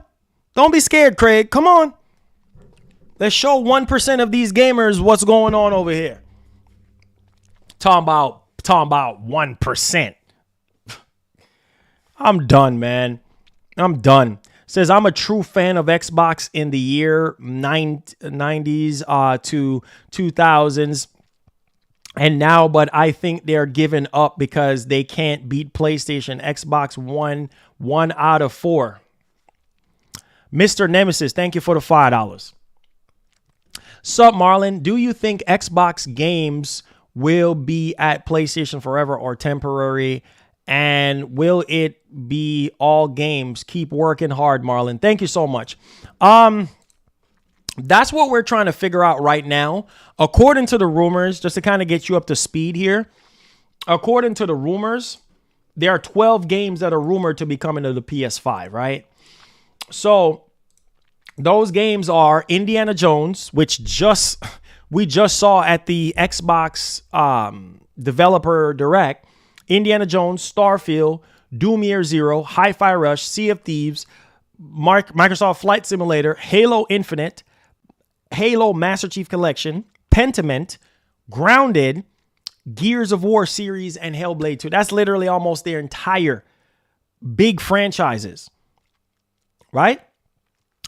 S1: Don't be scared, Craig. Come on. Let's show 1% of these gamers what's going on over here. Talking about 1%. I'm done, man. I'm done. Says, I'm a true fan of Xbox in the year 90s to 2000s. And now, but I think they're giving up because they can't beat PlayStation. Xbox one out of 4. Mr. Nemesis, thank you for the $5. Sup, Marlon? Do you think Xbox games will be at PlayStation forever or temporary? And will it be all games? Keep working hard, Marlon. Thank you so much. That's what we're trying to figure out right now. According to the rumors, just to kind of get you up to speed here, according to the rumors, there are 12 games that are rumored to be coming to the PS5, right? So those games are Indiana Jones, which we just saw at the Xbox Developer Direct. Indiana Jones, Starfield, Doom Year Zero, Hi-Fi Rush, Sea of Thieves, Microsoft Flight Simulator, Halo Infinite, Halo Master Chief Collection, Pentiment, Grounded, Gears of War series, and Hellblade 2. That's literally almost their entire big franchises, right?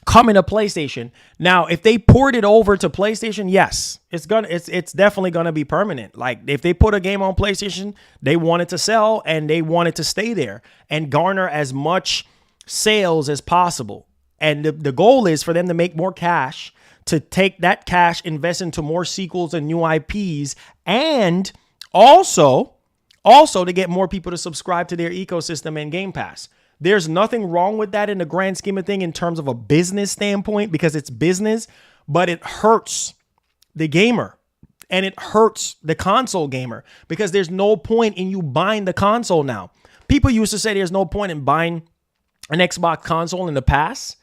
S1: Coming to PlayStation. Now, if they port it over to PlayStation, yes, it's definitely gonna be permanent. Like if they put a game on PlayStation, they want it to sell and they want it to stay there and garner as much sales as possible. And the goal is for them to make more cash, to take that cash, invest into more sequels and new IPs, and also to get more people to subscribe to their ecosystem and Game Pass. There's nothing wrong with that in the grand scheme of thing in terms of a business standpoint because it's business, but it hurts the gamer and it hurts the console gamer because there's no point in you buying the console now. People used to say there's no point in buying an Xbox console in the past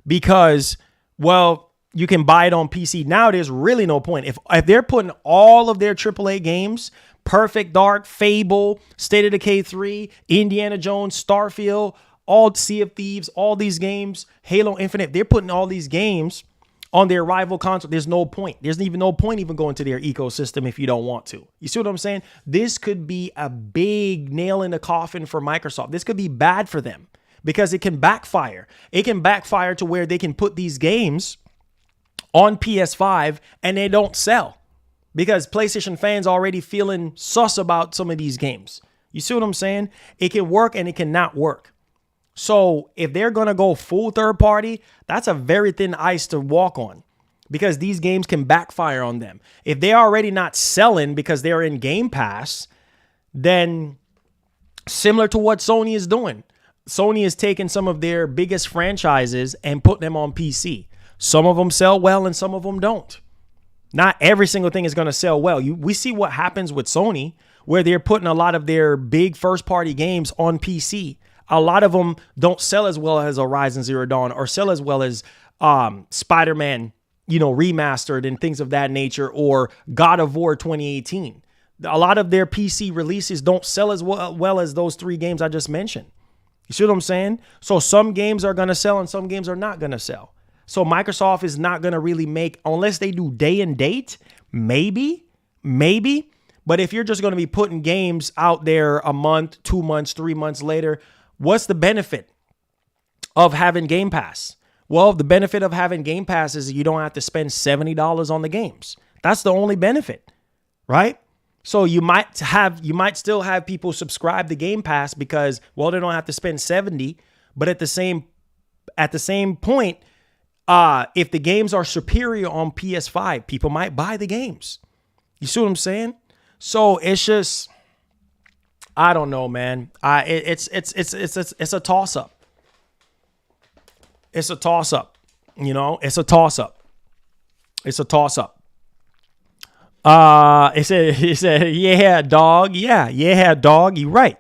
S1: because, well, you can buy it on PC. Now there's really no point. If they're putting all of their AAA games, Perfect Dark, Fable, State of Decay 3, Indiana Jones, Starfield, all Sea of Thieves, all these games, Halo Infinite, they're putting all these games on their rival console. There's no point. There's even no point even going to their ecosystem if you don't want to. You see what I'm saying? This could be a big nail in the coffin for Microsoft. This could be bad for them because it can backfire. It can backfire to where they can put these games on PS5 and they don't sell because PlayStation fans already feeling sus about some of these games. You see what I'm saying? It can work and it cannot work. So if they're going to go full third party, that's a very thin ice to walk on because these games can backfire on them. If they're already not selling because they're in Game Pass, then similar to what Sony is doing, Sony is taking some of their biggest franchises and putting them on PC. Some of them sell well and some of them don't. Not every single thing is going to sell well. We see what happens with Sony, where they're putting a lot of their big first-party games on PC. A lot of them don't sell as well as Horizon Zero Dawn or sell as well as Spider-Man, remastered and things of that nature, or God of War 2018. A lot of their PC releases don't sell as well as those 3 games I just mentioned. You see what I'm saying? So some games are going to sell and some games are not going to sell. So Microsoft is not going to really make, unless they do day and date, maybe. But if you're just going to be putting games out there a month, 2 months, 3 months later, what's the benefit of having Game Pass? Well, the benefit of having Game Pass is you don't have to spend $70 on the games. That's the only benefit, right? So you might still have people subscribe to Game Pass because, well, they don't have to spend $70, but at the same point, if the games are superior on PS5, people might buy the games. You see what I'm saying? So it's just, I don't know, man. It's a toss up. It's a toss up. It's a toss up. It's a toss up. He said, yeah, dog. Yeah, dog. You're right.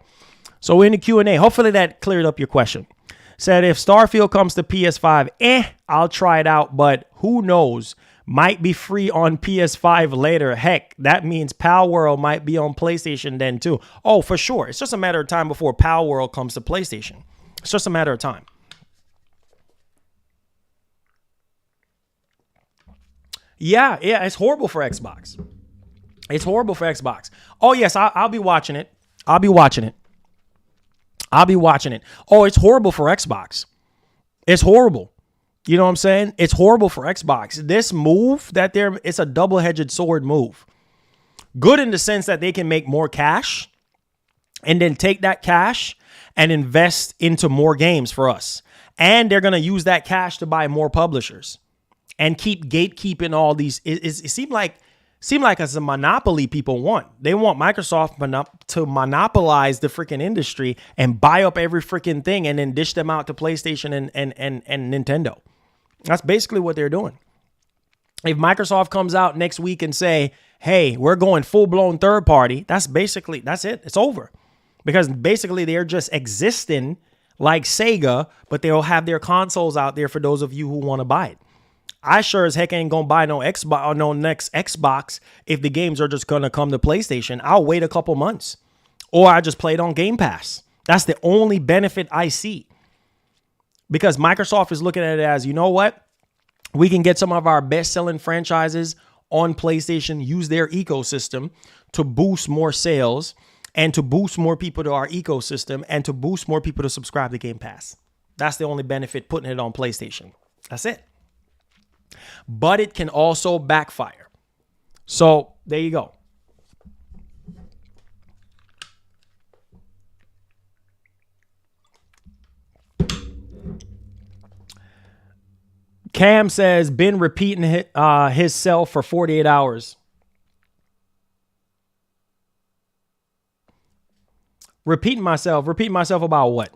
S1: So in the Q&A, hopefully that cleared up your question. Said if Starfield comes to PS5, I'll try it out, but who knows? Might be free on PS5 later. Heck, that means Pal World might be on PlayStation then too. Oh, for sure. It's just a matter of time before Pal World comes to PlayStation. It's just a matter of time. Yeah, it's horrible for Xbox. It's horrible for Xbox. Oh, yes, I'll be watching it. I'll be watching it. Oh, it's horrible for Xbox. It's horrible. You know what I'm saying? It's horrible for Xbox. This move it's a double-edged sword move. Good in the sense that they can make more cash and then take that cash and invest into more games for us. And they're going to use that cash to buy more publishers and keep gatekeeping all these. It seemed like it's a monopoly people want. They want Microsoft to monopolize the freaking industry and buy up every freaking thing and then dish them out to PlayStation and Nintendo. That's basically what they're doing. If Microsoft comes out next week and say, hey, we're going full-blown third party, that's it. It's over. Because basically they're just existing like Sega, but they'll have their consoles out there for those of you who want to buy it. I sure as heck ain't gonna buy no Xbox or no next Xbox if the games are just gonna come to PlayStation. I'll wait a couple months, or I just play it on Game Pass. That's the only benefit I see, because Microsoft is looking at it as, you know what, we can get some of our best-selling franchises on PlayStation, use their ecosystem to boost more sales and to boost more people to our ecosystem and to boost more people to subscribe to Game Pass. That's the only benefit putting it on PlayStation. That's it. But it can also backfire. So there you go. Cam says, been repeating his self for 48 hours. Repeating myself about what?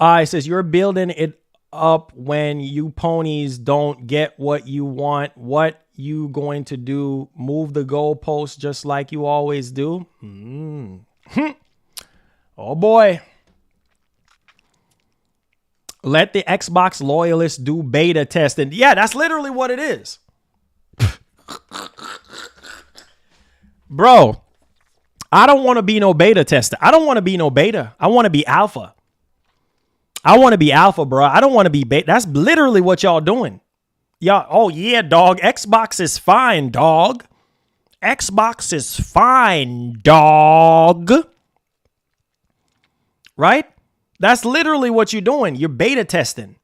S1: It says, you're building it up when you ponies don't get what you want. What you going to do? Move the goalpost just like you always do? Oh boy. Let the Xbox loyalists do beta testing. Yeah, that's literally what it is. Bro, I don't want to be no beta tester. I don't want to be no beta. I want to be alpha. I want to be alpha, bro. I don't want to be beta. That's literally what y'all doing. Y'all, oh yeah, dog. Xbox is fine, dog. Xbox is fine, dog. Right? That's literally what you're doing. You're beta testing.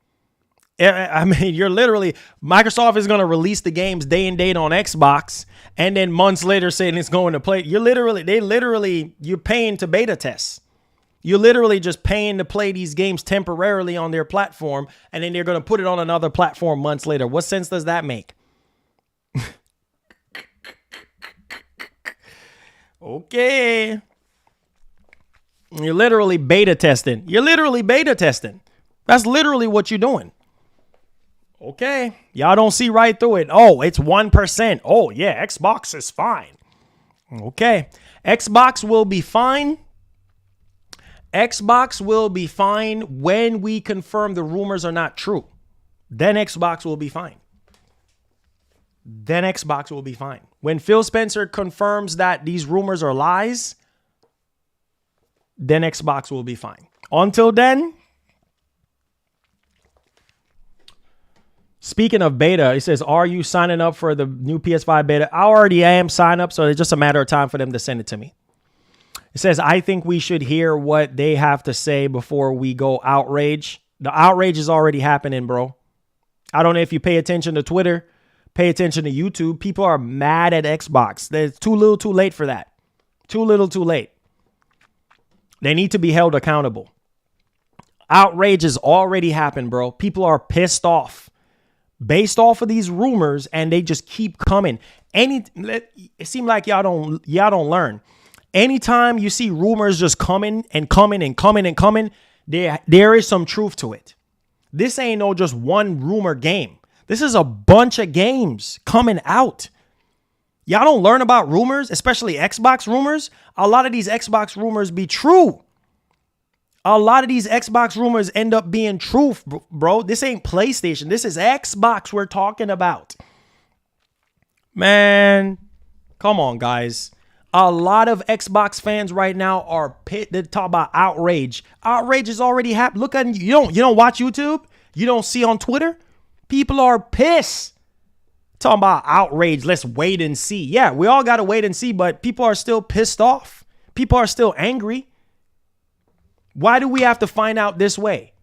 S1: I mean, you're literally, Microsoft is going to release the games day and date on Xbox, and then months later saying it's going to play. You're paying to beta test. You're literally just paying to play these games temporarily on their platform, and then they're going to put it on another platform months later. What sense does that make? Okay. You're literally beta testing. That's literally what you're doing. Okay. Y'all don't see right through it. Oh, it's 1%. Oh, yeah, Xbox is fine. Okay. Xbox will be fine. Xbox will be fine when we confirm the rumors are not true. Then Xbox will be fine. When Phil Spencer confirms that these rumors are lies, then Xbox will be fine. Until then, speaking of beta, it says, are you signing up for the new PS5 beta? I already am signed up, so it's just a matter of time for them to send it to me. It says, I think we should hear what they have to say before we go outrage. The outrage is already happening, bro. I don't know if you pay attention to Twitter, pay attention to YouTube. People are mad at Xbox. It's too little too late for that. Too little too late. They need to be held accountable. Outrage has already happened, bro. People are pissed off based off of these rumors, and they just keep coming. It seems like y'all don't learn. Anytime you see rumors just coming and coming and coming and coming, there is some truth to it. This ain't no just one rumor game. This is a bunch of games coming out. Y'all don't learn about rumors, especially Xbox rumors. A lot of these Xbox rumors be true. A lot of these Xbox rumors end up being truth, bro. This ain't PlayStation. This is Xbox we're talking about. Man, come on, guys. A lot of Xbox fans right now are they talk about outrage. Outrage is already happened. Look at you don't watch YouTube? You don't see on Twitter? People are pissed. Talking about outrage. Let's wait and see. Yeah, we all got to wait and see, but people are still pissed off. People are still angry. Why do we have to find out this way?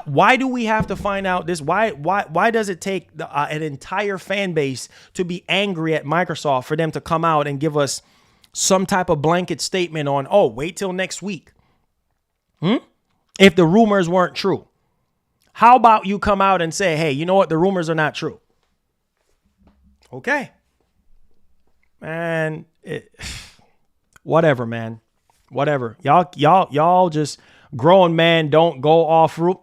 S1: Why do we have to find out this? Why does it take an entire fan base to be angry at Microsoft for them to come out and give us some type of blanket statement on, oh, wait till next week? If the rumors weren't true. How about you come out and say, hey, you know what? The rumors are not true. Okay. Man, whatever, man. Whatever. Y'all just grown man don't go off route.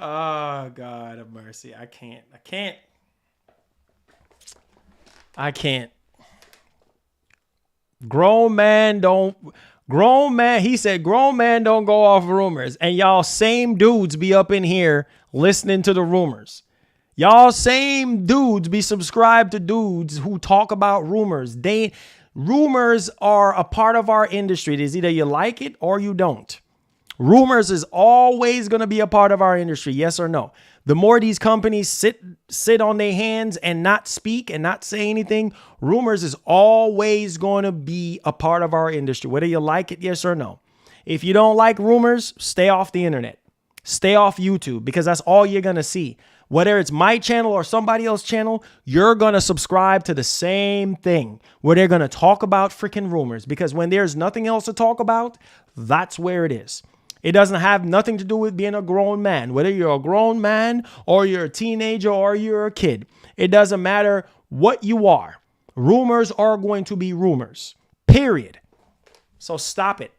S1: Oh, God of mercy. I can't. Grown man, he said, grown man don't go off rumors. And y'all same dudes be up in here listening to the rumors. Y'all same dudes be subscribed to dudes who talk about rumors. Rumors are a part of our industry. It is either you like it or you don't. Rumors is always going to be a part of our industry, yes or no. The more these companies sit on their hands and not speak and not say anything, rumors is always going to be a part of our industry, whether you like it, yes or no. If you don't like rumors, stay off the internet. Stay off YouTube, because that's all you're going to see. Whether it's my channel or somebody else's channel, you're going to subscribe to the same thing where they're going to talk about freaking rumors, because when there's nothing else to talk about, that's where it is. It doesn't have nothing to do with being a grown man. Whether you're a grown man or you're a teenager or you're a kid, it doesn't matter what you are. Rumors are going to be rumors, period. So stop it.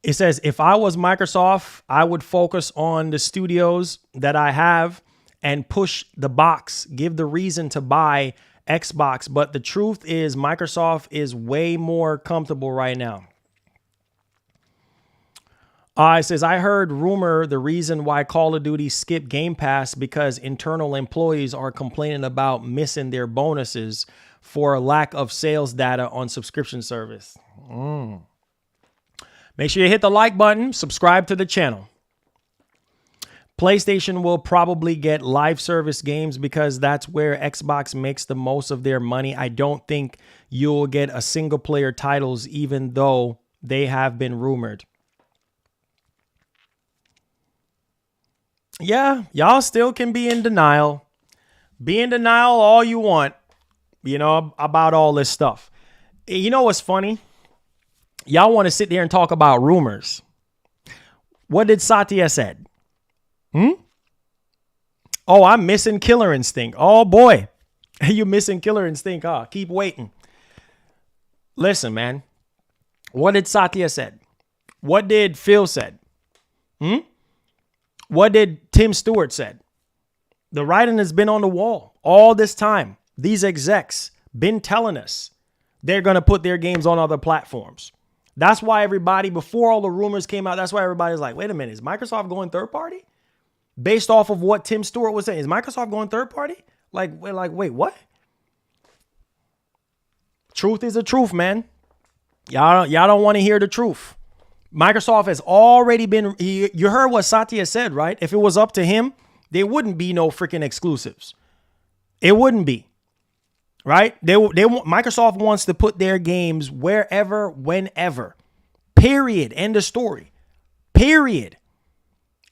S1: It says, if I was Microsoft, I would focus on the studios that I have and push the box, give the reason to buy Xbox. But the truth is Microsoft is way more comfortable right now. It says, I heard rumor the reason why Call of Duty skipped Game Pass because internal employees are complaining about missing their bonuses for lack of sales data on subscription service. Make sure you hit the like button, subscribe to the channel. PlayStation will probably get live service games because that's where Xbox makes the most of their money. I don't think you'll get a single player titles even though they have been rumored. Yeah, y'all still can be in denial. Be in denial all you want, you know, about all this stuff. You know what's funny? Y'all want to sit there and talk about rumors. What did Satya said? Oh, I'm missing Killer Instinct. Oh, boy. You missing Killer Instinct, huh? Keep waiting. Listen, man. What did Satya said? What did Phil said? What did Tim Stewart said? The writing has been on the wall all this time. These execs been telling us they're going to put their games on other platforms. That's why everybody, before all the rumors came out, that's why everybody's like, wait a minute, is Microsoft going third party? Based off of what Tim Stewart was saying, is Microsoft going third party? Like, wait, what? Truth is the truth, man. Y'all don't want to hear the truth. Microsoft has already been, you heard what Satya said, right? If it was up to him, there wouldn't be no freaking exclusives. It wouldn't be, right? Microsoft wants to put their games wherever, whenever, period. End of story, period.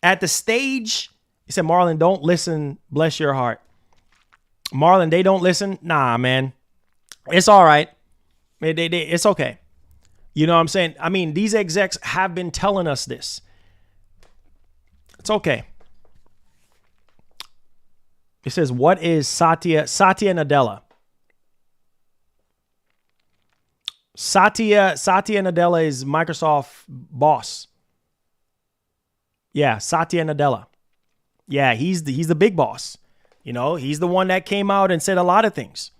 S1: At the stage, he said, Marlon, don't listen. Bless your heart. Marlon, they don't listen. Nah, man. It's all right. It's okay. You know what I'm saying? I mean, these execs have been telling us this. It's okay. It says, what is Satya Nadella? Satya Nadella is Microsoft boss. Yeah, Satya Nadella. Yeah, he's the big boss. You know, he's the one that came out and said a lot of things.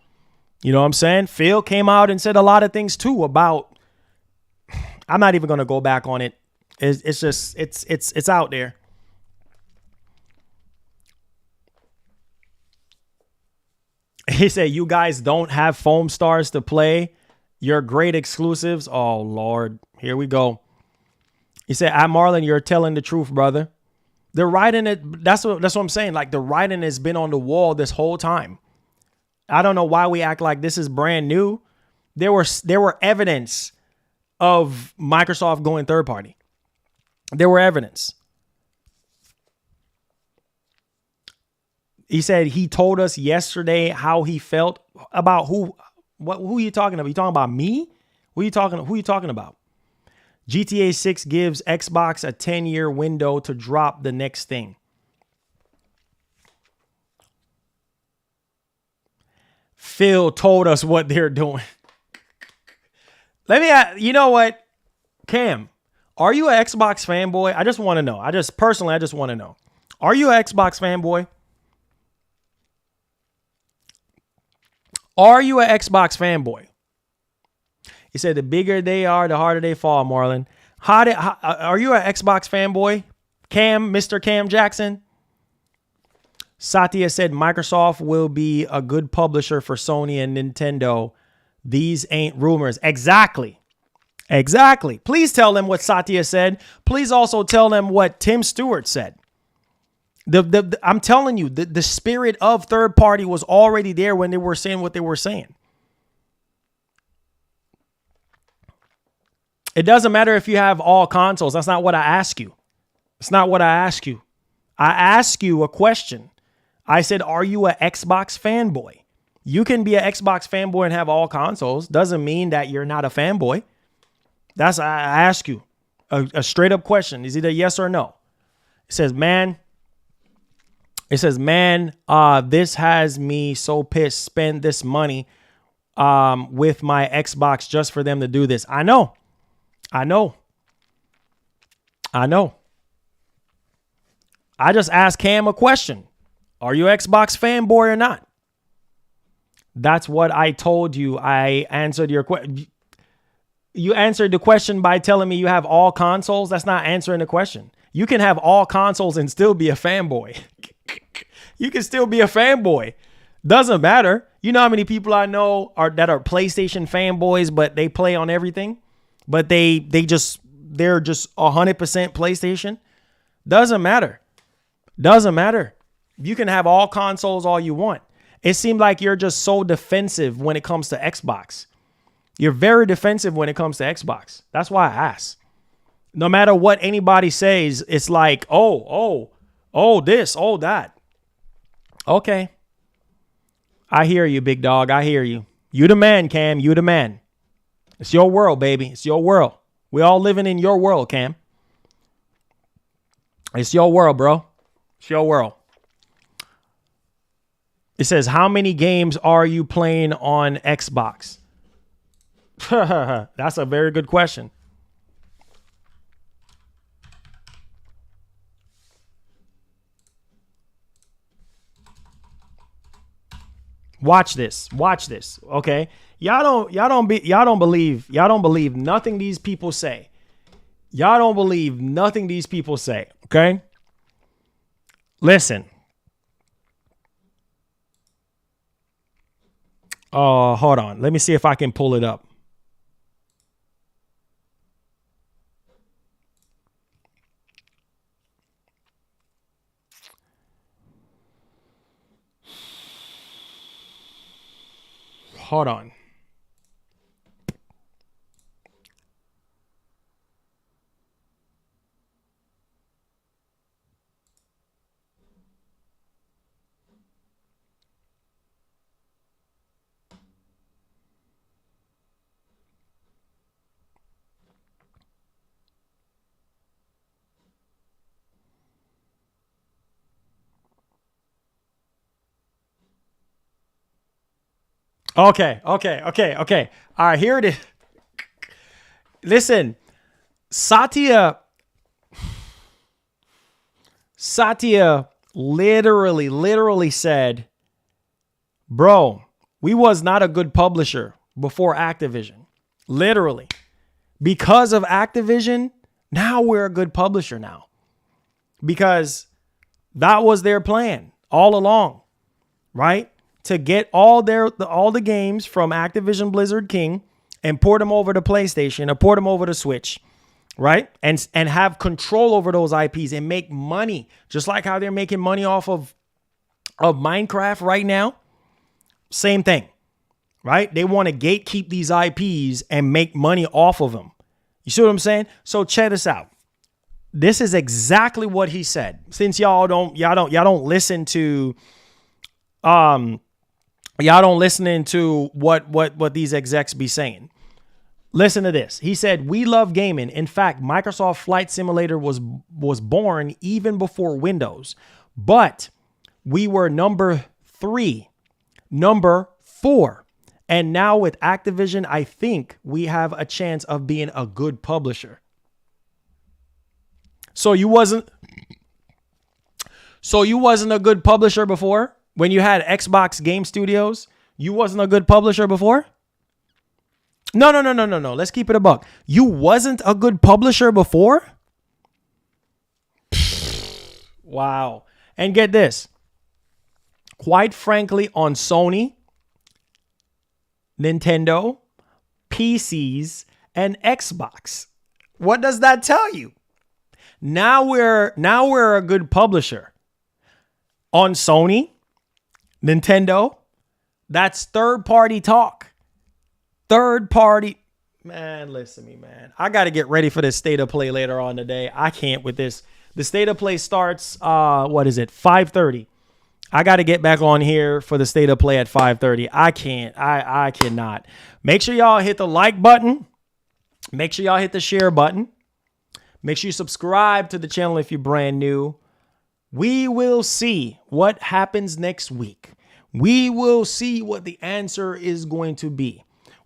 S1: You know what I'm saying? Phil came out and said a lot of things too about, I'm not even going to go back on it. It's just, it's out there. He said, you guys don't have foam stars to play your great exclusives. Oh, Lord. Here we go. He said, Marlon, you're telling the truth, brother. They're writing it. That's what I'm saying. Like, the writing has been on the wall this whole time. I don't know why we act like this is brand new. There were evidence of Microsoft going third party. There were evidence. He said he told us yesterday how he felt about who are you talking about? You talking about me? Who are you talking about? GTA 6 gives Xbox a 10-year window to drop the next thing. Phil told us what they're doing. Let me ask, you know what? Cam, are you an Xbox fanboy? I just want to know. I just want to know. Are you an Xbox fanboy? Are you an Xbox fanboy? He said the bigger they are, the harder they fall, Marlon. Are you an Xbox fanboy? Cam, Mr. Cam Jackson? Satya said Microsoft will be a good publisher for Sony and Nintendo. These ain't rumors. Exactly. Please tell them what Satya said. Please also tell them what Tim Stewart said. I'm telling you, the spirit of third party was already there when they were saying what they were saying. It doesn't matter if you have all consoles. That's not what I ask you. It's not what I ask you. I ask you a question. I said, are you an Xbox fanboy? You can be an Xbox fanboy and have all consoles. Doesn't mean that you're not a fanboy. I ask you a straight up question. Is it a yes or no? It says, man, this has me so pissed. Spend this money with my Xbox just for them to do this. I know. I know. I just asked Cam a question. Are you Xbox fanboy or not? That's what I told you. I answered your question. You answered the question by telling me you have all consoles. That's not answering the question. You can have all consoles and still be a fanboy. You can still be a fanboy. Doesn't matter. You know how many people I know that are PlayStation fanboys, but they play on everything, but they're just 100% PlayStation. Doesn't matter. Doesn't matter. You can have all consoles all you want. It seemed like you're just so defensive when it comes to Xbox. You're very defensive when it comes to Xbox. That's why I asked. No matter what anybody says, it's like, oh, this, oh, that. Okay. I hear you, big dog. I hear you. You the man, Cam. You the man. It's your world, baby. It's your world. We all living in your world, Cam. It's your world, bro. It's your world. It says, how many games are you playing on Xbox? That's a very good question. Watch this. Watch this. Okay. Y'all don't believe nothing these people say. Y'all don't believe nothing these people say. Okay. Listen. Hold on. Let me see if I can pull it up. Hold on. Okay. All right, here it is. Listen, Satya literally said, bro, we was not a good publisher before Activision. Literally. Because of Activision, now we're a good publisher now. Because that was their plan all along, right? To get all the games from Activision Blizzard King and port them over to PlayStation or port them over to Switch, right? And have control over those IPs and make money, just like how they're making money off of Minecraft right now. Same thing, right? They want to gatekeep these IPs and make money off of them. You see what I'm saying? So check this out. This is exactly what he said. Since y'all don't listen to y'all don't listen to what these execs be saying. Listen to this. He said, "We love gaming. In fact, Microsoft Flight Simulator was born even before Windows. But we were number 3, number 4. And now with Activision, I think we have a chance of being a good publisher." So you wasn't a good publisher before? When you had Xbox Game Studios, you wasn't a good publisher before? No. Let's keep it a buck. You wasn't a good publisher before? Wow. And get this. Quite frankly, on Sony, Nintendo, PCs, and Xbox. What does that tell you? Now we're a good publisher. On Sony, Nintendo, that's third-party talk. Third-party. Man, listen to me, man. I got to get ready for this state of play later on today. I can't with this. The state of play starts, 5:30. I got to get back on here for the state of play at 5:30. I can't. I cannot. Make sure y'all hit the like button. Make sure y'all hit the share button. Make sure you subscribe to the channel if you're brand new. We will see what happens next week. We will see what the answer is going to be.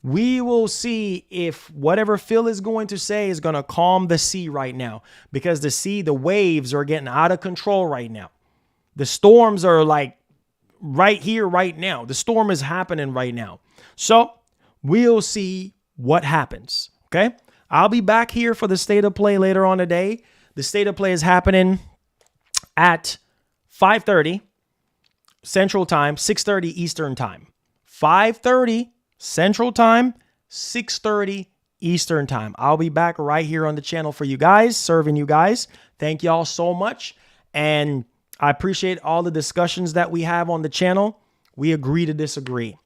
S1: We will see if whatever Phil is going to say is going to calm the sea right now, because the waves are getting out of control right now. The storms are like right here, right now. The storm is happening right now. So we'll see what happens. Okay. I'll be back here for the state of play later on today. The state of play is happening at 5:30 Central Time, 6:30 Eastern Time. 5:30 Central Time, 6:30 Eastern Time. I'll be back right here on the channel for you guys, serving you guys. Thank y'all so much. And I appreciate all the discussions that we have on the channel. We agree to disagree.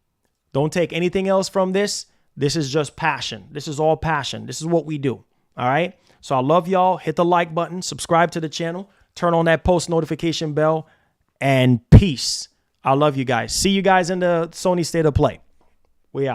S1: Don't take anything else from this. This is just passion. This is all passion. This is what we do. All right. So I love y'all. Hit the like button, subscribe to the channel, turn on that post notification bell, and peace. I love you guys. See you guys in the Sony State of Play. We out.